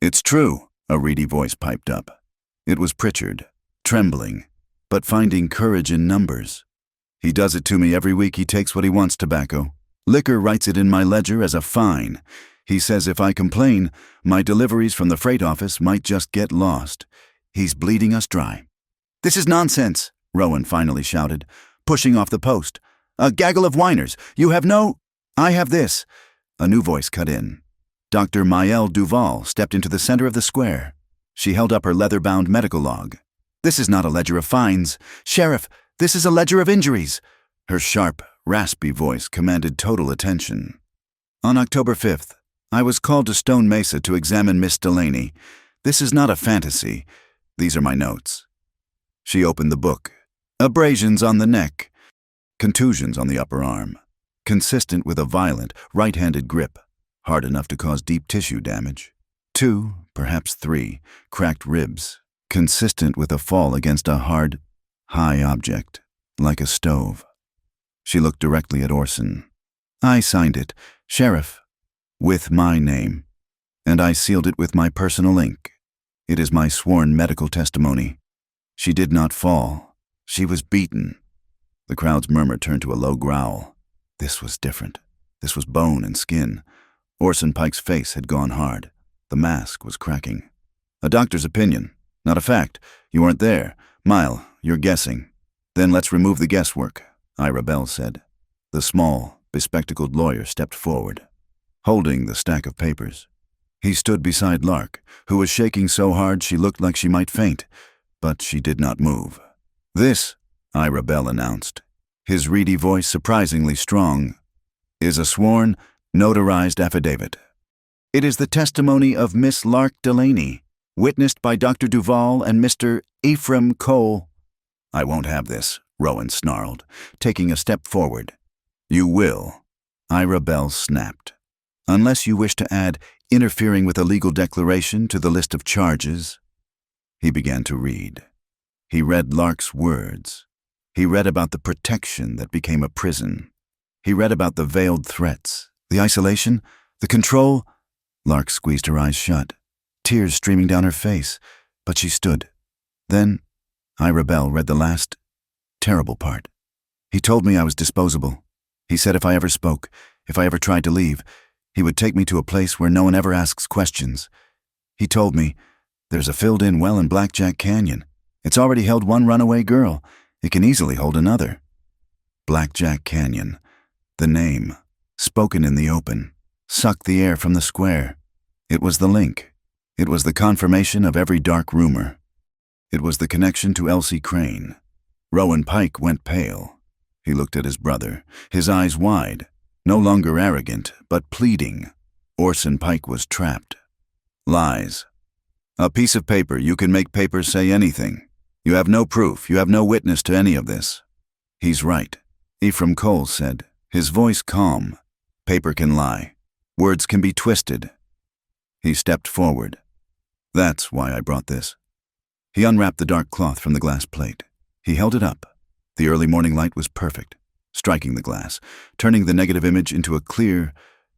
"It's true," a reedy voice piped up. It was Pritchard, trembling, but finding courage in numbers. "He does it to me every week. He takes what he wants, tobacco. Liquor writes it in my ledger as a fine. He says if I complain, my deliveries from the freight office might just get lost. He's bleeding us dry." "This is nonsense," Rowan finally shouted, pushing off the post. "A gaggle of whiners. You have no—" "I have this." A new voice cut in. Dr. Maid Duval stepped into the center of the square. She held up her leather-bound medical log. "This is not a ledger of fines. Sheriff, this is a ledger of injuries." Her sharp, raspy voice commanded total attention. "On October 5th, I was called to Stone Mesa to examine Miss Delaney. This is not a fantasy. These are my notes." She opened the book. "Abrasions on the neck. Contusions on the upper arm. consistent with a violent, right-handed grip, hard enough to cause deep tissue damage. 2, perhaps 3, cracked ribs, consistent with a fall against a hard, high object, like a stove. She looked directly at Orson. I signed it, Sheriff, with my name, and I sealed it with my personal ink. It is my sworn medical testimony. She did not fall. She was beaten. The crowd's murmur turned to a low growl. This was different. This was bone and skin. Orson Pike's face had gone hard. The mask was cracking. A doctor's opinion, not a fact. You weren't there. Mile, you're guessing. Then let's remove the guesswork, Ira Bell said. The small, bespectacled lawyer stepped forward, holding the stack of papers. He stood beside Lark, who was shaking so hard she looked like she might faint, but she did not move. This, Ira Bell announced, his reedy voice surprisingly strong, is a sworn, notarized affidavit. It is the testimony of Miss Lark Delaney, witnessed by Dr. Duval and Mr. Ephraim Cole. I won't have this, Rowan snarled, taking a step forward. You will, Ira Bell snapped. Unless you wish to add interfering with a legal declaration to the list of charges. He began to read. He read Lark's words. He read about the protection that became a prison. He read about the veiled threats, the isolation, the control. Lark squeezed her eyes shut, tears streaming down her face, but she stood. Then Ira Bell read the last, terrible part. He told me I was disposable. He said if I ever spoke, if I ever tried to leave, he would take me to a place where no one ever asks questions. He told me, there's a filled-in well in Blackjack Canyon. It's already held one runaway girl. It can easily hold another. Blackjack Canyon. The name, spoken in the open, sucked the air from the square. It was the link. It was the confirmation of every dark rumor. It was the connection to Elsie Crane. Rowan Pike went pale. He looked at his brother, his eyes wide, no longer arrogant, but pleading. Orson Pike was trapped. Lies. A piece of paper. You can make paper say anything. You have no proof. You have no witness to any of this. He's right, Ephraim Cole said, his voice calm. Paper can lie. Words can be twisted. He stepped forward. That's why I brought this. He unwrapped the dark cloth from the glass plate. He held it up. The early morning light was perfect, striking the glass, turning the negative image into a clear,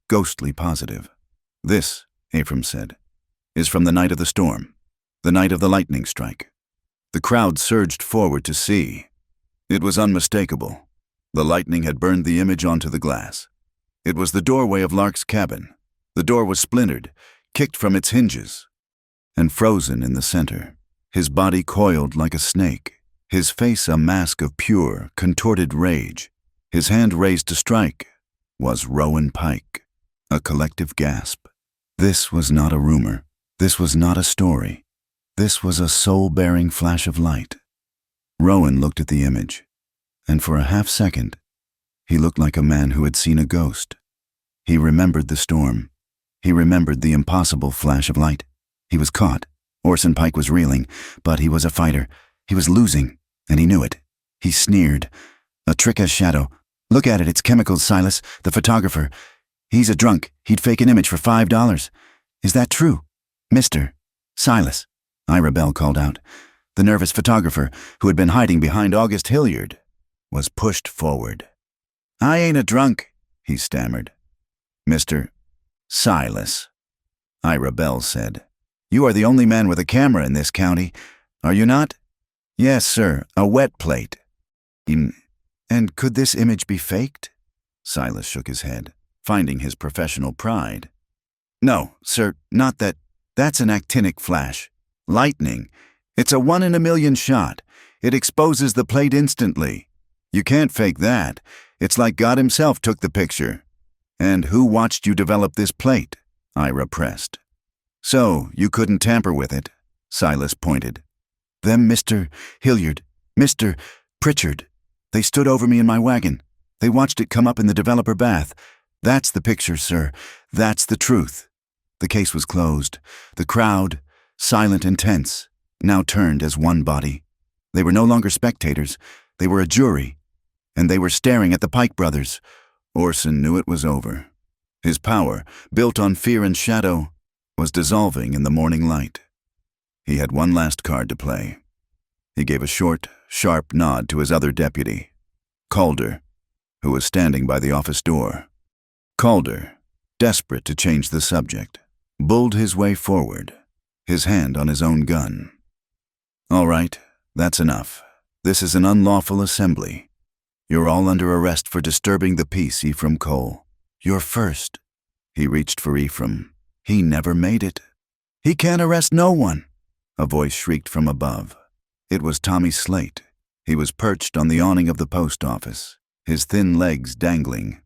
ghostly positive. This, Ephraim said, is from the night of the storm, the night of the lightning strike. The crowd surged forward to see. It was unmistakable. The lightning had burned the image onto the glass. It was the doorway of Lark's cabin. The door was splintered, kicked from its hinges, and frozen in the center, his body coiled like a snake, his face a mask of pure, contorted rage, his hand raised to strike, was Rowan Pike. A collective gasp. This was not a rumor. This was not a story. This was a soul-bearing flash of light. Rowan looked at the image, and for a half-second, he looked like a man who had seen a ghost. He remembered the storm. He remembered the impossible flash of light. He was caught. Orson Pike was reeling, but he was a fighter. He was losing, and he knew it. He sneered. A trick as shadow. Look at it, it's chemicals, Silas, the photographer. He's a drunk. He'd fake an image for $5. Is that true? Mr. Silas, Ira Bell called out. The nervous photographer, who had been hiding behind August Hilliard, was pushed forward. I ain't a drunk, he stammered. Mr. Silas, Ira Bell said. You are the only man with a camera in this county, are you not? Yes, sir, a wet plate. And could this image be faked? Silas shook his head, finding his professional pride. No, sir, not that. That's an actinic flash. Lightning. It's a 1 in a million shot. It exposes the plate instantly. You can't fake that. It's like God himself took the picture. And who watched you develop this plate? Ira pressed. So, you couldn't tamper with it, Silas pointed. Them Mr. Hilliard, Mr. Pritchard. They stood over me in my wagon. They watched it come up in the developer bath. That's the picture, sir. That's the truth. The case was closed. The crowd, silent and tense, now turned as one body. They were no longer spectators. They were a jury. And they were staring at the Pike brothers, Orson knew it was over. His power, built on fear and shadow, was dissolving in the morning light. He had one last card to play. He gave a short, sharp nod to his other deputy, Calder, who was standing by the office door. Calder, desperate to change the subject, bulled his way forward, his hand on his own gun. "All right, that's enough. This is an unlawful assembly. You're all under arrest for disturbing the peace, Ephraim Cole. You're first." He reached for Ephraim. "He never made it." "He can't arrest no one," a voice shrieked from above. It was Tommy Slate. He was perched on the awning of the post office, his thin legs dangling.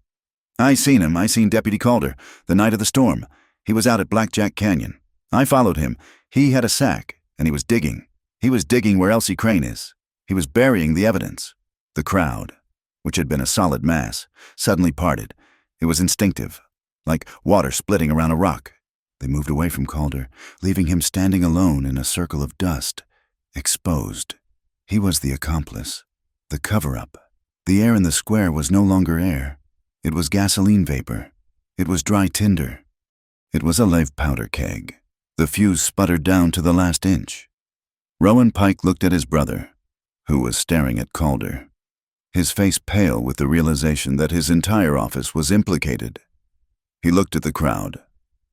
"I seen him. I seen Deputy Calder, the night of the storm. He was out at Blackjack Canyon. I followed him. He had a sack, and he was digging. He was digging where Elsie Crane is. He was burying the evidence." The crowd, which had been a solid mass, suddenly parted. It was instinctive, like water splitting around a rock. They moved away from Calder, leaving him standing alone in a circle of dust, exposed. He was the accomplice, the cover-up. The air in the square was no longer air. It was gasoline vapor. It was dry tinder. It was a live powder keg. The fuse sputtered down to the last inch. Rowan Pike looked at his brother, who was staring at Calder, his face pale with the realization that his entire office was implicated. He looked at the crowd,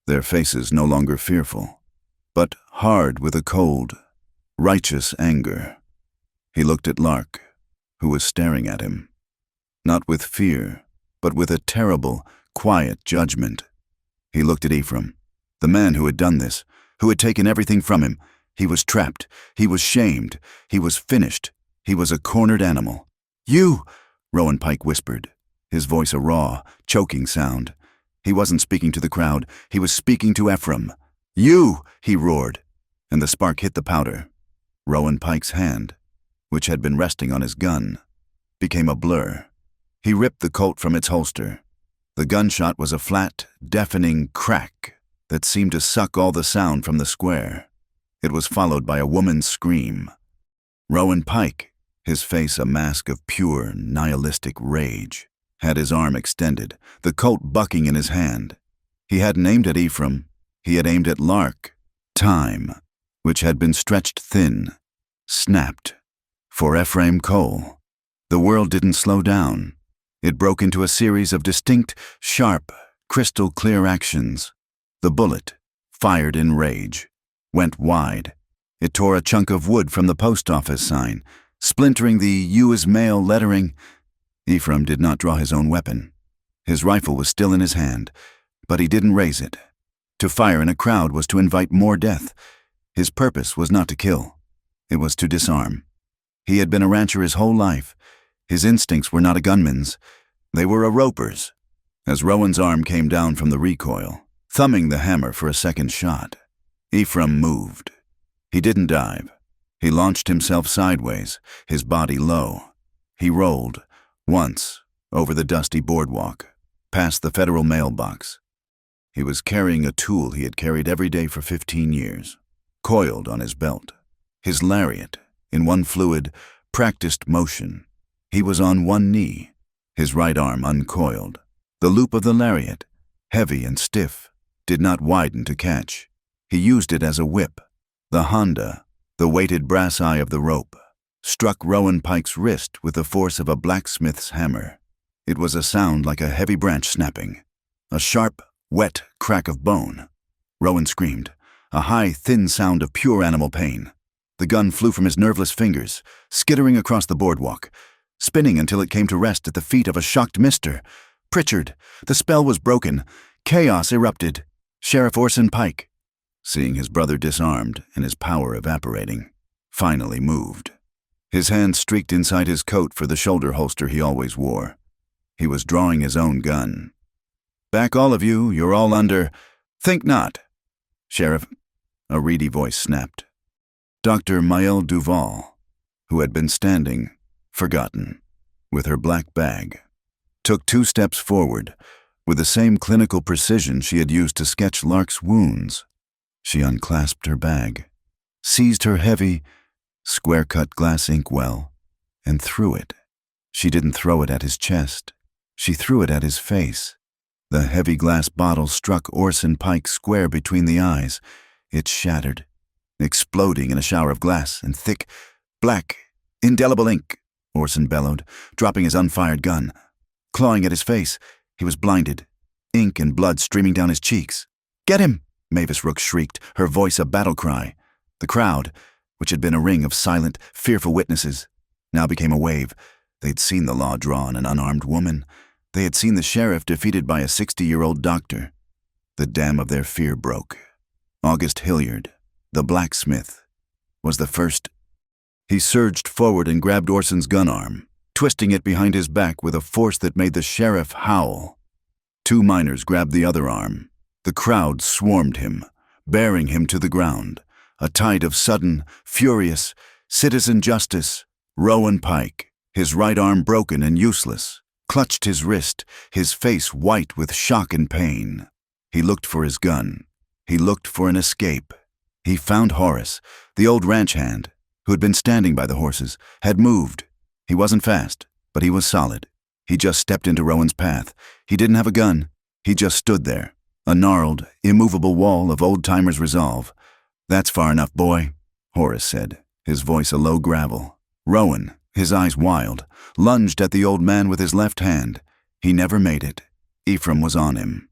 their faces no longer fearful, but hard with a cold, righteous anger. He looked at Lark, who was staring at him, not with fear, but with a terrible, quiet judgment. He looked at Ephraim, the man who had done this, who had taken everything from him. He was trapped. He was shamed. He was finished. He was a cornered animal. "You!" Rowan Pike whispered, his voice a raw, choking sound. He wasn't speaking to the crowd. He was speaking to Ephraim. "You!" he roared, and the spark hit the powder. Rowan Pike's hand, which had been resting on his gun, became a blur. He ripped the Colt from its holster. The gunshot was a flat, deafening crack that seemed to suck all the sound from the square. It was followed by a woman's scream. Rowan Pike, his face a mask of pure, nihilistic rage, had his arm extended, the Colt bucking in his hand. He hadn't aimed at Ephraim. He had aimed at Lark. Time, which had been stretched thin, snapped. For Ephraim Cole, the world didn't slow down. It broke into a series of distinct, sharp, crystal-clear actions. The bullet, fired in rage, went wide. It tore a chunk of wood from the post office sign, splintering the "U is Mail" lettering. Ephraim did not draw his own weapon. His rifle was still in his hand, but he didn't raise it. To fire in a crowd was to invite more death. His purpose was not to kill. It was to disarm. He had been a rancher his whole life. His instincts were not a gunman's. They were a roper's. As Rowan's arm came down from the recoil, thumbing the hammer for a second shot, Ephraim moved. He didn't dive. He launched himself sideways, his body low. He rolled, once, over the dusty boardwalk, past the federal mailbox. He was carrying a tool he had carried every day for 15 years, coiled on his belt. His lariat, in one fluid, practiced motion. He was on one knee, his right arm uncoiled. The loop of the lariat, heavy and stiff, did not widen to catch. He used it as a whip. The Honda, the weighted brass eye of the rope, struck Rowan Pike's wrist with the force of a blacksmith's hammer. It was a sound like a heavy branch snapping, a sharp, wet crack of bone. Rowan screamed, a high, thin sound of pure animal pain. The gun flew from his nerveless fingers, skittering across the boardwalk, spinning until it came to rest at the feet of a shocked Mr. Pritchard. The spell was broken. Chaos erupted. Sheriff Orson Pike, seeing his brother disarmed and his power evaporating, finally moved. His hand streaked inside his coat for the shoulder holster he always wore. He was drawing his own gun. "Back, all of you. You're all under—" "Think not." "Sheriff," a reedy voice snapped. Dr. Maëlle Duval, who had been standing, forgotten, with her black bag, took 2 steps forward, with the same clinical precision she had used to sketch Lark's wounds. She unclasped her bag, seized her heavy, square-cut glass inkwell, and threw it. She didn't throw it at his chest. She threw it at his face. The heavy glass bottle struck Orson Pike square between the eyes. It shattered, exploding in a shower of glass and thick, black, indelible ink, Orson bellowed, dropping his unfired gun. Clawing at his face, he was blinded, ink and blood streaming down his cheeks. "Get him!" Mavis Rook shrieked, her voice a battle cry. The crowd, which had been a ring of silent, fearful witnesses, now became a wave. They'd seen the law draw on an unarmed woman. They had seen the sheriff defeated by a 60-year-old doctor. The dam of their fear broke. August Hilliard, the blacksmith, was the first. He surged forward and grabbed Orson's gun arm, twisting it behind his back with a force that made the sheriff howl. Two miners grabbed the other arm. The crowd swarmed him, bearing him to the ground. A tide of sudden, furious, citizen justice. Rowan Pike, his right arm broken and useless, clutched his wrist, his face white with shock and pain. He looked for his gun. He looked for an escape. He found Horace, the old ranch hand, who had been standing by the horses, had moved. He wasn't fast, but he was solid. He just stepped into Rowan's path. He didn't have a gun. He just stood there, a gnarled, immovable wall of old-timers' resolve. "That's far enough, boy," Horace said, his voice a low gravel. Rowan, his eyes wild, lunged at the old man with his left hand. He never made it. Ephraim was on him.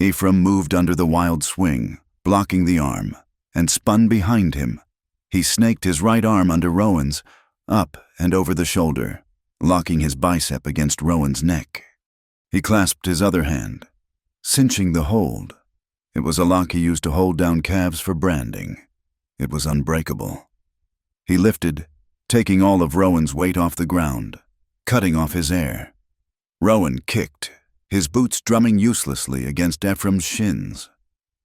Ephraim moved under the wild swing, blocking the arm, and spun behind him. He snaked his right arm under Rowan's, up and over the shoulder, locking his bicep against Rowan's neck. He clasped his other hand, cinching the hold. It was a lock he used to hold down calves for branding. It was unbreakable. He lifted, taking all of Rowan's weight off the ground, cutting off his air. Rowan kicked, his boots drumming uselessly against Ephraim's shins.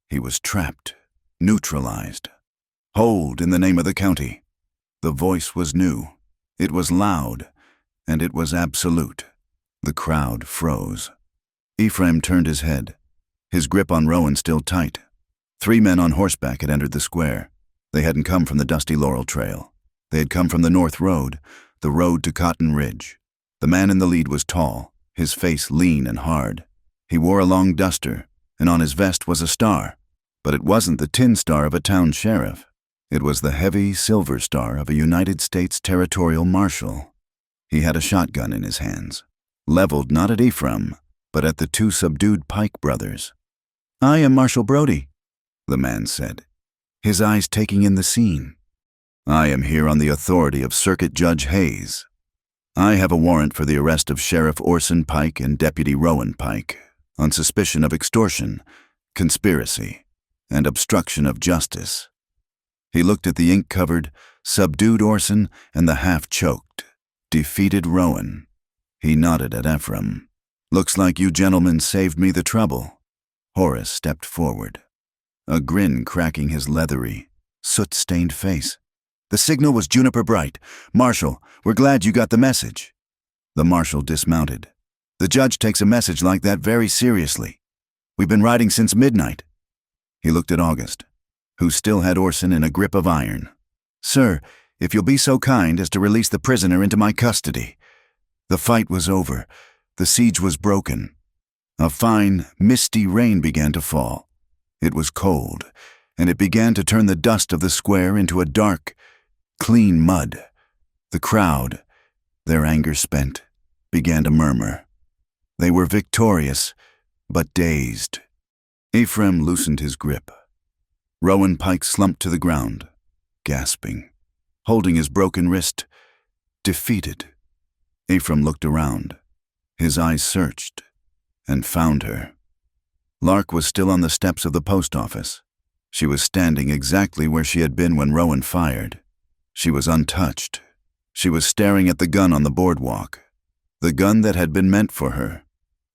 He was trapped, neutralized. "Hold in the name of the county." The voice was new. It was loud, and it was absolute. The crowd froze. Ephraim turned his head, his grip on Rowan still tight. 3 men on horseback had entered the square. They hadn't come from the dusty Laurel Trail. They had come from the North Road, the road to Cotton Ridge. The man in the lead was tall, his face lean and hard. He wore a long duster, and on his vest was a star. But it wasn't the tin star of a town sheriff. It was the heavy silver star of a United States territorial marshal. He had a shotgun in his hands, leveled not at Ephraim, but at the 2 subdued Pike brothers. "I am Marshal Brody," the man said, his eyes taking in the scene. "I am here on the authority of Circuit Judge Hayes. I have a warrant for the arrest of Sheriff Orson Pike and Deputy Rowan Pike on suspicion of extortion, conspiracy, and obstruction of justice." He looked at the ink-covered, subdued Orson and the half-choked, defeated Rowan. He nodded at Ephraim. "Looks like you gentlemen saved me the trouble." Horace stepped forward, a grin cracking his leathery, soot-stained face. "The signal was Juniper Bright. Marshal, we're glad you got the message." The marshal dismounted. "The judge takes a message like that very seriously. We've been riding since midnight." He looked at August, who still had Orson in a grip of iron. "Sir, if you'll be so kind as to release the prisoner into my custody." The fight was over. The siege was broken. A fine, misty rain began to fall. It was cold, and it began to turn the dust of the square into a dark, clean mud. The crowd, their anger spent, began to murmur. They were victorious, but dazed. Ephraim loosened his grip. Rowan Pike slumped to the ground, gasping, holding his broken wrist, defeated. Ephraim looked around. His eyes searched, and found her. Lark was still on the steps of the post office. She was standing exactly where she had been when Rowan fired. She was untouched. She was staring at the gun on the boardwalk. The gun that had been meant for her.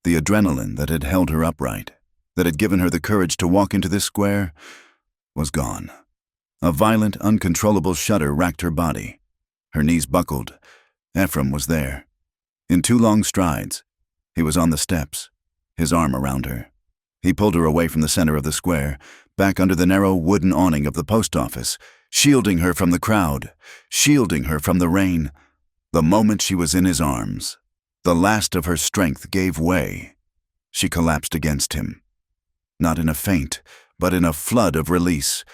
The adrenaline that had held her upright, that had given her the courage to walk into this square, was gone. A violent, uncontrollable shudder racked her body. Her knees buckled. Ephraim was there. In 2 long strides, he was on the steps, his arm around her. He pulled her away from the center of the square, back under the narrow wooden awning of the post office, shielding her from the crowd, shielding her from the rain. The moment she was in his arms, The last of her strength gave way. She collapsed against him. Not in a faint, but in a flood of release.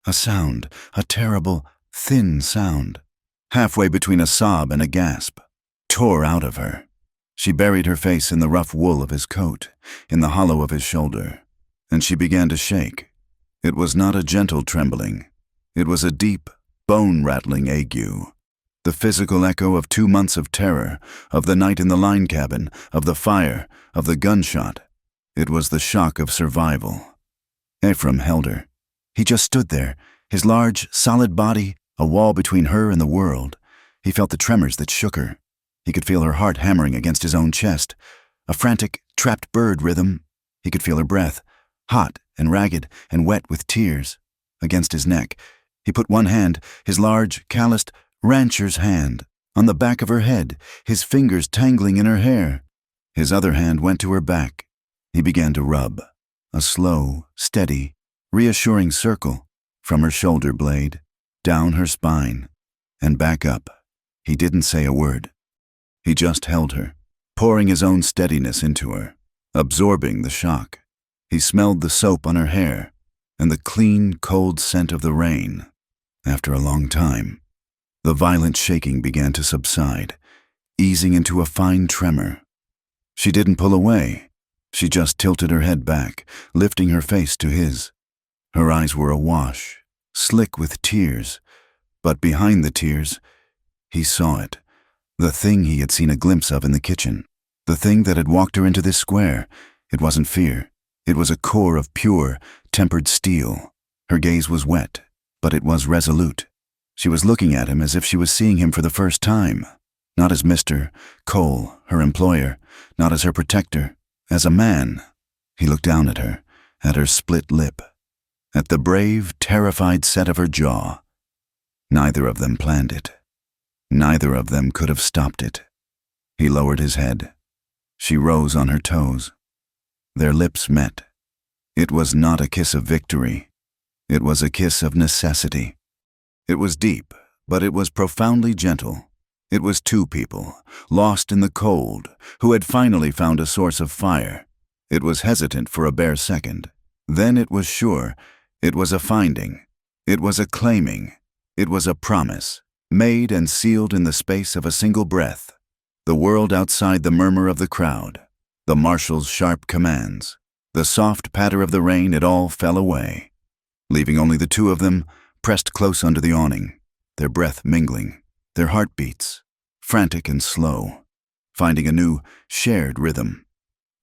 A sound, a terrible, thin sound, halfway between a sob and a gasp, tore out of her. She buried her face in the rough wool of his coat, in the hollow of his shoulder, and she began to shake. It was not a gentle trembling. It was a deep, bone-rattling ague. The physical echo of 2 months of terror, of the night in the line cabin, of the fire, of the gunshot. It was the shock of survival. Ephraim held her. He just stood there, his large, solid body, a wall between her and the world. He felt the tremors that shook her. He could feel her heart hammering against his own chest, a frantic, trapped bird rhythm. He could feel her breath, hot and ragged and wet with tears, against his neck. He put one hand, his large, calloused, rancher's hand, on the back of her head, his fingers tangling in her hair. His other hand went to her back. He began to rub, a slow, steady, reassuring circle, from her shoulder blade, down her spine, and back up. He didn't say a word. He just held her, pouring his own steadiness into her, absorbing the shock. He smelled the soap on her hair, and the clean, cold scent of the rain. After a long time, the violent shaking began to subside, easing into a fine tremor. She didn't pull away. She just tilted her head back, lifting her face to his. Her eyes were awash, slick with tears, but behind the tears, he saw it. The thing he had seen a glimpse of in the kitchen. The thing that had walked her into this square. It wasn't fear. It was a core of pure, tempered steel. Her gaze was wet, but it was resolute. She was looking at him as if she was seeing him for the first time. Not as Mr. Cole, her employer, not as her protector, as a man. He looked down at her split lip, at the brave, terrified set of her jaw. Neither of them planned it. Neither of them could have stopped it. He lowered his head. She rose on her toes. Their lips met. It was not a kiss of victory. It was a kiss of necessity. It was deep, but it was profoundly gentle. It was two people, lost in the cold, who had finally found a source of fire. It was hesitant for a bare second. Then it was sure. It was a finding. It was a claiming. It was a promise, made and sealed in the space of a single breath. The world outside the murmur of the crowd, the marshal's sharp commands, the soft patter of the rain, it all fell away, leaving only the two of them pressed close under the awning, their breath mingling, their heartbeats, frantic and slow, finding a new, shared rhythm.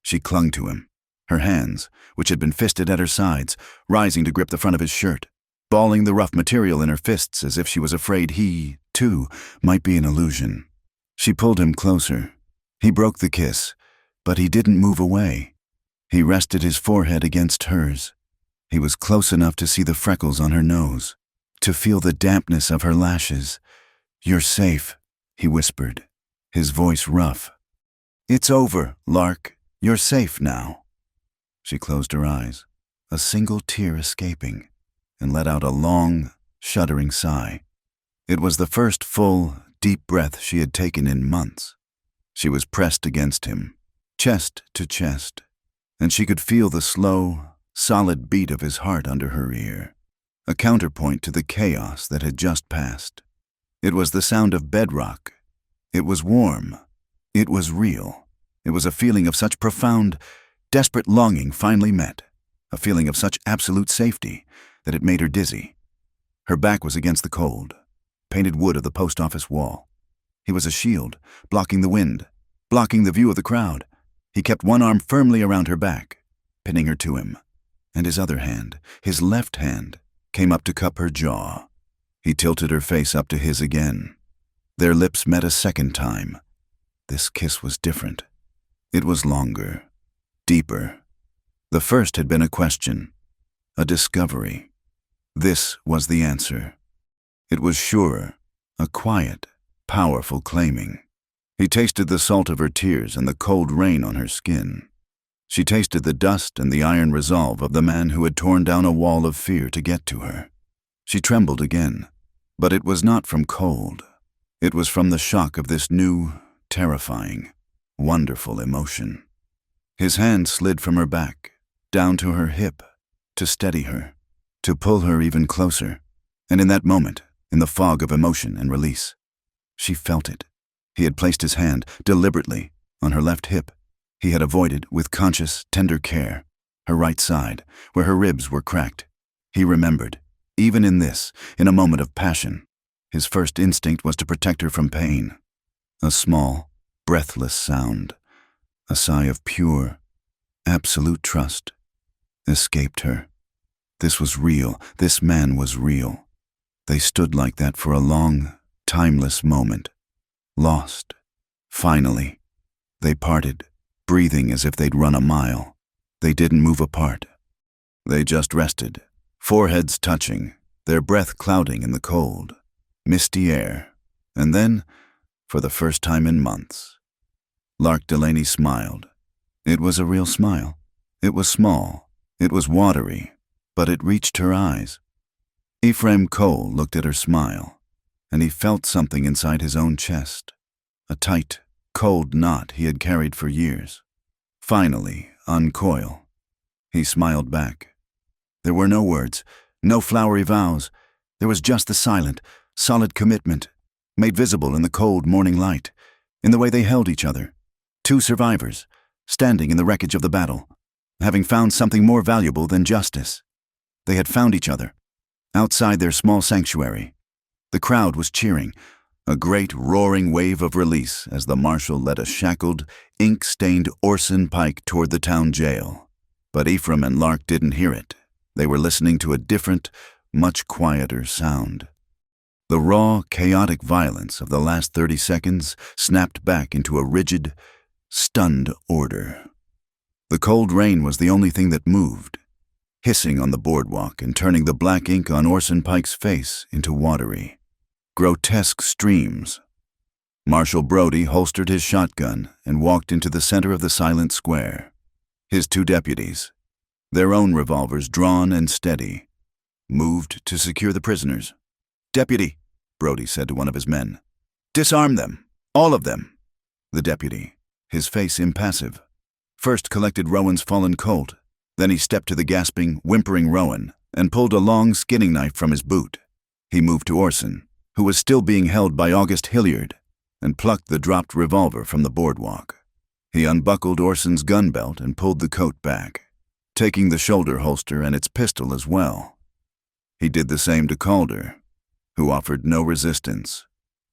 She clung to him, her hands, which had been fisted at her sides, rising to grip the front of his shirt, balling the rough material in her fists as if she was afraid he, too, might be an illusion. She pulled him closer. He broke the kiss, but he didn't move away. He rested his forehead against hers. He was close enough to see the freckles on her nose, to feel the dampness of her lashes. "You're safe," he whispered, his voice rough. "It's over, Lark. You're safe now." She closed her eyes, a single tear escaping, and let out a long, shuddering sigh. It was the first full, deep breath she had taken in months. She was pressed against him, chest to chest, and she could feel the slow, solid beat of his heart under her ear, a counterpoint to the chaos that had just passed. It was the sound of bedrock. It was warm. It was real. It was a feeling of such profound, desperate longing finally met, a feeling of such absolute safety that it made her dizzy. Her back was against the cold, painted wood of the post office wall. He was a shield, blocking the wind, blocking the view of the crowd. He kept one arm firmly around her back, pinning her to him, and his other hand, his left hand, came up to cup her jaw. He tilted her face up to his again. Their lips met a second time. This kiss was different. It was longer, deeper. The first had been a question, a discovery. This was the answer. It was surer, a quiet, powerful claiming. He tasted the salt of her tears and the cold rain on her skin. She tasted the dust and the iron resolve of the man who had torn down a wall of fear to get to her. She trembled again, but it was not from cold. It was from the shock of this new, terrifying. wonderful emotion. His hand slid from her back, down to her hip, to steady her, to pull her even closer. And in that moment, in the fog of emotion and release, she felt it. He had placed his hand, deliberately, on her left hip. He had avoided, with conscious, tender care, her right side, where her ribs were cracked. He remembered, even in this, in a moment of passion, his first instinct was to protect her from pain. A small, breathless sound, a sigh of pure, absolute trust, escaped her. This was real. This man was real. They stood like that for a long, timeless moment. Lost. Finally. They parted, breathing as if they'd run a mile. They didn't move apart. They just rested, foreheads touching, their breath clouding in the cold, misty air. And then, for the first time in months, Lark Delaney smiled. It was a real smile. It was small. It was watery, but it reached her eyes. Ephraim Cole looked at her smile, and he felt something inside his own chest, a tight, cold knot he had carried for years. Finally, uncoil. He smiled back. There were no words, no flowery vows. There was just the silent, solid commitment, made visible in the cold morning light, in the way they held each other. Two survivors, standing in the wreckage of the battle, having found something more valuable than justice. They had found each other, outside their small sanctuary. The crowd was cheering, a great roaring wave of release as the marshal led a shackled, ink-stained Orson Pike toward the town jail. But Ephraim and Lark didn't hear it. They were listening to a different, much quieter sound. The raw, chaotic violence of the last 30 seconds snapped back into a rigid, stunned order. The cold rain was the only thing that moved, hissing on the boardwalk and turning the black ink on Orson Pike's face into watery, grotesque streams. Marshal Brody holstered his shotgun and walked into the center of the silent square. His two deputies, their own revolvers drawn and steady, moved to secure the prisoners. "Deputy," Brody said to one of his men, "disarm them, all of them." The deputy, his face impassive, first collected Rowan's fallen colt. Then he stepped to the gasping, whimpering Rowan and pulled a long skinning knife from his boot. He moved to Orson, who was still being held by August Hilliard, and plucked the dropped revolver from the boardwalk. He unbuckled Orson's gun belt and pulled the coat back, taking the shoulder holster and its pistol as well. He did the same to Calder, who offered no resistance,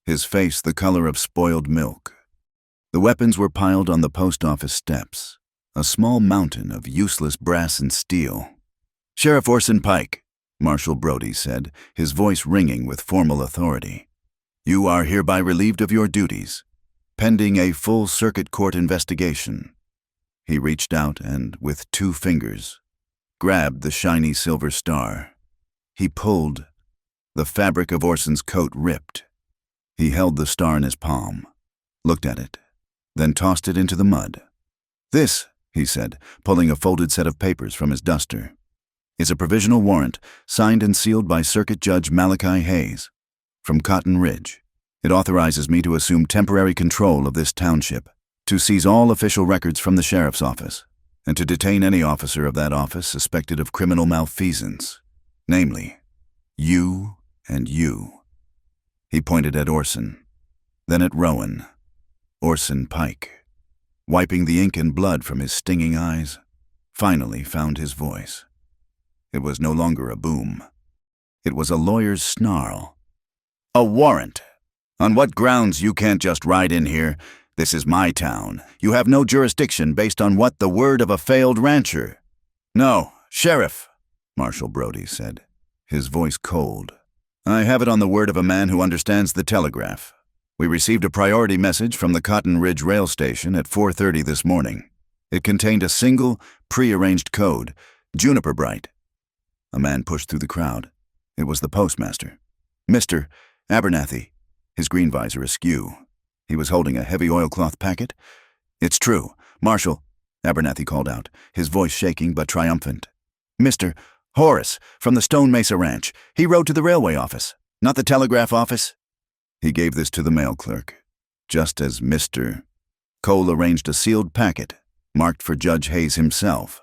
his face the color of spoiled milk. The weapons were piled on the post office steps, a small mountain of useless brass and steel. "Sheriff Orson Pike," Marshal Brody said, his voice ringing with formal authority, "you are hereby relieved of your duties, pending a full circuit court investigation." He reached out and, with 2 fingers, grabbed the shiny silver star. He pulled. The fabric of Orson's coat ripped. He held the star in his palm, looked at it, then tossed it into the mud. "This," he said, pulling a folded set of papers from his duster, "is a provisional warrant signed and sealed by Circuit Judge Malachi Hayes from Cotton Ridge. It authorizes me to assume temporary control of this township, to seize all official records from the sheriff's office, and to detain any officer of that office suspected of criminal malfeasance, namely, you and you." He pointed at Orson, then at Rowan, Orson Pike, wiping the ink and blood from his stinging eyes, finally found his voice. It was no longer a boom. It was a lawyer's snarl. "A warrant! On what grounds you can't just ride in here? This is my town. You have no jurisdiction based on what, the word of a failed rancher?" "No, Sheriff," Marshal Brody said, his voice cold. "I have it on the word of a man who understands the telegraph. We received a priority message from the Cotton Ridge rail station at 4:30 this morning. It contained a single, pre-arranged code, Juniper Bright." A man pushed through the crowd. It was the postmaster. "Mr. Abernathy," his green visor askew. He was holding a heavy oilcloth packet. "It's true, Marshal," Abernathy called out, his voice shaking but triumphant. "Mr. Horace, from the Stone Mesa Ranch. He rode to the railway office, not the telegraph office." He gave this to the mail clerk, just as Mr. Cole arranged a sealed packet, marked for Judge Hayes himself.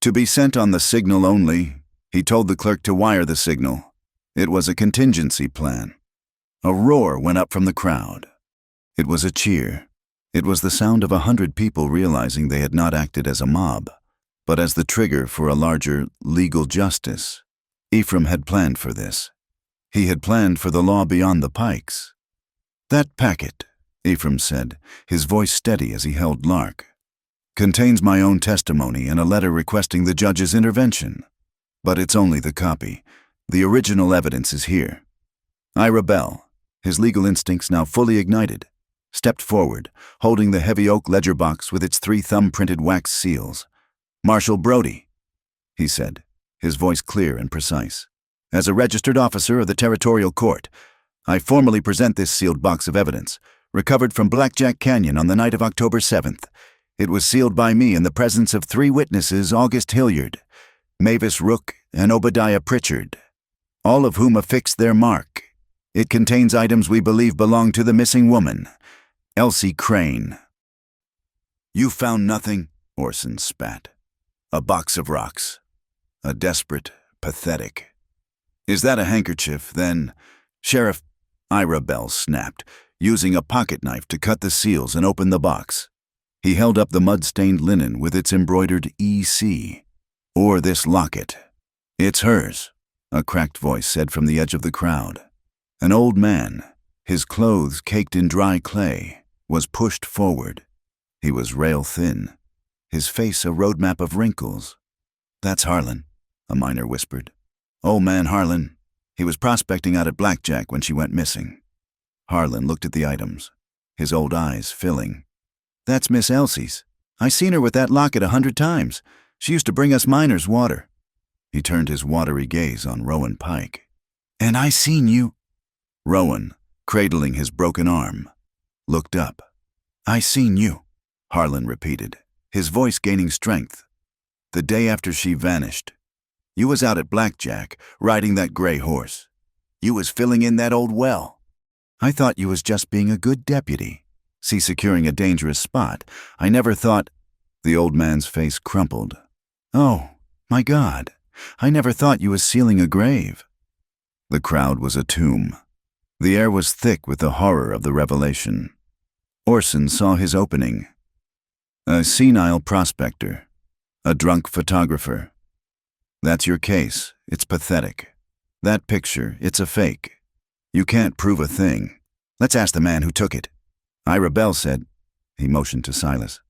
To be sent on the signal only, he told the clerk to wire the signal. It was a contingency plan. A roar went up from the crowd. It was a cheer. It was the sound of 100 people realizing they had not acted as a mob, but as the trigger for a larger legal justice. Ephraim had planned for this. He had planned for the law beyond the pikes. "That packet," Ephraim said, his voice steady as he held Lark, "contains my own testimony and a letter requesting the judge's intervention. But it's only the copy. The original evidence is here." Ira Bell, his legal instincts now fully ignited, stepped forward, holding the heavy oak ledger box with its 3 thumb-printed wax seals. "Marshal Brody," he said, his voice clear and precise. "As a registered officer of the Territorial Court, I formally present this sealed box of evidence, recovered from Blackjack Canyon on the night of October 7th. It was sealed by me in the presence of 3 witnesses, August Hilliard, Mavis Rook, and Obadiah Pritchard, all of whom affixed their mark. It contains items we believe belong to the missing woman, Elsie Crane." "You found nothing?" Orson spat. "A box of rocks. A desperate, pathetic. Is that a handkerchief, then, Sheriff?" Ira Bell snapped, using a pocket knife to cut the seals and open the box. He held up the mud-stained linen with its embroidered EC. "Or this locket." "It's hers," a cracked voice said from the edge of the crowd. An old man, his clothes caked in dry clay, was pushed forward. He was rail-thin, his face a roadmap of wrinkles. "That's Harlan," a miner whispered. "Old man Harlan. He was prospecting out at Blackjack when she went missing." Harlan looked at the items, his old eyes filling. "That's Miss Elsie's. I seen her with that locket 100 times. She used to bring us miners water." He turned his watery gaze on Rowan Pike. "And I seen you." Rowan, cradling his broken arm, looked up. "I seen you," Harlan repeated, his voice gaining strength. "The day after she vanished. You was out at Blackjack, riding that gray horse. You was filling in that old well. I thought you was just being a good deputy. See, securing a dangerous spot. I never thought—" The old man's face crumpled. "Oh, my God. I never thought you was sealing a grave." The crowd was a tomb. The air was thick with the horror of the revelation. Orson saw his opening. A senile prospector. A drunk photographer. "That's your case. It's pathetic. That picture, it's a fake. You can't prove a thing. Let's ask the man who took it." Ira Bell said. He motioned to Silas,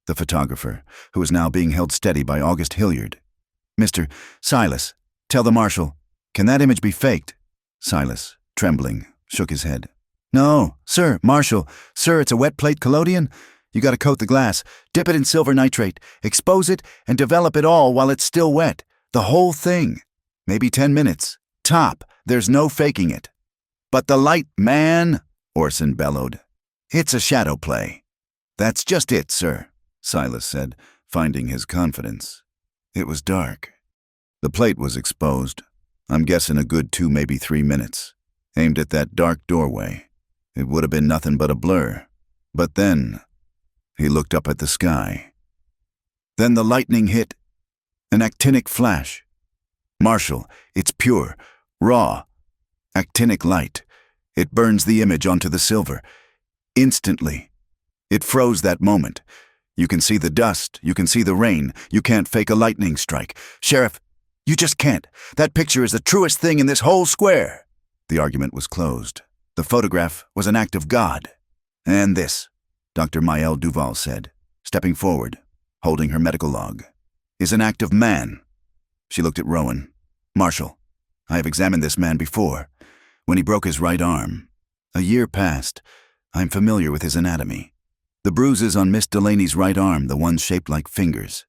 the photographer, who was now being held steady by August Hilliard. "Mr. Silas, tell the marshal, can that image be faked?" Silas, trembling, shook his head. "No, sir, marshal. Sir, it's a wet plate collodion. You gotta coat the glass, dip it in silver nitrate, expose it, and develop it all while it's still wet. The whole thing. Maybe 10 minutes. Top. There's no faking it." "But the light, man," Orson bellowed. "It's a shadow play." "That's just it, sir," Silas said, finding his confidence. It was dark. The plate was exposed. I'm guessing a good 2, maybe 3 minutes. Aimed at that dark doorway. It would have been nothing but a blur. But then, he looked up at the sky. Then the lightning hit. An actinic flash. "Marshal, it's pure, raw, actinic light. It burns the image onto the silver. Instantly. It froze that moment. You can see the dust, you can see the rain. You can't fake a lightning strike. Sheriff, you just can't. That picture is the truest thing in this whole square." The argument was closed. The photograph was an act of God. "And this," Dr. Maëlle Duval said, stepping forward, holding her medical log, "is an act of man." She looked at Rowan. "Marshal, I have examined this man before, when he broke his right arm. A year passed. I'm familiar with his anatomy. The bruises on Miss Delaney's right arm, the ones shaped like fingers,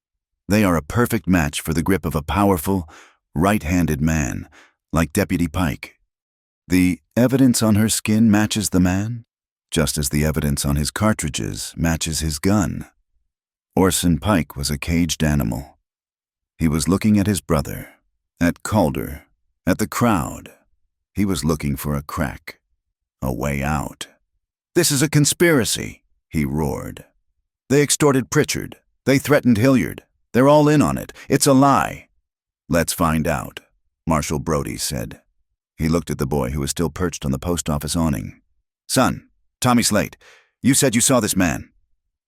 they are a perfect match for the grip of a powerful, right-handed man, like Deputy Pike. The evidence on her skin matches the man, just as the evidence on his cartridges matches his gun. Orson Pike was a caged animal. He was looking at his brother, at Calder, at the crowd. He was looking for a crack, a way out. "This is a conspiracy," he roared. They extorted Pritchard. They threatened Hilliard. They're all in on it. It's a lie." "Let's find out," Marshal Brody said. He looked at the boy who was still perched on the post office awning. "Son, Tommy Slate, you said you saw this man."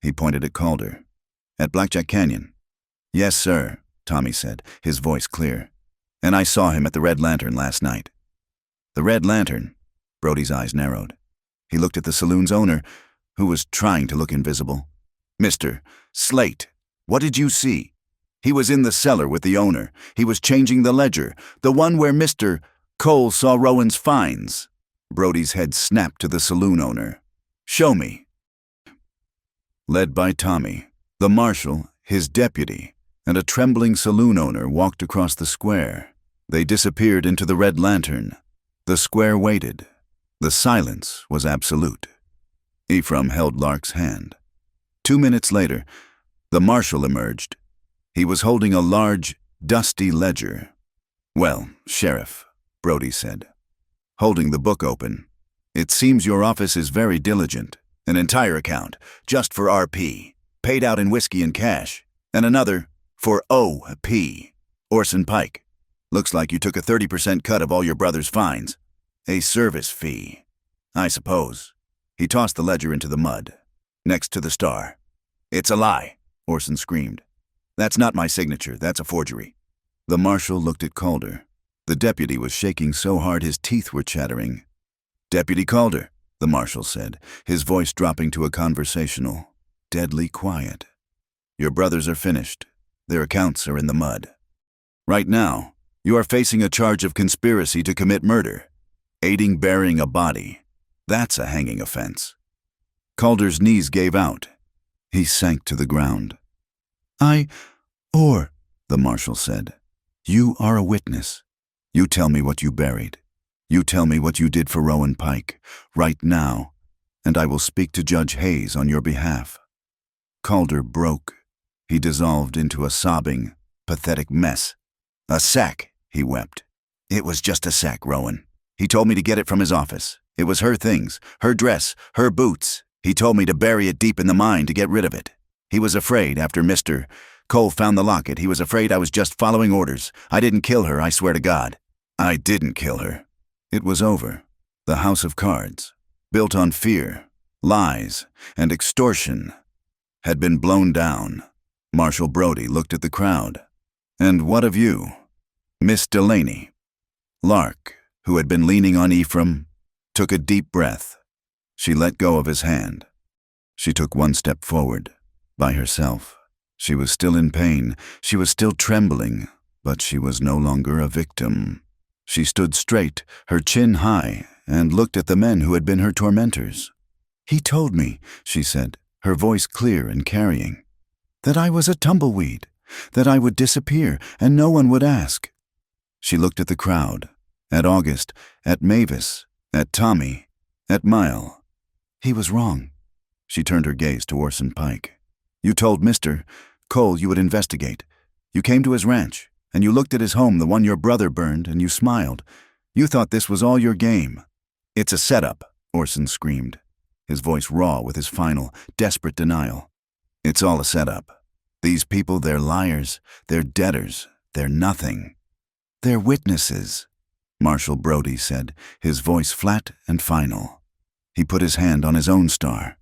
He pointed at Calder. "At Blackjack Canyon?" "Yes, sir," Tommy said, his voice clear. "And I saw him at the Red Lantern last night." "The Red Lantern?" Brody's eyes narrowed. He looked at the saloon's owner, who was trying to look invisible. "Mr. Slate, what did you see?" "He was in the cellar with the owner. He was changing the ledger, the one where Mr. Cole saw Rowan's finds." Brody's head snapped to the saloon owner. "Show me." Led by Tommy, the marshal, his deputy, and a trembling saloon owner walked across the square. They disappeared into the Red Lantern. The square waited. The silence was absolute. Ephraim held Lark's hand. 2 minutes later, the marshal emerged. He was holding a large, dusty ledger. "Well, Sheriff," Brody said, holding the book open, "it seems your office is very diligent. An entire account, just for RP, paid out in whiskey and cash, and another for OP, Orson Pike. Looks like you took a 30% cut of all your brother's fines. A service fee, I suppose." He tossed the ledger into the mud, next to the star. "It's a lie," Orson screamed. "That's not my signature, that's a forgery." The marshal looked at Calder. The deputy was shaking so hard his teeth were chattering. "Deputy Calder," the marshal said, his voice dropping to a conversational, deadly quiet. "Your brothers are finished. Their accounts are in the mud. Right now, you are facing a charge of conspiracy to commit murder. Aiding burying a body. That's a hanging offense." Calder's knees gave out. He sank to the ground. The marshal said, "You are a witness. You tell me what you buried. You tell me what you did for Rowan Pike, right now, and I will speak to Judge Hayes on your behalf." Calder broke. He dissolved into a sobbing, pathetic mess. "A sack," he wept. "It was just a sack, Rowan. He told me to get it from his office. It was her things, her dress, her boots. He told me to bury it deep in the mine to get rid of it. He was afraid after Mr. Cole found the locket. He was afraid I was just following orders. I didn't kill her, I swear to God." "I didn't kill her." It was over. The house of cards, built on fear, lies, and extortion, had been blown down. Marshal Brody looked at the crowd. "And what of you, Miss Delaney?" Lark, who had been leaning on Ephraim, took a deep breath. She let go of his hand. She took one step forward, by herself. She was still in pain. She was still trembling, but she was no longer a victim. She stood straight, her chin high, and looked at the men who had been her tormentors. "He told me," she said, her voice clear and carrying, "that I was a tumbleweed, that I would disappear, and no one would ask." She looked at the crowd, at August, at Mavis, at Tommy, at Mile. He was wrong. She turned her gaze to Orson Pike. "You told Mr. Cole you would investigate. You came to his ranch, and you looked at his home, the one your brother burned, and you smiled. You thought this was all your game." "It's a setup," Orson screamed, his voice raw with his final, desperate denial. "It's all a setup. These people, they're liars, they're debtors, they're nothing. They're witnesses," Marshal Brody said, his voice flat and final. He put his hand on his own star.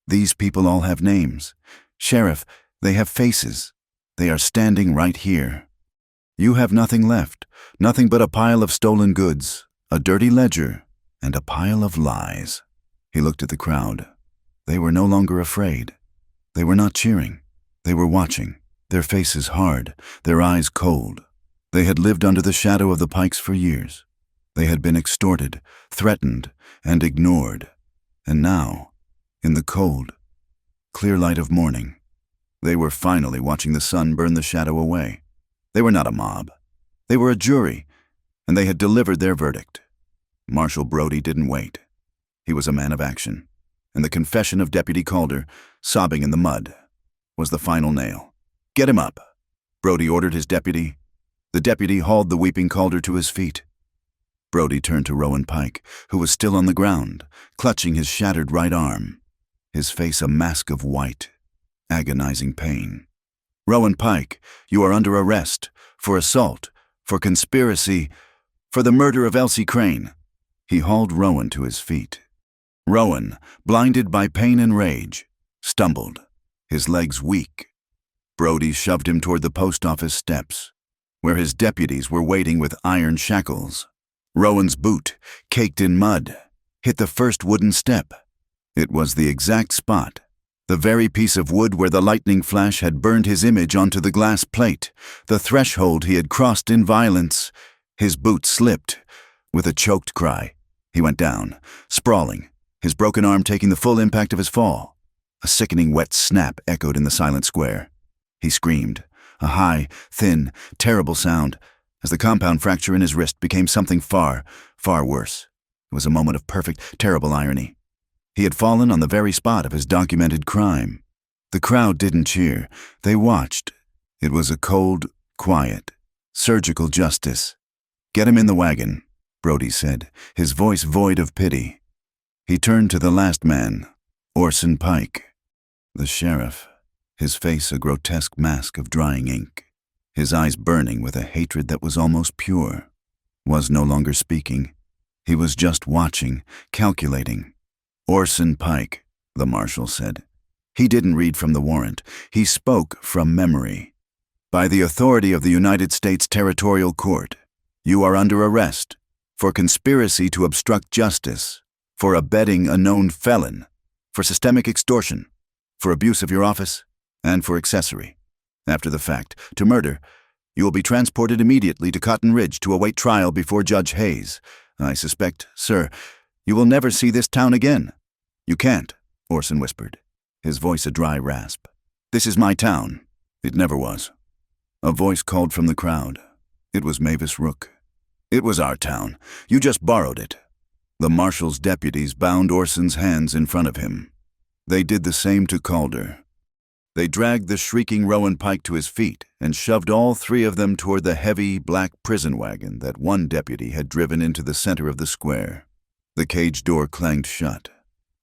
"These people all have names. Sheriff, they have faces. They are standing right here. You have nothing left, nothing but a pile of stolen goods, a dirty ledger, and a pile of lies." He looked at the crowd. They were no longer afraid. They were not cheering. They were watching, their faces hard, their eyes cold. They had lived under the shadow of the Pikes for years. They had been extorted, threatened, and ignored. And now, in the cold, clear light of morning, they were finally watching the sun burn the shadow away. They were not a mob. They were a jury, and they had delivered their verdict. Marshal Brody didn't wait. He was a man of action, and the confession of Deputy Calder, sobbing in the mud, was the final nail. "Get him up," Brody ordered his deputy. The deputy hauled the weeping Calder to his feet. Brody turned to Rowan Pike, who was still on the ground, clutching his shattered right arm, his face a mask of white. agonizing pain. "Rowan Pike, you are under arrest for assault, for conspiracy, for the murder of Elsie Crane." He hauled Rowan to his feet. Rowan, blinded by pain and rage, stumbled, his legs weak. Brody shoved him toward the post office steps, where his deputies were waiting with iron shackles. Rowan's boot, caked in mud, hit the first wooden step. It was the exact spot, the very piece of wood where the lightning flash had burned his image onto the glass plate, the threshold he had crossed in violence. His boot slipped. With a choked cry, he went down, sprawling, his broken arm taking the full impact of his fall. A sickening wet snap echoed in the silent square. He screamed, a high, thin, terrible sound, as the compound fracture in his wrist became something far, far worse. It was a moment of perfect, terrible irony. He had fallen on the very spot of his documented crime. The crowd didn't cheer. They watched. It was a cold, quiet, surgical justice. "Get him in the wagon," Brody said, his voice void of pity. He turned to the last man, Orson Pike. The sheriff, his face a grotesque mask of drying ink, his eyes burning with a hatred that was almost pure, was no longer speaking. He was just watching, calculating. "Orson Pike," the marshal said. He didn't read from the warrant. He spoke from memory. "By the authority of the United States Territorial Court, you are under arrest for conspiracy to obstruct justice, for abetting a known felon, for systemic extortion, for abuse of your office, and for accessory. After the fact, to murder. You will be transported immediately to Cotton Ridge to await trial before Judge Hayes. I suspect, sir, you will never see this town again." "You can't," Orson whispered, his voice a dry rasp. "This is my town. It never was." A voice called from the crowd. It was Mavis Rook. "It was our town. You just borrowed it." The marshal's deputies bound Orson's hands in front of him. They did the same to Calder. They dragged the shrieking Rowan Pike to his feet and shoved all three of them toward the heavy, black prison wagon that one deputy had driven into the center of the square. The cage door clanged shut.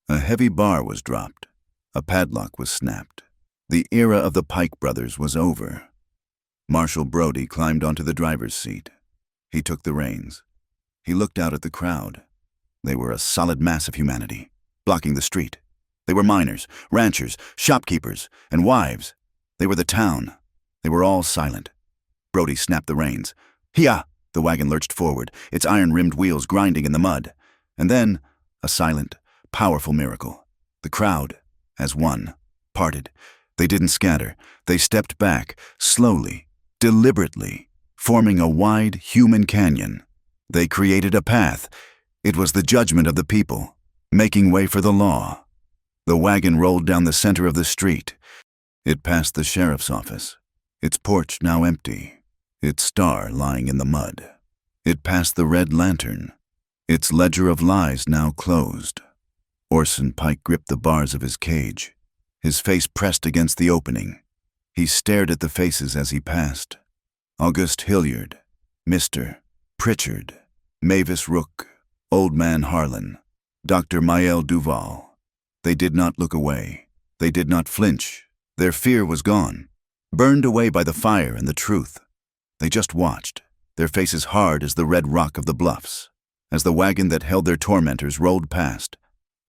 A heavy bar was dropped. A padlock was snapped. The era of the Pike brothers was over. Marshal Brody climbed onto the driver's seat. He took the reins. He looked out at the crowd. They were a solid mass of humanity, blocking the street. They were miners, ranchers, shopkeepers, and wives. They were the town. They were all silent. Brody snapped the reins. "Hia!" The wagon lurched forward, its iron-rimmed wheels grinding in the mud. And then, a silent, powerful miracle. The crowd, as one, parted. They didn't scatter. They stepped back, slowly, deliberately, forming a wide human canyon. They created a path. It was the judgment of the people, making way for the law. The wagon rolled down the center of the street. It passed the sheriff's office, its porch now empty, its star lying in the mud. It passed the Red Lantern, its ledger of lies now closed. Orson Pike gripped the bars of his cage, his face pressed against the opening. He stared at the faces as he passed. August Hilliard, Mr. Pritchard, Mavis Rook, Old Man Harlan, Dr. Mael Duval. They did not look away. They did not flinch. Their fear was gone, burned away by the fire and the truth. They just watched, their faces hard as the red rock of the bluffs. As the wagon that held their tormentors rolled past,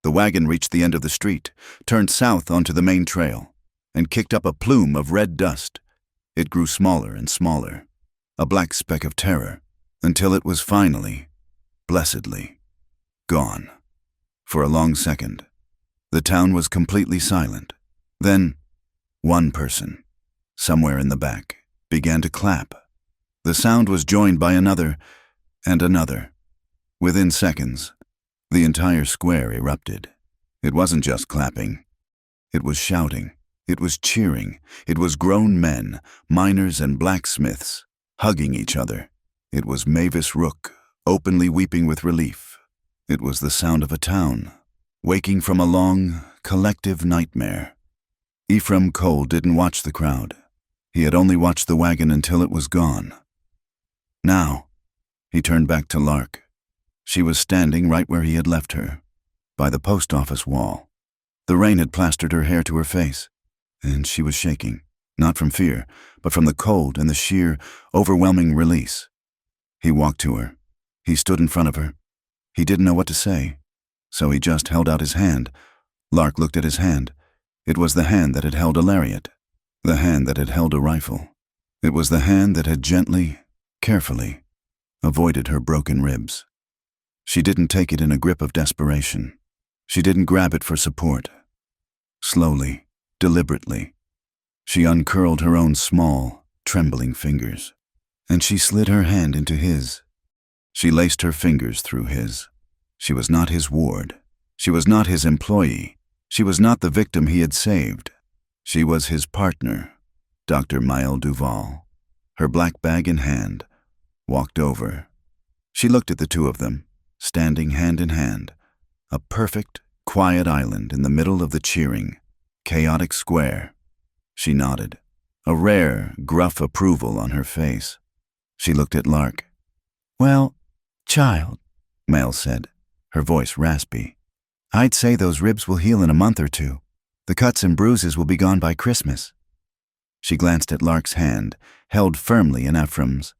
the wagon reached the end of the street, turned south onto the main trail, and kicked up a plume of red dust. It grew smaller and smaller, a black speck of terror, until it was finally, blessedly, gone. For a long second, the town was completely silent. Then, one person, somewhere in the back, began to clap. The sound was joined by another and another. Within seconds, the entire square erupted. It wasn't just clapping. It was shouting. It was cheering. It was grown men, miners and blacksmiths, hugging each other. It was Mavis Rook, openly weeping with relief. It was the sound of a town, waking from a long, collective nightmare. Ephraim Cole didn't watch the crowd. He had only watched the wagon until it was gone. Now, he turned back to Lark. She was standing right where he had left her, by the post office wall. The rain had plastered her hair to her face, and she was shaking, not from fear, but from the cold and the sheer, overwhelming release. He walked to her. He stood in front of her. He didn't know what to say, so he just held out his hand. Lark looked at his hand. It was the hand that had held a lariat, the hand that had held a rifle. It was the hand that had gently, carefully, avoided her broken ribs. She didn't take it in a grip of desperation. She didn't grab it for support. Slowly, deliberately, she uncurled her own small, trembling fingers, and she slid her hand into his. She laced her fingers through his. She was not his ward. She was not his employee. She was not the victim he had saved. She was his partner, Dr. Maël Duval. Her black bag in hand, walked over. She looked at the two of them, standing hand in hand, a perfect, quiet island in the middle of the cheering, chaotic square. She nodded, a rare, gruff approval on her face. She looked at Lark. "Well, child," Maël said, her voice raspy, "I'd say those ribs will heal in a month or two. The cuts and bruises will be gone by Christmas." She glanced at Lark's hand, held firmly in Ephraim's.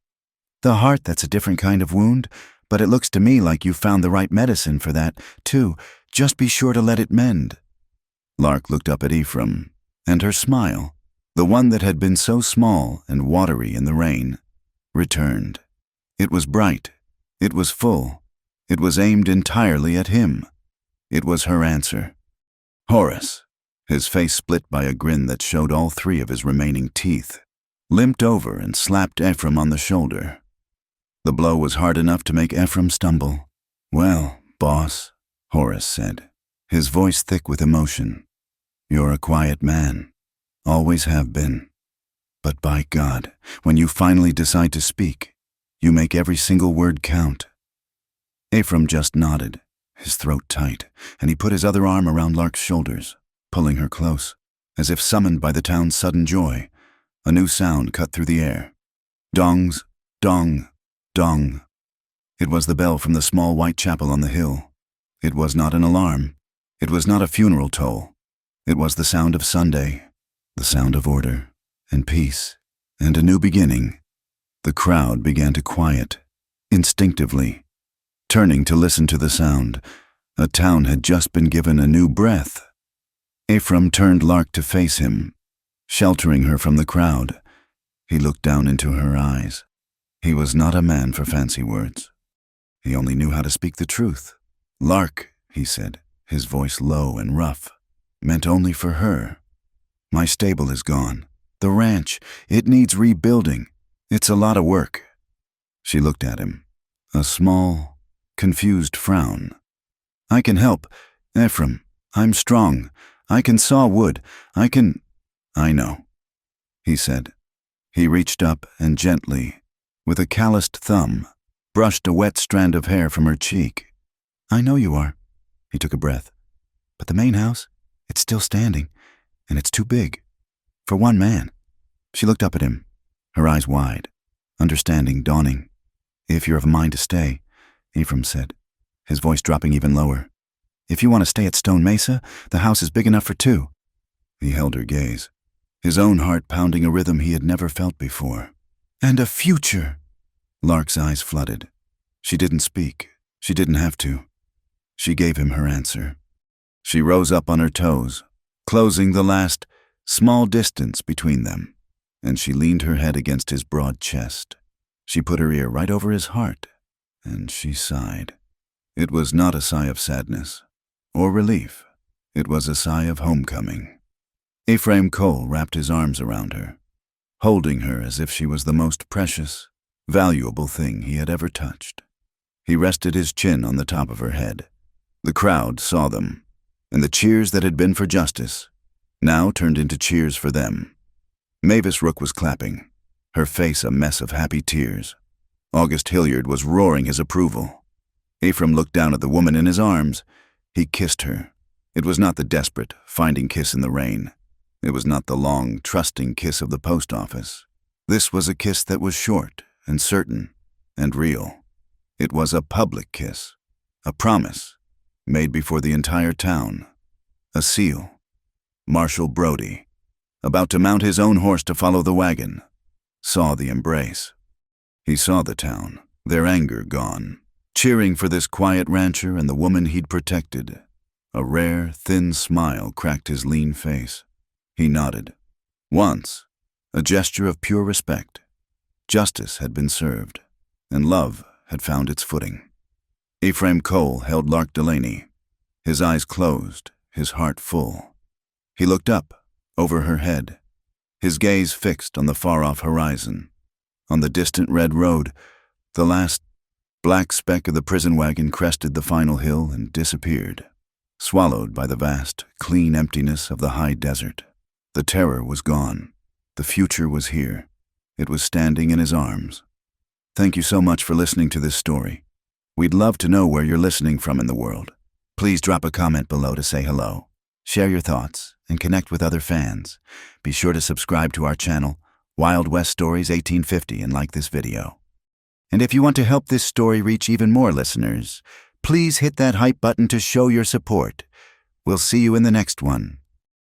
"The heart, that's a different kind of wound, but it looks to me like you found the right medicine for that, too. Just be sure to let it mend." Lark looked up at Ephraim, and her smile, the one that had been so small and watery in the rain, returned. It was bright. It was full. It was aimed entirely at him. It was her answer. Horace, his face split by a grin that showed all three of his remaining teeth, limped over and slapped Ephraim on the shoulder. The blow was hard enough to make Ephraim stumble. "Well, boss," Horace said, his voice thick with emotion, "you're a quiet man. Always have been. But by God, when you finally decide to speak, you make every single word count." Ephraim just nodded, his throat tight, and he put his other arm around Lark's shoulders, pulling her close, as if summoned by the town's sudden joy. A new sound cut through the air. Dongs, dong, dong. It was the bell from the small white chapel on the hill. It was not an alarm. It was not a funeral toll. It was the sound of Sunday, the sound of order and peace and a new beginning. The crowd began to quiet, instinctively, turning to listen to the sound. A town had just been given a new breath. Ephraim turned Lark to face him, sheltering her from the crowd. He looked down into her eyes. He was not a man for fancy words. He only knew how to speak the truth. "Lark," he said, his voice low and rough, "meant only for her. My stable is gone. The ranch, it needs rebuilding. It's a lot of work." She looked at him, a small, confused frown. "I can help, Ephraim. I'm strong. I can saw wood. I know," he said. He reached up and gently, with a calloused thumb, brushed a wet strand of hair from her cheek. "I know you are." He took a breath. "But the main house, it's still standing, and it's too big. For one man." She looked up at him, her eyes wide, understanding dawning. "If you're of a mind to stay," Ephraim said, his voice dropping even lower. "If you want to stay at Stone Mesa, the house is big enough for two." He held her gaze, his own heart pounding a rhythm he had never felt before. "And a future." Lark's eyes flooded. She didn't speak. She didn't have to. She gave him her answer. She rose up on her toes, closing the last small distance between them, and she leaned her head against his broad chest. She put her ear right over his heart, and she sighed. It was not a sigh of sadness or relief. It was a sigh of homecoming. Ephraim Cole wrapped his arms around her, holding her as if she was the most precious, valuable thing he had ever touched. He rested his chin on the top of her head. The crowd saw them, and the cheers that had been for justice now turned into cheers for them. Mavis Rook was clapping, her face a mess of happy tears. August Hilliard was roaring his approval. Ephraim looked down at the woman in his arms. He kissed her. It was not the desperate, finding kiss in the rain. It was not the long, trusting kiss of the post office. This was a kiss that was short and certain and real. It was a public kiss, a promise, made before the entire town, a seal. Marshall Brody, about to mount his own horse to follow the wagon, saw the embrace. He saw the town, their anger gone, cheering for this quiet rancher and the woman he'd protected. A rare, thin smile cracked his lean face. He nodded. Once, a gesture of pure respect. Justice had been served, and love had found its footing. Ephraim Cole held Lark Delaney, his eyes closed, his heart full. He looked up, over her head, his gaze fixed on the far-off horizon. On the distant red road, the last black speck of the prison wagon crested the final hill and disappeared, swallowed by the vast, clean emptiness of the high desert. The terror was gone. The future was here. It was standing in his arms. Thank you so much for listening to this story. We'd love to know where you're listening from in the world. Please drop a comment below to say hello. Share your thoughts and connect with other fans. Be sure to subscribe to our channel, Wild West Stories 1850, and like this video. And if you want to help this story reach even more listeners, please hit that hype button to show your support. We'll see you in the next one.